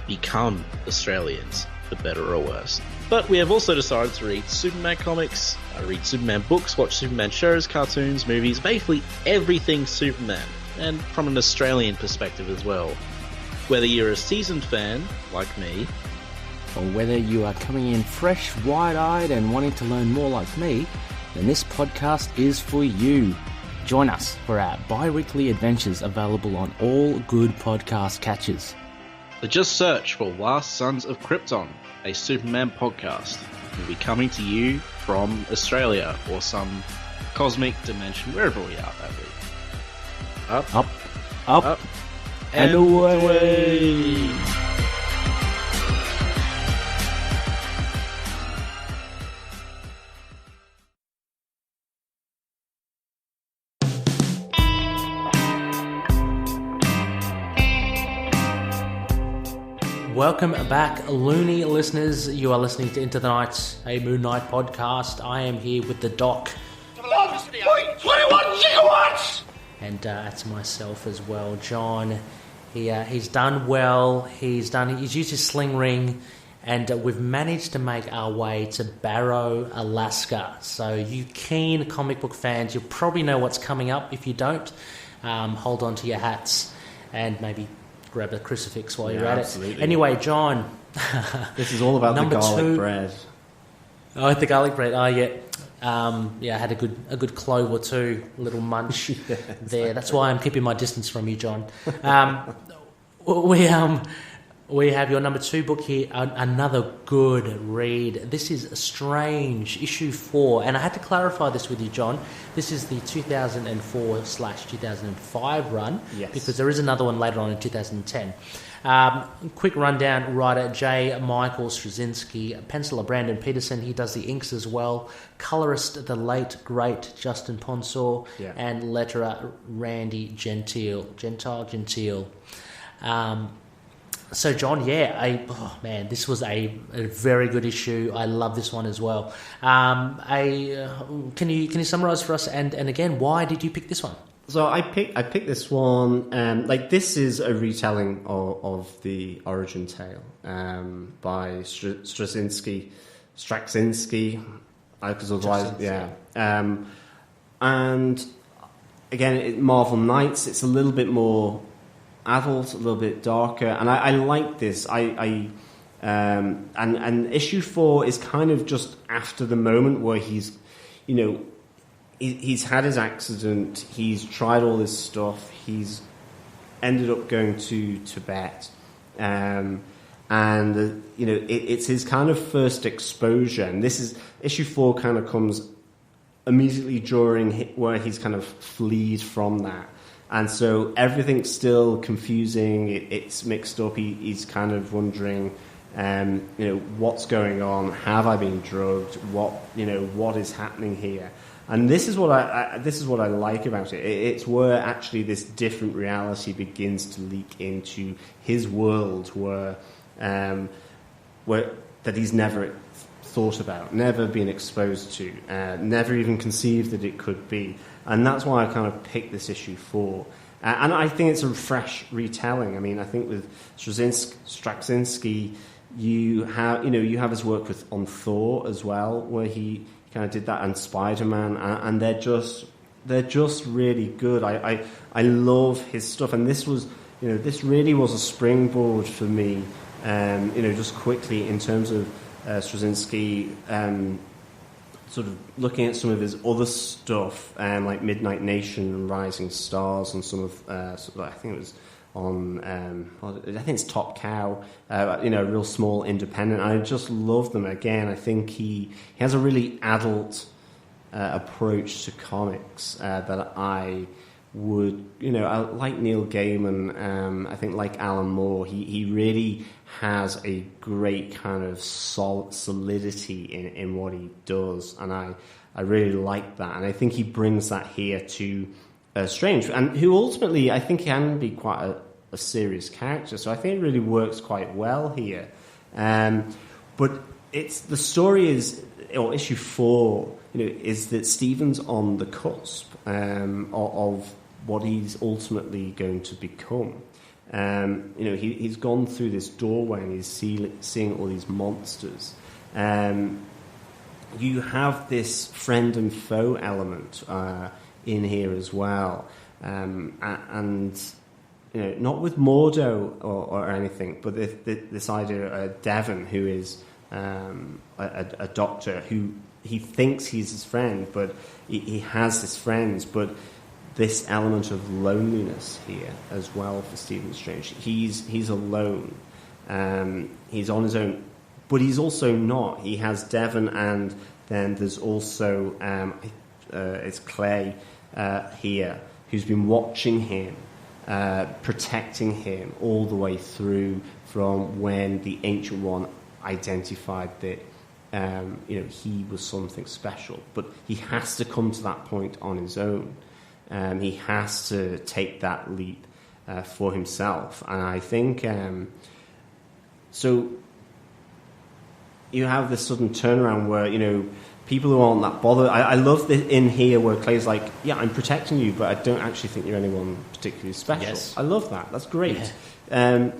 become Australians, for better or worse. But we have also decided to read Superman comics, read Superman books, watch Superman shows, cartoons, movies, basically everything Superman, and from an Australian perspective as well. Whether you're a seasoned fan, like me, or whether you are coming in fresh, wide-eyed and wanting to learn more like me, then this podcast is for you. Join us for our bi-weekly adventures available on all good podcast catchers. So just search for Last Sons of Krypton, a Superman podcast. We'll be coming to you from Australia or some cosmic dimension, wherever we are that week. Up, and away. Welcome back, Looney listeners. You are listening to Into the Night, a Moon Knight podcast. I am here with the Doc. 21 gigawatts! And that's myself as well, John. He's done well. He's used his sling ring, and we've managed to make our way to Barrow, Alaska. So you keen comic book fans, you'll probably know what's coming up. If you don't, hold on to your hats and maybe grab a crucifix while you're at absolutely. it. Anyway, John. This is all about the garlic bread. Oh, the garlic bread. Oh, yeah. I had a good clove or two, a little munch there. That's why I'm keeping my distance from you, John. We have your number 2 book here, another good read. This is Strange, issue 4, and I had to clarify this with you, John. This is the 2004/2005 run, because there is another one later on in 2010. Quick rundown: writer J. Michael Straczynski, penciler Brandon Peterson. He does the inks as well. Colorist the late great Justin Ponsor, and letterer Randy Gentile. So, John, this was a very good issue. I love this one as well. Can you summarise for us? And again, why did you pick this one? So I picked this one. This is a retelling of the origin tale by Straczynski, because otherwise, and again, Marvel Knights. It's a little bit more adult, a little bit darker, and I like this. And issue 4 is kind of just after the moment where he's had his accident, he's tried all this stuff, he's ended up going to Tibet, it's his kind of first exposure, and this is issue 4 kind of comes immediately during where he's kind of fled from that. And so everything's still confusing. It's mixed up. He's kind of wondering, what's going on? Have I been drugged? What is happening here? And this is what I like about it. It's where actually this different reality begins to leak into his world, where that he's never thought about, never been exposed to, never even conceived that it could be. And that's why I kind of picked this issue 4. And I think it's a fresh retelling. I mean, I think with Straczynski, you have his work on Thor as well, where he kind of did that, and Spider-Man, and they're just really good. I love his stuff, and this really was a springboard for me. Just quickly in terms of Straczynski. Sort of looking at some of his other stuff, like Midnight Nation and Rising Stars, and some of I think it was on I think it's Top Cow, a real small independent. I just love them. Again, I think he has a really adult approach to comics that I would, I like Neil Gaiman. I think like Alan Moore, he really has a great kind of solidity in what he does, and I really like that, and I think he brings that here to Strange, and who ultimately I think can be quite a serious character, so I think it really works quite well here. But the story is, or issue 4, is that Stephen's on the cusp of what he's ultimately going to become. He's gone through this doorway and he's seeing all these monsters. You have this friend and foe element in here as well, and not with Mordo or anything, but this idea of Devon, who is a doctor who he thinks he's his friend, but he has his friends, but this element of loneliness here as well for Stephen Strange. He's alone. He's on his own, but he's also not. He has Devon, and then there's also it's Clay here, who's been watching him, protecting him all the way through from when the Ancient One identified that he was something special. But he has to come to that point on his own. He has to take that leap for himself, and I think so. You have this sudden turnaround where people who aren't that bothered. I love this in here where Clay's like, "Yeah, I'm protecting you, but I don't actually think you're anyone particularly special." Yes. I love that. That's great. Yeah. And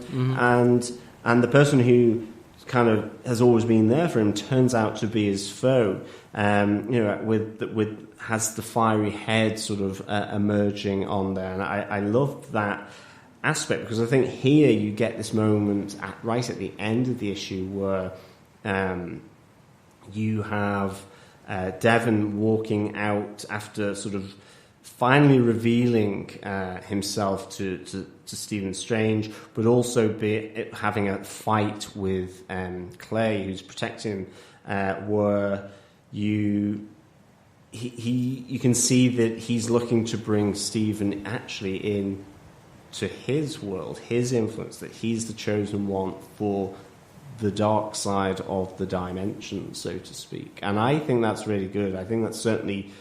the person who kind of has always been there for him turns out to be his foe. With has the fiery head sort of emerging on there, and I love that aspect, because I think here you get this moment right at the end of the issue where you have Devon walking out after sort of finally revealing himself to Stephen Strange, but also having a fight with Clay, who's protecting him, where you can see that he's looking to bring Stephen actually in to his world, his influence, that he's the chosen one for the dark side of the dimension, so to speak. And I think that's really good. I think that's certainly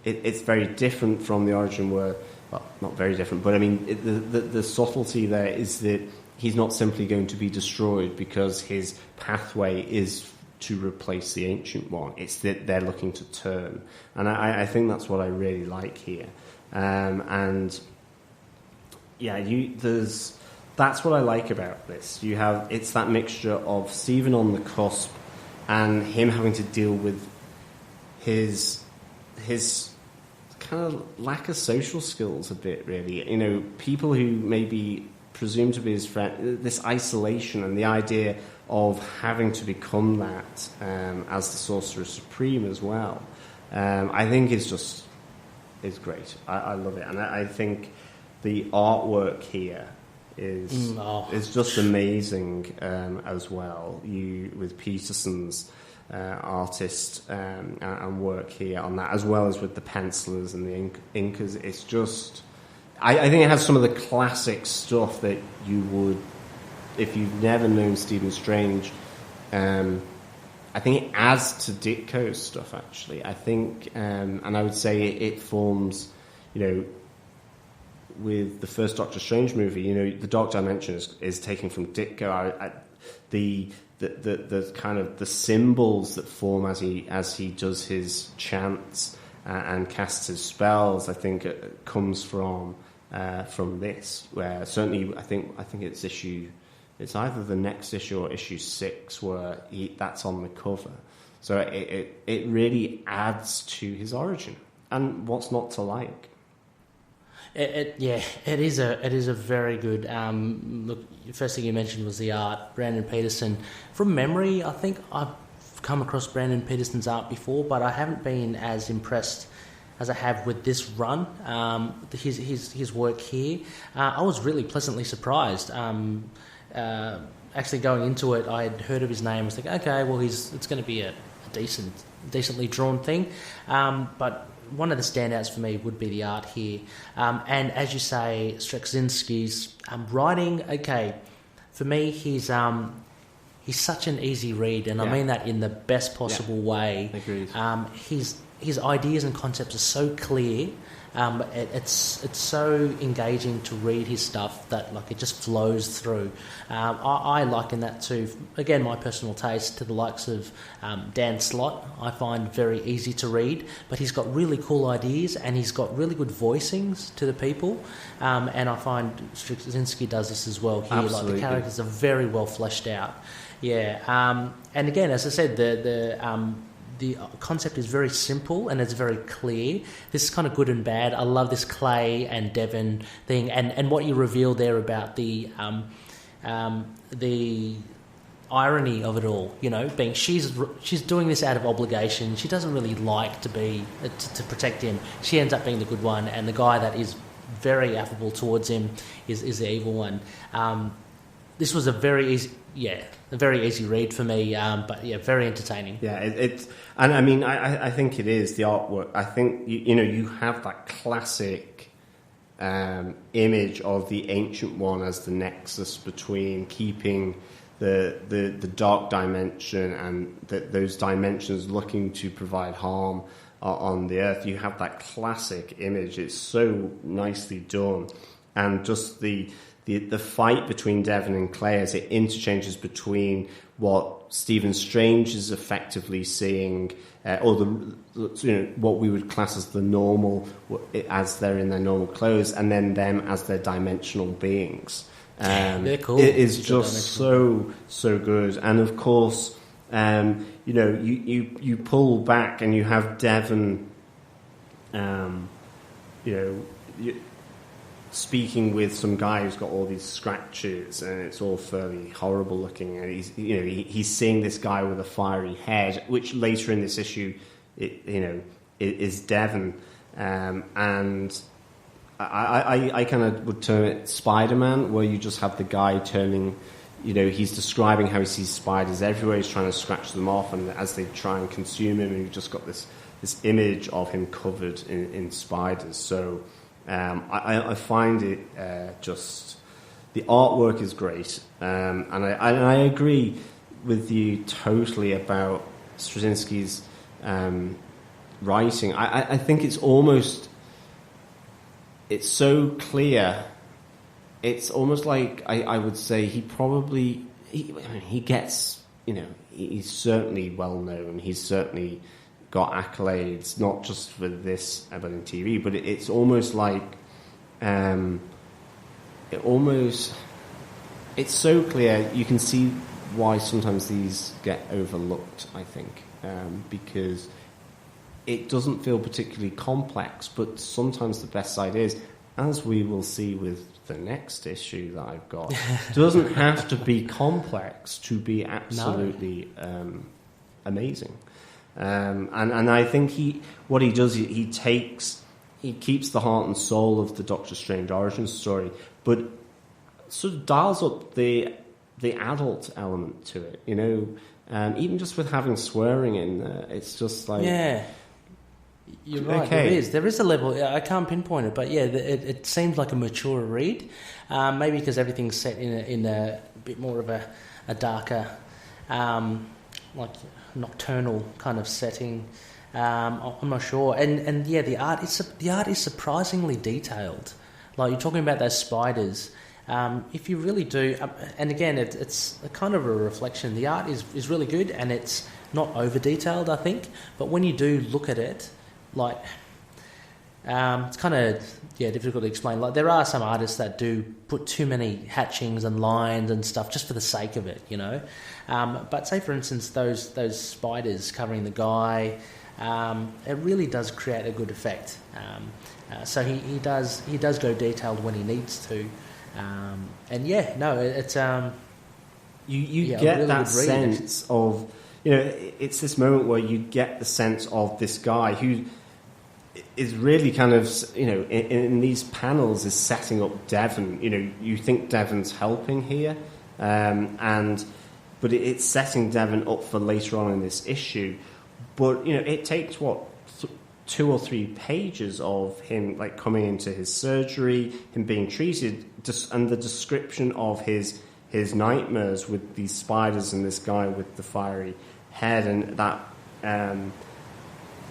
it's very different from the origin where, well, not very different, but I mean the subtlety there is that he's not simply going to be destroyed because his pathway is to replace the Ancient One. It's that they're looking to turn, and I think that's what I really like here. And yeah, that's what I like about this. It's that mixture of Stephen on the cusp and him having to deal with his kind of lack of social skills a bit, really. You know, people who maybe presume to be his friend, this isolation and the idea of having to become that as the Sorcerer Supreme as well. I think is great. I love it, and I think the artwork here is just amazing as well. With Peterson's artist and work here on that, as well as with the pencilers and the inkers. It's just, I think it has some of the classic stuff that you would, if you've never known Stephen Strange, I think it adds to Ditko's stuff, actually. I think, and I would say it forms, with the first Doctor Strange movie, the Dark Dimension is taken from Ditko. The kind of the symbols that form as he does his chants and casts his spells, I think it comes from this. Where certainly, I think it's either the next issue or issue 6 where that's on the cover. So it really adds to his origin, and what's not to like. It is a very good. Look, the first thing you mentioned was the art. Brandon Peterson. From memory, I think I've come across Brandon Peterson's art before, but I haven't been as impressed as I have with this run. His work here, I was really pleasantly surprised. Actually, going into it, I had heard of his name. I was like, okay, well, it's going to be a decently drawn thing, but one of the standouts for me would be the art here. And as you say, Straczynski's writing, okay, for me, he's such an easy read, and I mean that in the best possible way. Agreed. His ideas and concepts are so clear. It's so engaging to read his stuff that it just flows through. I liken that to, again, my personal taste, to the likes of Dan Slott. I find very easy to read, but he's got really cool ideas and he's got really good voicings to the people. And I find Straczynski does this as well here. Absolutely. The characters are very well fleshed out. Yeah. And again, as I said, the concept is very simple and it's very clear. This is kind of good and bad. I love this Clay and Devon thing, and what you reveal there about the irony of it all. Being she's doing this out of obligation. She doesn't really like to be to protect him. She ends up being the good one, and the guy that is very affable towards him is the evil one. This was a very easy read for me, but very entertaining. Yeah, and I mean, I think it is the artwork. I think you have that classic image of the Ancient One as the nexus between keeping the dark dimension and those dimensions looking to provide harm on the Earth. You have that classic image. It's so nicely done, and just the fight between Devon and Clay as it interchanges between what Stephen Strange is effectively seeing, or what we would class as the normal, as they're in their normal clothes, and then them as their dimensional beings. They're cool. It is just so good. And of course, you pull back and you have Devon, speaking with some guy who's got all these scratches, and it's all fairly horrible looking. And he's seeing this guy with a fiery head, which later in this issue, is Devon, and I kind of would term it Spider-Man, where you just have the guy turning. He's describing how he sees spiders everywhere. He's trying to scratch them off, and as they try and consume him, you've just got this image of him covered in spiders. So. I find it just the artwork is great, and I agree with you totally about Straczynski's writing. I think it's so clear. It's almost like I would say he gets he's certainly well known. He's certainly got accolades, not just for this, but in TV, but it's almost like it's so clear. You can see why sometimes these get overlooked, I think, because it doesn't feel particularly complex, but sometimes the best ideas, as we will see with the next issue that I've got, doesn't have to be complex to be absolutely amazing. And I think he keeps the heart and soul of the Doctor Strange origin story, but sort of dials up the adult element to it. Even just with having swearing in there, it's just like you're right. Okay. There is a level. I can't pinpoint it, but it seems like a mature read. Maybe because everything's set in a bit more of a darker, like nocturnal kind of setting. I'm not sure. And the art is surprisingly detailed. Like you're talking about those spiders. If you really do, and again, it's a kind of a reflection. The art is really good, and it's not over detailed, I think. But when you do look at it, like it's kind of difficult to explain. Like there are some artists that do put too many hatchings and lines and stuff just for the sake of it, But say for instance those spiders covering the guy, it really does create a good effect. So he does go detailed when he needs to. It's you get really that sense of it's this moment where you get the sense of this guy who is really kind of in these panels is setting up Devon. You think Devon's helping here, but it's setting Devon up for later on in this issue. But it takes 2 or 3 pages of him like coming into his surgery, him being treated, and the description of his nightmares with these spiders and this guy with the fiery head, and that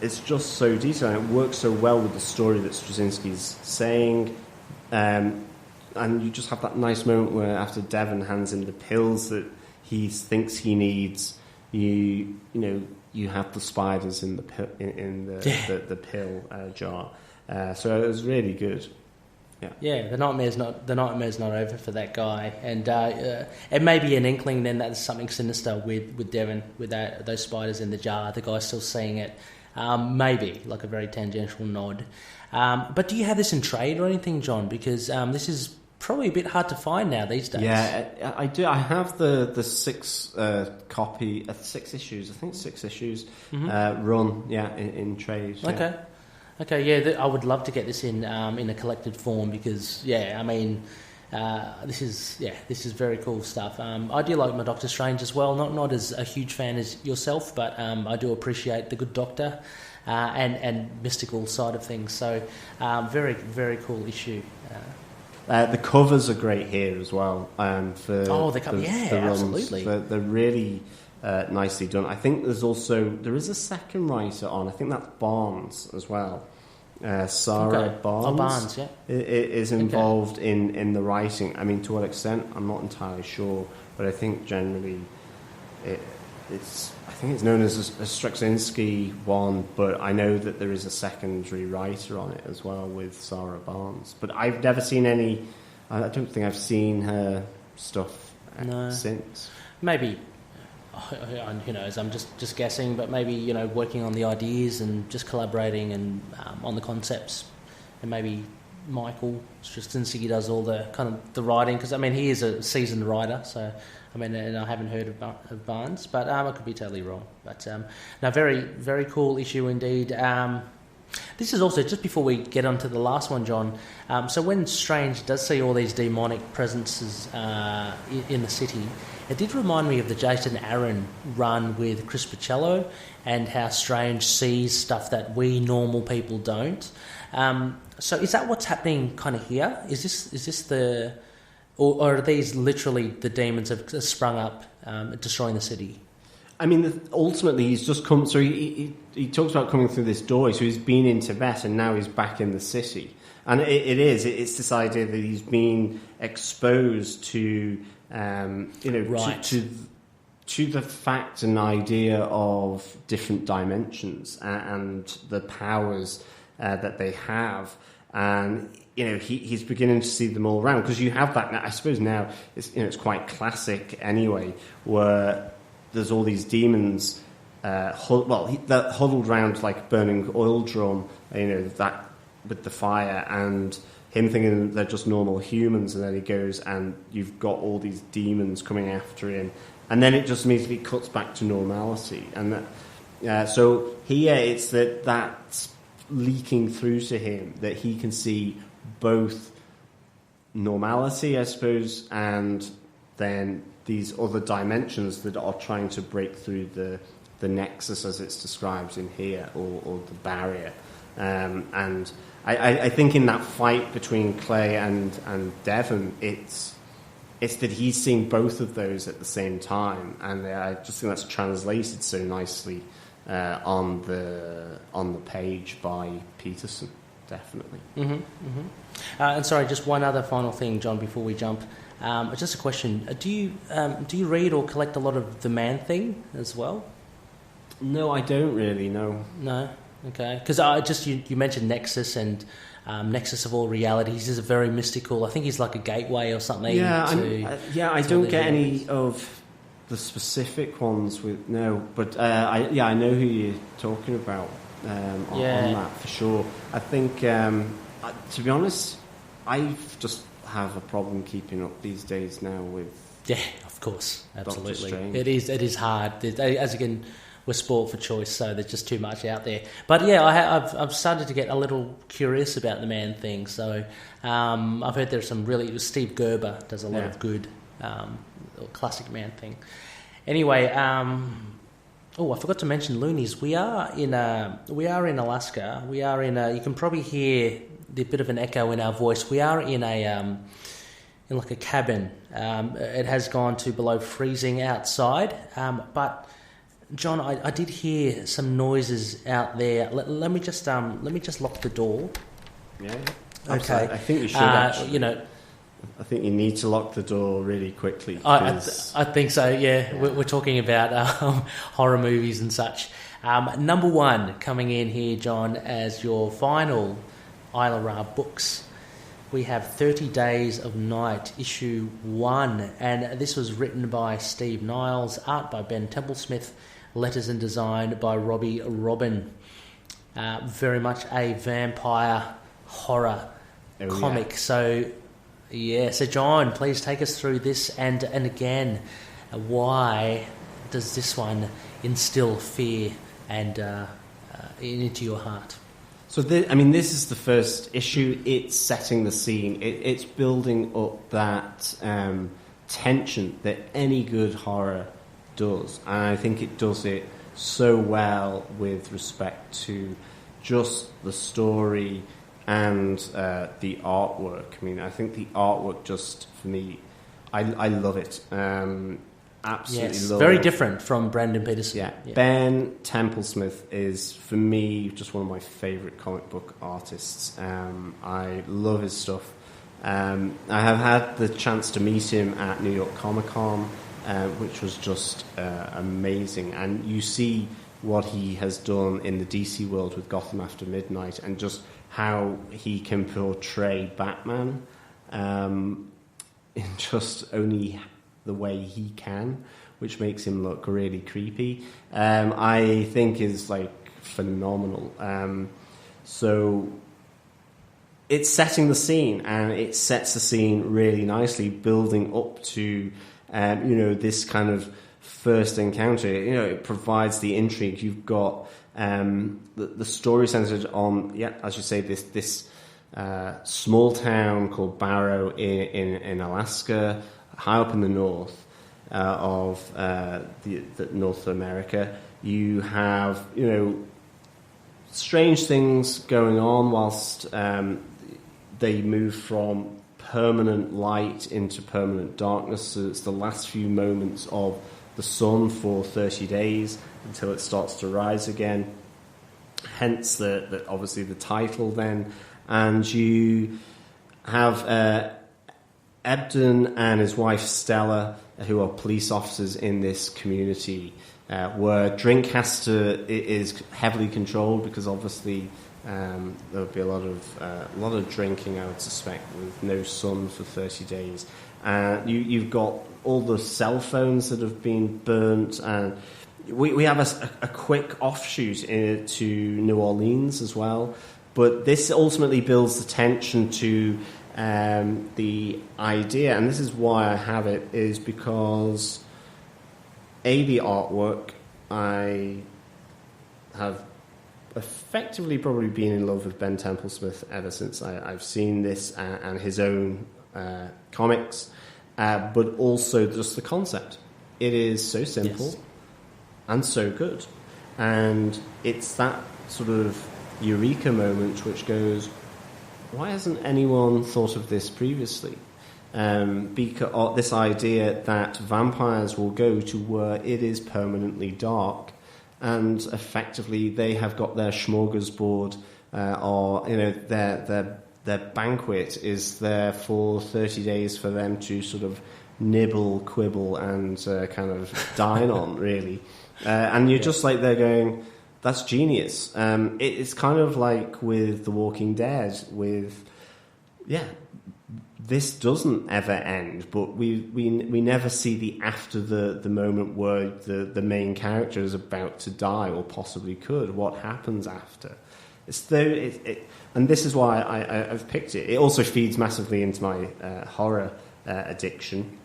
it's just so detailed. And it works so well with the story that Straczynski's saying, and you just have that nice moment where after Devon hands him the pills that he thinks he needs, you have the spiders in the pill jar. So it was really good. Yeah, the nightmare's not over for that guy, and it may be an inkling then that there's something sinister with Devon with those spiders in the jar. The guy's still seeing it, maybe like a very tangential nod. But do you have this in trade or anything, John? Because this is probably a bit hard to find now these days. Yeah, I do. I have the 6 copy, 6 issues. I think 6 issues run. Yeah, in trade. Okay. Yeah. Okay, I would love to get this in a collected form because, this is very cool stuff. I do like my Doctor Strange as well. Not as a huge fan as yourself, but I do appreciate the good Doctor and mystical side of things. So, very, very cool issue. The covers are great here as well. For the runs. Absolutely. They're really nicely done. I think there is a second writer on. I think that's Barnes as well. Sarah Barnes. Oh, Barnes, yeah. Is involved in the writing. I mean, to what extent, I'm not entirely sure, but I think generally it's known as a Straczynski one, but I know that there is a secondary writer on it as well with Sarah Barnes. But I've never seen any I don't think I've seen her stuff since. Maybe, who knows, I'm just guessing, but maybe, you know, working on the ideas and just collaborating and on the concepts. And maybe Michael Straczynski does all the kind of the writing, because, I mean, he is a seasoned writer, so, I mean, and I haven't heard of Barnes, but I could be totally wrong. But, no, very, very cool issue indeed. This is also, just before we get on to the last one, John, so when Strange does see all these demonic presences in the city, it did remind me of the Jason Aaron run with Chris Pacello, and how Strange sees stuff that we normal people don't. So is that what's happening kind of here? Is this the... Or are these literally the demons have sprung up, destroying the city? I mean, ultimately, he's just come... So he talks about coming through this door. So he's been in Tibet, and now he's back in the city. And it's this idea that he's been exposed to, right. to the fact and idea of different dimensions and the powers that they have. And, you know, he's beginning to see them all around. Because you have that now, I suppose now, it's quite classic anyway, where there's all these demons, they're huddled around like burning oil drum, you know, that with the fire, and him thinking they're just normal humans, and then he goes and you've got all these demons coming after him, and then it just immediately cuts back to normality. And so here it's that's leaking through to him, that he can see both normality, I suppose, and then these other dimensions that are trying to break through the nexus, as it's described in here, or the barrier. And I think in that fight between Clay and Devon, it's that he's seeing both of those at the same time, and I just think that's translated so nicely on the page by Peterson, definitely. Mm-hmm, mm-hmm. And sorry, just one other final thing, John, before we jump. Just a question: do you read or collect a lot of the Man-Thing as well? No, I don't really. No. Okay. Because you mentioned Nexus and Nexus of all realities is a very mystical. I think he's like a gateway or something. Yeah, I don't get any of the specific ones but I know who you're talking about on that for sure. I think to be honest, I just have a problem keeping up these days now with. Yeah, of course, absolutely. Strange. It is hard. As again, we're sport for choice, so there's just too much out there. But yeah, I've started to get a little curious about the Man-Thing. So I've heard there's some really. Steve Gerber does a lot of good classic Man-Thing. Anyway, I forgot to mention Loonies. We are in Alaska. We are in you can probably hear the bit of an echo in our voice. We are in in like a cabin. It has gone to below freezing outside, but John, I did hear some noises out there. Let me just lock the door. Yeah. Okay. I think we should. Actually. I think you need to lock the door really quickly. I think so. Yeah, we're talking about horror movies and such. Number one coming in here, John, as your final Isla Ra books. We have 30 Days of Night, issue 1, and this was written by Steve Niles, art by Ben Templesmith, letters and design by Robbie Robin. Very much a vampire horror comic. Yeah. So John, please take us through this, and again, why does this one instill fear and into your heart? So, this is the first issue. It's setting the scene. It's building up that tension that any good horror does. And I think it does it so well with respect to just the story and the artwork. I mean, I think the artwork just, for me, I love it. Absolutely love very it. Different from Brandon Peterson. Yeah. Ben Templesmith is, for me, just one of my favourite comic book artists. I love his stuff. I have had the chance to meet him at New York Comic Con, which was just amazing. And you see what he has done in the DC world with Gotham After Midnight, and just how he can portray Batman in just only the way he can, which makes him look really creepy, I think is like phenomenal. So it's setting the scene, and it sets the scene really nicely, building up to this kind of first encounter. It provides the intrigue. You've got the story centered on, as you say, this small town called Barrow in Alaska, high up in the north of the North America. You have strange things going on whilst they move from permanent light into permanent darkness. So it's the last few moments of the sun for 30 days until it starts to rise again. Hence the obviously the title then. And you have Ebden and his wife Stella, who are police officers in this community, where drink is heavily controlled, because obviously there'll be a lot of drinking, I would suspect, with no sun for 30 days. You've got all the cell phones that have been burnt, and we have a quick offshoot to New Orleans as well. But this ultimately builds the tension to the idea, and this is why I have it, is because the artwork, I have effectively probably been in love with Ben Templesmith ever since I've seen this and his own comics, but also just the concept. It is so simple and so good, and it's that sort of eureka moment which goes, why hasn't anyone thought of this previously? Because this idea that vampires will go to where it is permanently dark, and effectively they have got their smorgasbord, or their banquet is there for 30 days for them to sort of nibble, quibble, and kind of dine on, really. And you're just like, they're going, that's genius. It's kind of like with The Walking Dead, this doesn't ever end, but we never see the after the moment where the main character is about to die or possibly could. What happens after? And this is why I've picked it. It also feeds massively into my horror addiction,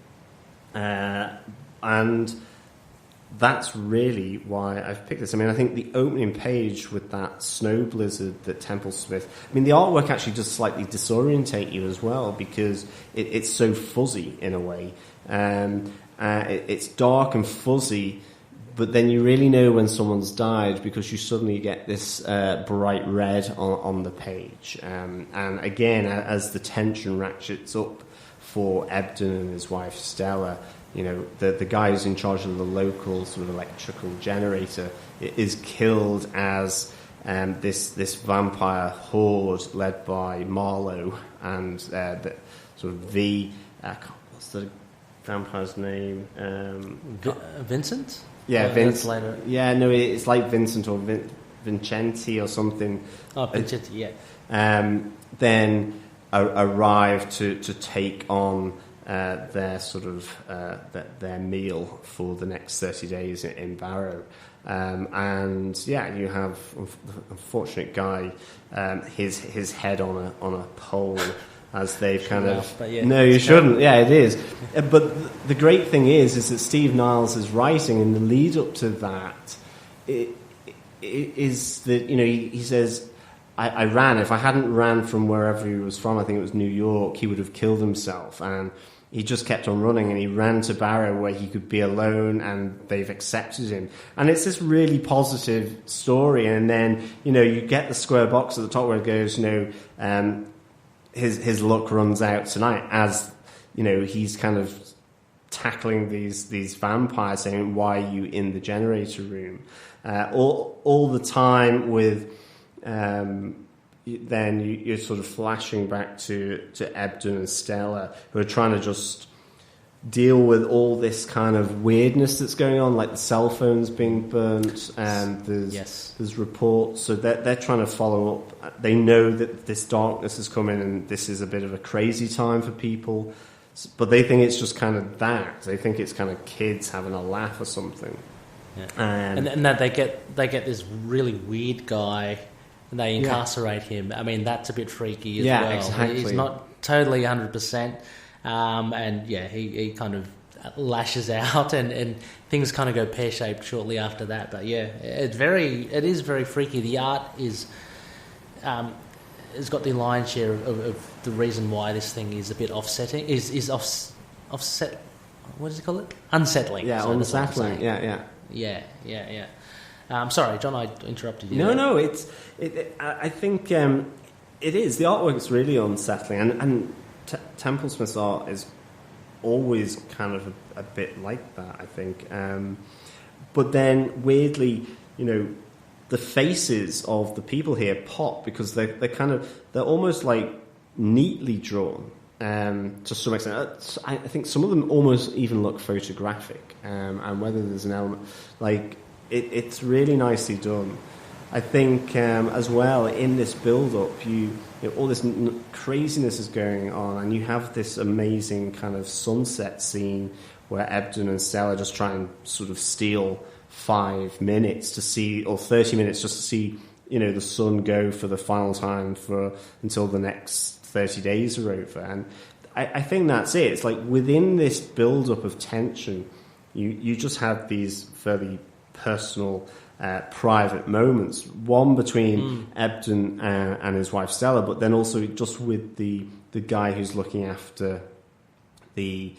and that's really why I've picked this. I mean, I think the opening page with that snow blizzard that Templesmith... I mean, the artwork actually does slightly disorientate you as well, because it's so fuzzy in a way. It's dark and fuzzy, but then you really know when someone's died, because you suddenly get this bright red on the page. And again, as the tension ratchets up for Ebden and his wife Stella, the guy who's in charge of the local sort of electrical generator is killed as this vampire horde led by Marlowe and the sort of what's the vampire's name? Vincent? Yeah, Vincent. Yeah, no, it's like Vincent or Vincenti or something. Oh, Vincenti, yeah. Then arrive to take on their sort of their meal for the next 30 days in Barrow. And yeah, you have unfortunate guy, his head on a pole, as they've kind of... Yeah, no, you shouldn't. Yeah, it is. But the great thing is that Steve Niles' writing in the lead up to that is that, he says, I ran. If I hadn't ran from wherever he was from, I think it was New York, he would have killed himself. And he just kept on running, and he ran to Barrow where he could be alone, and they've accepted him. And it's this really positive story. And then, you get the square box at the top where it goes, his luck runs out tonight, as, he's kind of tackling these vampires, saying, why are you in the generator room? All the time with... then you're sort of flashing back to Ebden and Stella, who are trying to just deal with all this kind of weirdness that's going on, like the cell phones being burnt, and there's reports. So they're trying to follow up. They know that this darkness is coming, and this is a bit of a crazy time for people. But they think it's just kind of that. They think it's kind of kids having a laugh or something. Yeah. And that they get this really weird guy, and they incarcerate him. I mean, that's a bit freaky as well. Yeah, exactly. He's not totally 100%. And he kind of lashes out, and things kind of go pear-shaped shortly after that. But yeah, it is very freaky. The art is has got the lion's share of the reason why this thing is a bit offsetting. Is offset. What does he call it? Unsettling. Yeah, so unsettling. Yeah. Sorry, John, I interrupted you. No. I think it is. The artwork is really unsettling, and Templesmith's art is always kind of a bit like that, I think. But then, weirdly, the faces of the people here pop because they're almost like neatly drawn to some extent. I think some of them almost even look photographic, and whether there's an element like it's really nicely done. I think as well in this build-up, all this craziness is going on, and you have this amazing kind of sunset scene where Ebden and Stella just try and sort of steal 5 minutes to see, or 30 minutes just to see, the sun go for the final time until the next 30 days are over. And I think that's it. It's like within this build-up of tension, you just have these fairly personal, private moments. One between Ebden and his wife Stella, but then also just with the guy who's looking after the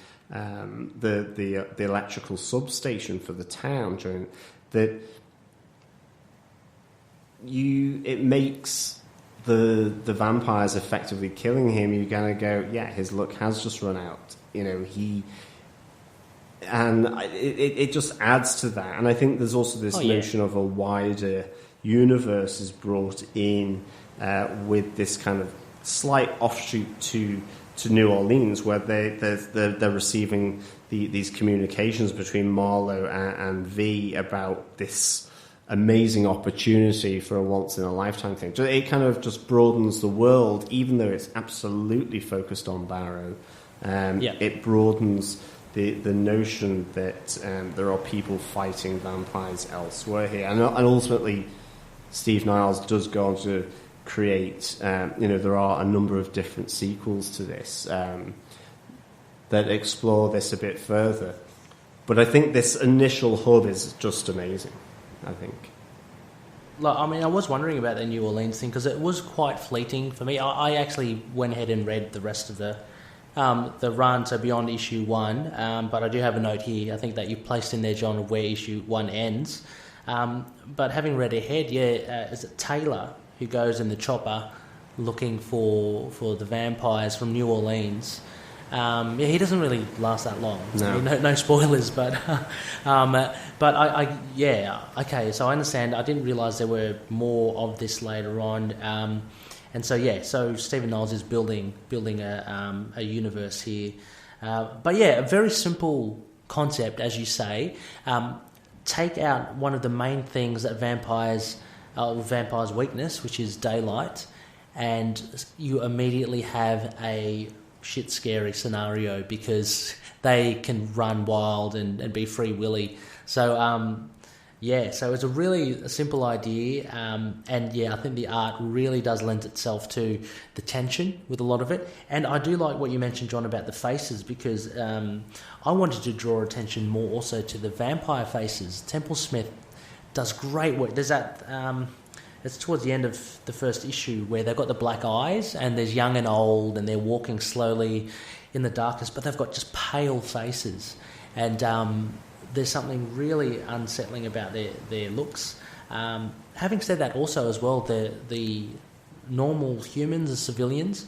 electrical substation for the town. During that, it makes the vampires effectively killing him. You're gonna go, his luck has just run out. And it just adds to that. And I think there's also this notion of a wider universe is brought in with this kind of slight offshoot to New Orleans, where they're receiving these communications between Marlowe and V about this amazing opportunity for a once-in-a-lifetime thing. So it kind of just broadens the world, even though it's absolutely focused on Barrow. It broadens the notion that there are people fighting vampires elsewhere here. And ultimately, Steve Niles does go on to create, there are a number of different sequels to this that explore this a bit further. But I think this initial hub is just amazing, I think. I mean, I was wondering about the New Orleans thing because it was quite fleeting for me. I actually went ahead and read the rest of the run, so beyond issue 1, but I do have a note here, I think, that you placed in there, John, of where issue 1 ends. But having read ahead, is it Taylor who goes in the chopper looking for the vampires from New Orleans? He doesn't really last that long. No spoilers, but okay. So I understand. I didn't realise there were more of this later on, and so Stephen Niles is building a universe here. But a very simple concept, as you say. Take out one of the main things that vampires' weakness, which is daylight, and you immediately have a shit scary scenario because they can run wild and be free willy. So so it's a really simple idea, and I think the art really does lend itself to the tension with a lot of it. And I do like what you mentioned, John, about the faces, because I wanted to draw attention more also to the vampire faces. Templesmith does great work. There's that it's towards the end of the first issue where they've got the black eyes and there's young and old and they're walking slowly in the darkness, but they've got just pale faces, and there's something really unsettling about their looks. Having said that, also as well, the normal humans, the civilians,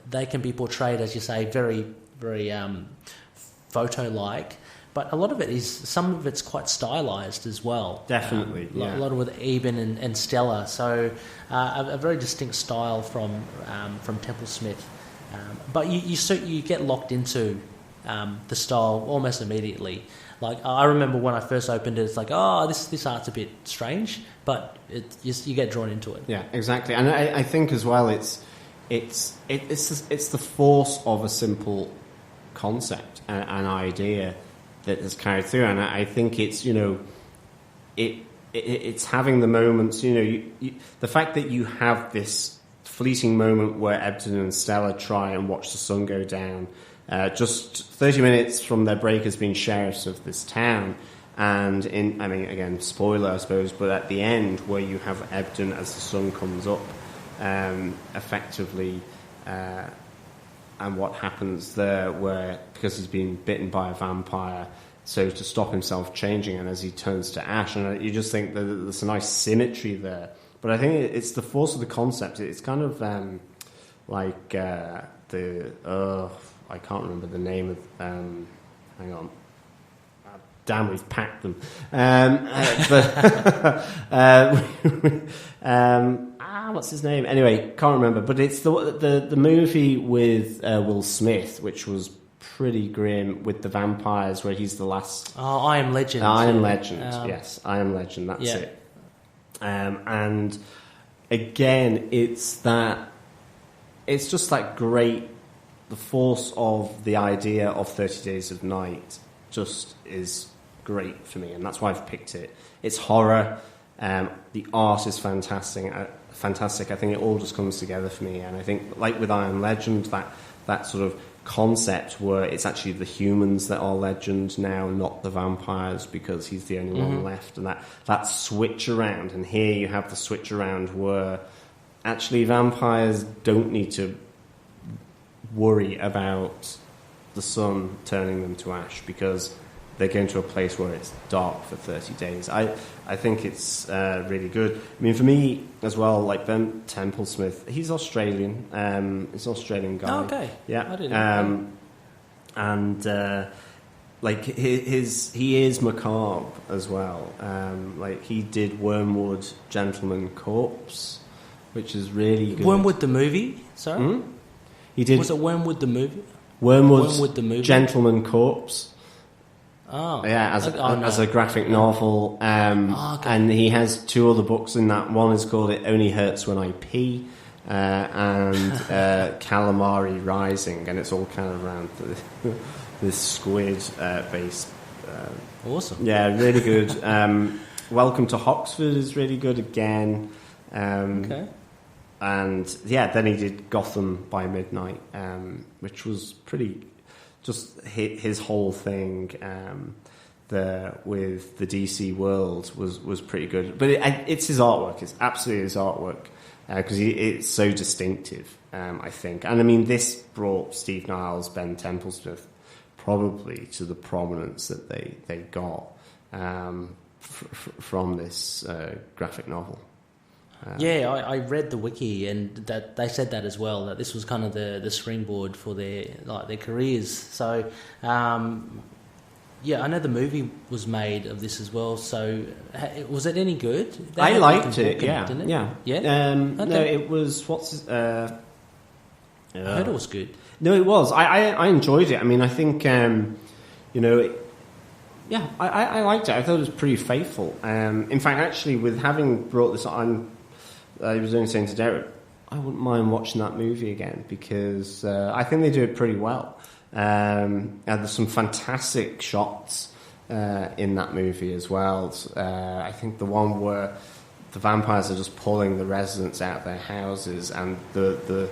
they can be portrayed, as you say, very, very photo-like. But a lot of it some of it's quite stylized as well. Definitely, A lot of with Eben and Stella. So a very distinct style from Templesmith. But you get locked into the style almost immediately. Like, I remember when I first opened it, it's like, oh, this art's a bit strange, but you get drawn into it. Yeah, exactly. And I think as well, it's the force of a simple concept, an idea that is carried through. And I think it's, it's having the moments, the fact that you have this fleeting moment where Ebdon and Stella try and watch the sun go down, just 30 minutes from their break as being sheriffs of this town. And again, spoiler, I suppose, but at the end where you have Ebdon as the sun comes up, effectively, and what happens there, where because he's been bitten by a vampire, so to stop himself changing, and as he turns to ash, and you just think that there's a nice symmetry there. But I think it's the force of the concept. It's kind of like I can't remember the name of. Hang on. Damn, we've packed them. What's his name? Anyway, can't remember. But it's the movie with Will Smith, which was pretty grim, with the vampires, where he's the last. Oh, I Am Legend. I Am Legend. Yes, I Am Legend. That's it. And again, it's just that great. The force of the idea of 30 Days of Night just is great for me, and that's why I've picked it. It's horror. The art is fantastic. I think it all just comes together for me, and I think, like with I Am Legend, that sort of concept where it's actually the humans that are legend now, not the vampires, because he's the only one left, and that switch around. And here you have the switch around where actually vampires don't need to worry about the sun turning them to ash, because they're going to a place where it's dark for 30 days. I think it's really good. I mean, for me as well, like Ben Templesmith, he's Australian. He's an Australian guy. Oh, okay. Yeah. I didn't know. And like he is macabre as well. Like he did Wormwood Gentleman Corpse, which is really good. Wormwood the movie? Sorry? He did. Was it Wormwood the movie? Wormwood the movie? Gentleman Corpse. Oh. Yeah, as a graphic novel. Okay. And he has 2 other books in that. One is called It Only Hurts When I Pee, and Calamari Rising, and it's all kind of around this squid based. Awesome. Yeah, really good. Welcome to Hoxford is really good again. Okay. And yeah, then he did Gotham by Midnight, which was pretty. Just his whole thing there with the DC world was pretty good. But it's his artwork. It's absolutely his artwork because it's so distinctive, I think. And I mean, this brought Steve Niles, Ben Templesmith probably to the prominence that they got from this graphic novel. I read the wiki, and that they said that as well, that this was kind of the springboard for their careers. So, I know the movie was made of this as well. So, was it any good? I liked it. Yeah, didn't it? Yeah. Okay. No, it was I heard it was good. No, it was. I enjoyed it. I mean, I think I liked it. I thought it was pretty faithful. In fact, actually, with having brought this on. I was only saying to Derek, I wouldn't mind watching that movie again because I think they do it pretty well. And there's some fantastic shots in that movie as well. I think the one where the vampires are just pulling the residents out of their houses and the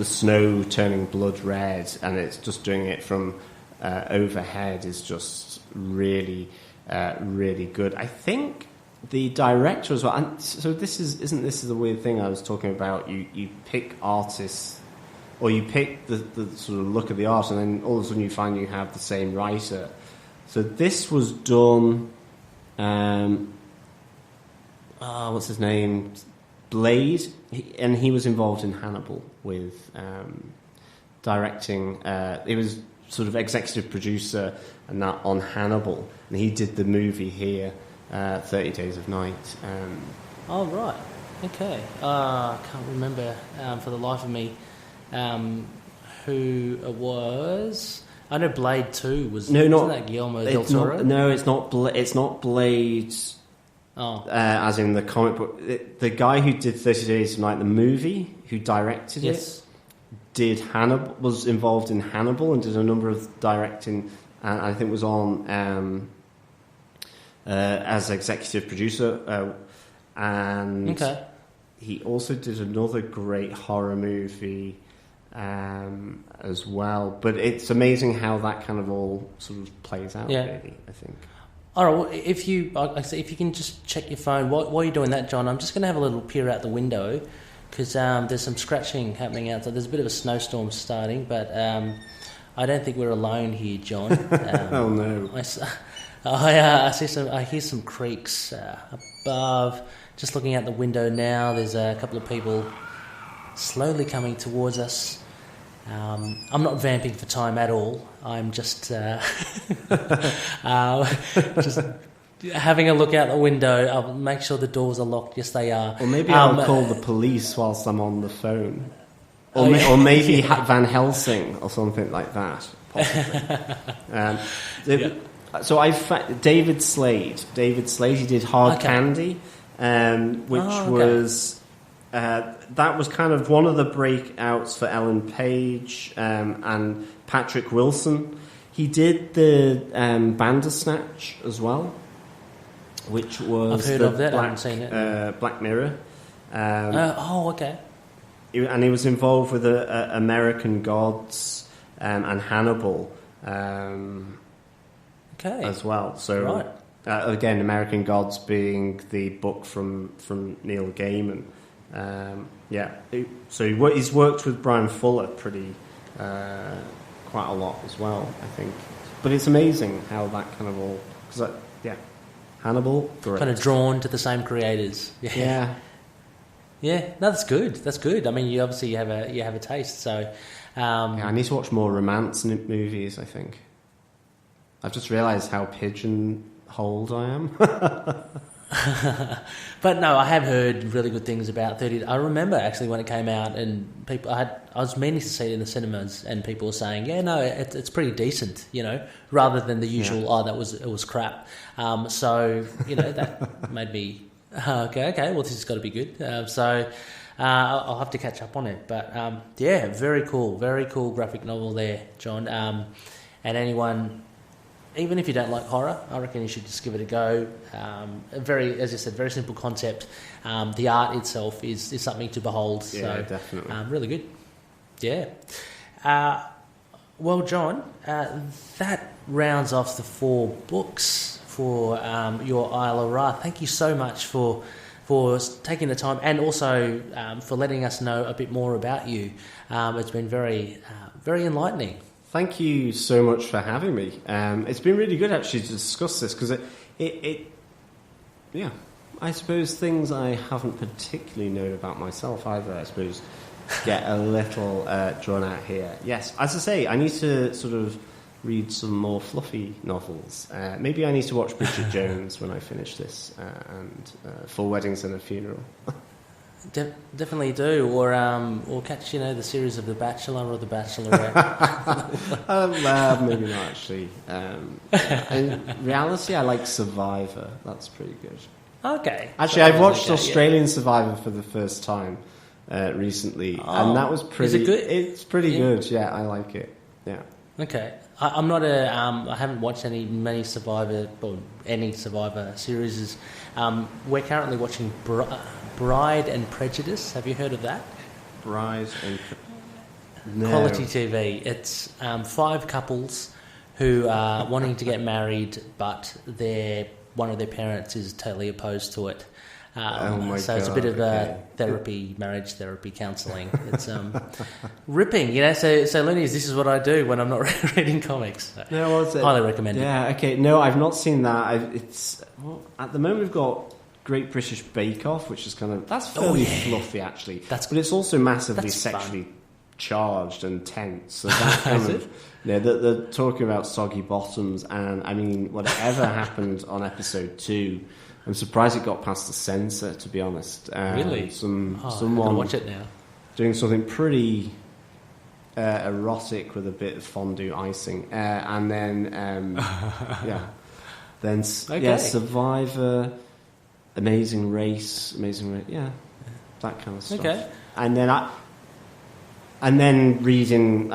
snow turning blood red, and it's just doing it from overhead is just really, really good. I think the director as well, and so this is the weird thing I was talking about. You pick artists, or you pick the sort of look of the art, and then all of a sudden you find you have the same writer. So this was done. What's his name? Blade, and he was involved in Hannibal with directing. He was sort of executive producer and that on Hannibal, and he did the movie here. 30 Days of Night. Oh, right. Okay. I can't remember for the life of me who it was. I know Blade 2 was... No, wasn't that Guillermo del Toro? No, it's not Blade... Oh. As in the comic book. The guy who did 30 Days of Night, the movie, who directed it, did Hannibal, was involved in Hannibal and did a number of directing, and I think was on as executive producer. And he also did another great horror movie as well. But it's amazing how that kind of all sort of plays out, really, I think. All right, well, if you can just check your phone while you're doing that, John, I'm just going to have a little peer out the window because there's some scratching happening outside. There's a bit of a snowstorm starting, but I don't think we're alone here, John. Oh no! I hear some creaks above. Just looking out the window now, there's a couple of people slowly coming towards us. I'm not vamping for time at all. I'm just just having a look out the window. I'll make sure the doors are locked. Yes, they are. Or maybe I'll call the police whilst I'm on the phone. Or maybe Van Helsing or something like that. Possibly. So David Slade, he did Hard Candy, which was... that was kind of one of the breakouts for Ellen Page and Patrick Wilson. He did the Bandersnatch as well, which was I've heard of that. I haven't seen it. Black Mirror. Okay. And he was involved with American Gods and Hannibal as well. So again, American Gods being the book from Neil Gaiman. So he's worked with Brian Fuller quite a lot as well, I think. But it's amazing how that kind of all... Hannibal, great. Kind of drawn to the same creators. Yeah. No, that's good. That's good. I mean, you obviously have a taste. So, I need to watch more romance movies, I think. I've just realised how pigeonholed I am. But no, I have heard really good things about 30. I remember actually when it came out, and I was meaning to see it in the cinemas, and people were saying, it's pretty decent, rather than the usual, it was crap. So that made me okay. Well, this has got to be good. So I'll have to catch up on it. But very cool graphic novel there, John. And anyone. Even if you don't like horror, I reckon you should just give it a go. As you said, very simple concept. The art itself is something to behold. Yeah, so, definitely. Really good. Yeah. Well, John, that rounds off the 4 books for your Isla Ra. Thank you so much for taking the time and also for letting us know a bit more about you. It's been very enlightening. Thank you so much for having me. It's been really good actually to discuss this because I suppose things I haven't particularly known about myself either, I suppose, get a little drawn out here. Yes, as I say, I need to sort of read some more fluffy novels. Maybe I need to watch Bridget Jones when I finish this and 4 Weddings and a Funeral. Definitely do, or catch the series of The Bachelor or The Bachelorette. Maybe not actually. In reality, I like Survivor. That's pretty good. Okay. Actually, I've watched Australian Survivor for the first time recently, and that was pretty. Is it good? It's pretty good. Yeah, I like it. Yeah. Okay. I'm not I haven't watched many Survivor or any Survivor series. We're currently watching Bride and Prejudice. Have you heard of that? Bride and No. Quality TV. It's 5 couples who are wanting to get married, but one of their parents is totally opposed to it. So it's a bit of marriage therapy, counselling. It's ripping, So Loonies, this is what I do when I'm not reading comics. So highly recommend it. Yeah, okay. No, I've not seen that. At the moment we've got Great British Bake Off, which is that's fairly fluffy actually. But it's also massively sexually charged and tense. So that kind of they're talking about soggy bottoms, and I mean whatever happened on episode 2. I'm surprised it got past the censor, to be honest. Really? Someone I'm gonna watch it now. Doing something pretty erotic with a bit of fondue icing, and then then Survivor, Amazing Race, that kind of stuff. Okay. And then reading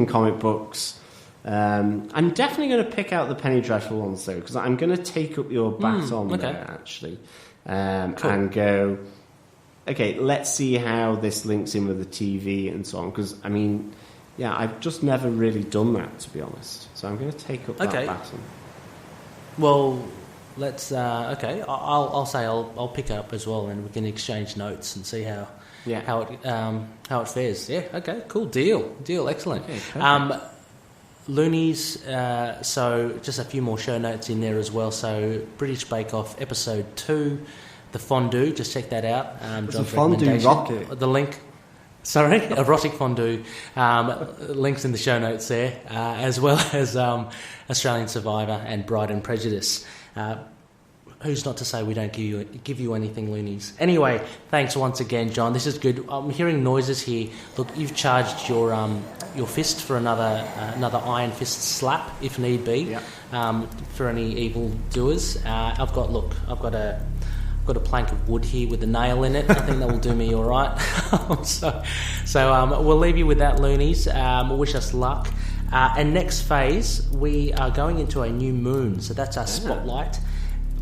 comic books. I'm definitely going to pick out the Penny Dreadful ones though, because I'm going to take up your baton there actually, cool. And go. Okay, let's see how this links in with the TV and so on. Because I mean, I've just never really done that, to be honest. So I'm going to take up that baton. Well, let's. I'll say I'll pick up as well, and we can exchange notes and see how it fares. Yeah. Okay. Cool. Deal. Excellent. Okay, Loonies. So just a few more show notes in there as well. So British Bake Off episode 2. The fondue, just check that out. It's a fondue rocket. The link, erotic fondue. Links in the show notes there, as well as Australian Survivor and Bride and Prejudice. Who's not to say we don't give you anything, Loonies? Anyway, thanks once again, John. This is good. I'm hearing noises here. Look, you've charged your fist for another iron fist slap if need be. For any evil doers. I've got a plank of wood here with a nail in it. I think that will do me all right. So we'll leave you with that, Loonies. Wish us luck. And next phase, we are going into a new moon. So that's our spotlight.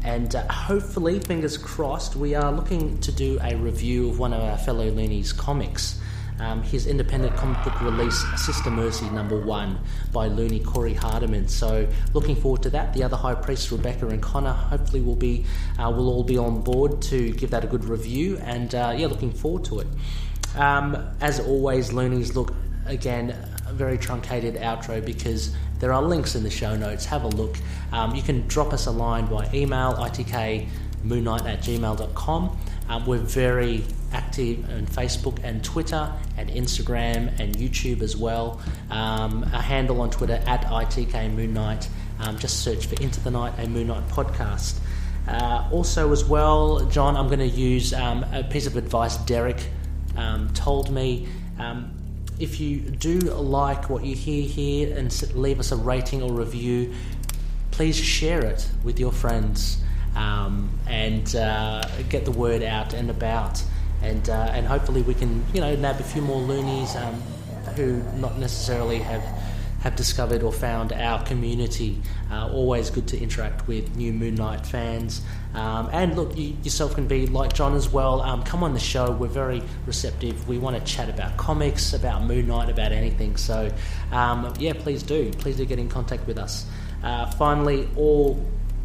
And hopefully, fingers crossed, we are looking to do a review of one of our fellow Loonies comics. His independent comic book release, Sister Mercy #1 by Looney Corey Hardiman. So looking forward to that. The other High Priests, Rebecca and Connor, hopefully will all be on board to give that a good review. And looking forward to it. As always, Loonies, look, again, a very truncated outro because there are links in the show notes. Have a look. You can drop us a line by email, itkmoonnight@gmail.com. We're very active on Facebook and Twitter and Instagram and YouTube as well. A handle on Twitter @ITKMoonnight. Just search for Into the Night, a Moon Knight podcast. Also as well, John, I'm going to use a piece of advice Derek told me. If you do like what you hear here and leave us a rating or review, please share it with your friends. And get the word out and about, and hopefully we can nab a few more Loonies who not necessarily have discovered or found our community. Always good to interact with new Moon Knight fans, and look, you yourself can be like John as well. Come on the show, we're very receptive. We want to chat about comics, about Moon Knight, about anything. So please do get in contact with us. Finally, all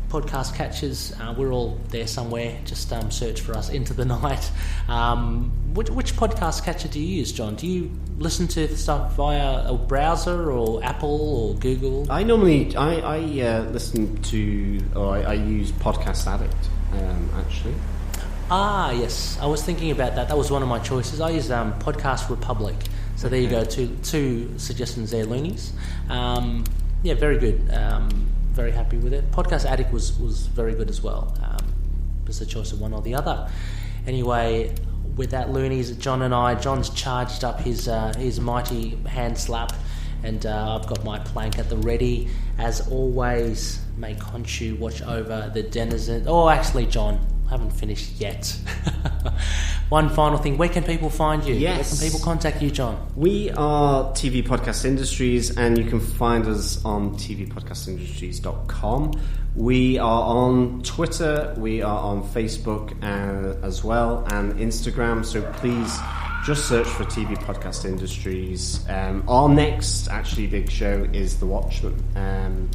podcast catchers, we're all there somewhere. Just search for us, Into the Night. Which podcast catcher do you use, John? Do you listen to stuff via a browser or Apple or Google? I normally listen to, or I use Podcast Addict actually. Yes, I was thinking about that. That was one of my choices. I use Podcast Republic. So there you go, two suggestions there, Loonies. Very good. Very happy with it. Podcast Addict was very good as well. Just a choice of one or the other. Anyway, with that, Loonies, John's charged up his mighty hand slap, and I've got my plank at the ready. As always, may Khonshu watch over the denizens. Oh, actually, John, I haven't finished yet. One final thing, where can people find you? Yes. Where can people contact you, John? We are TV Podcast Industries, and you can find us on tvpodcastindustries.com. We are on Twitter, we are on Facebook as well, and Instagram, so please just search for TV Podcast Industries. Our next actually big show is The Watchmen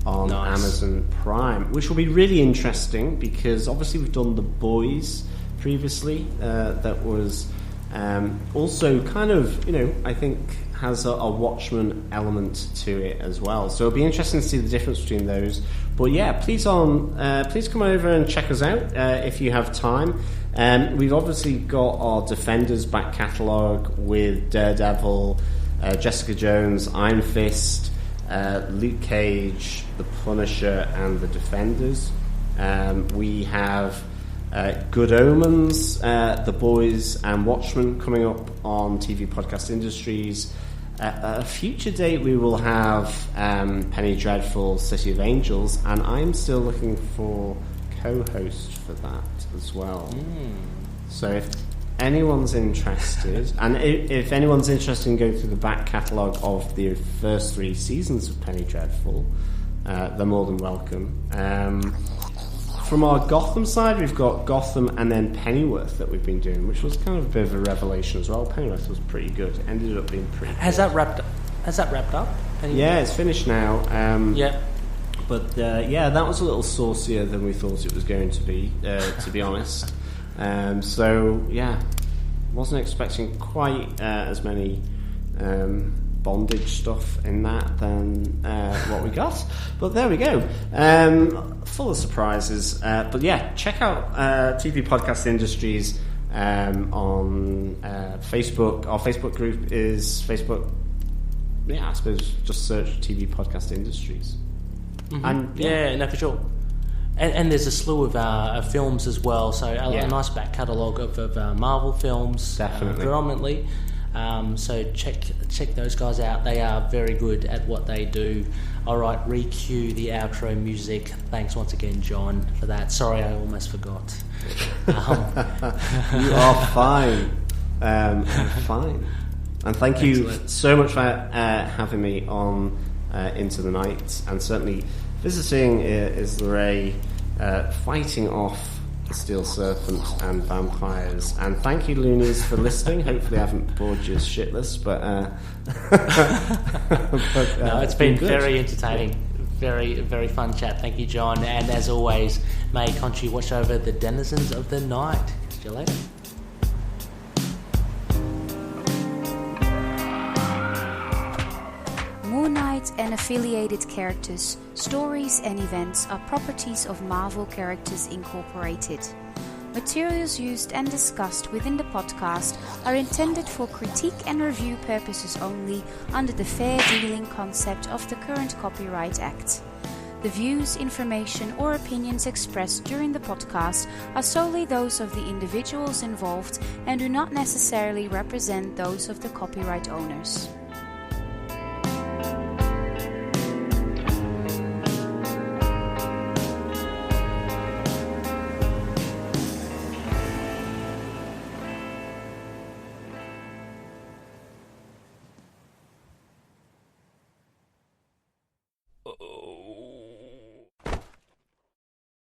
on Amazon Prime, which will be really interesting because obviously we've done The Boys previously, that was also kind of, I think has a Watchmen element to it as well. So it'll be interesting to see the difference between those. But please come over and check us out if you have time. We've obviously got our Defenders back catalogue with Daredevil, Jessica Jones, Iron Fist, Luke Cage, The Punisher, and The Defenders. We have Good Omens, The Boys, and Watchmen coming up on TV Podcast Industries. At a future date, we will have Penny Dreadful, City of Angels, and I'm still looking for co-host for that as well. So if anyone's interested, and if anyone's interested in going through the back catalogue of the first 3 seasons of Penny Dreadful, they're more than welcome. From our Gotham side, we've got Gotham and then Pennyworth that we've been doing, which was kind of a bit of a revelation as well. Pennyworth was pretty good. It ended up being pretty Has good. that wrapped up? Pennyworth? Yeah, it's finished now. Yeah. But that was a little saucier than we thought it was going to be honest. So yeah, wasn't expecting quite as many bondage stuff in that than what we got, but there we go. Full of surprises, but yeah, check out TV Podcast Industries on Facebook. Our Facebook group is Facebook. Yeah, I suppose just search TV Podcast Industries. Mm-hmm. And no, for sure. And there's a slew of films as well, so a nice back catalogue of Marvel films, definitely, predominantly. So check those guys out. They are very good at what they do. All right, re-cue the outro music. Thanks once again, John, for that. Sorry, I almost forgot. You are fine. I'm fine. And thank you so much for having me on Into the Night, and certainly visiting Isla, fighting off the Steel Serpent and vampires. And thank you, Loonies, for listening. Hopefully I haven't bored you shitless, but no, it's been very entertaining. Very, very fun chat. Thank you, John. And as always, may Conchi watch over the denizens of the night. See you later. Moon Knight and affiliated characters, stories and events are properties of Marvel Characters Incorporated. Materials used and discussed within the podcast are intended for critique and review purposes only under the fair dealing concept of the current Copyright Act. The views, information or opinions expressed during the podcast are solely those of the individuals involved and do not necessarily represent those of the copyright owners.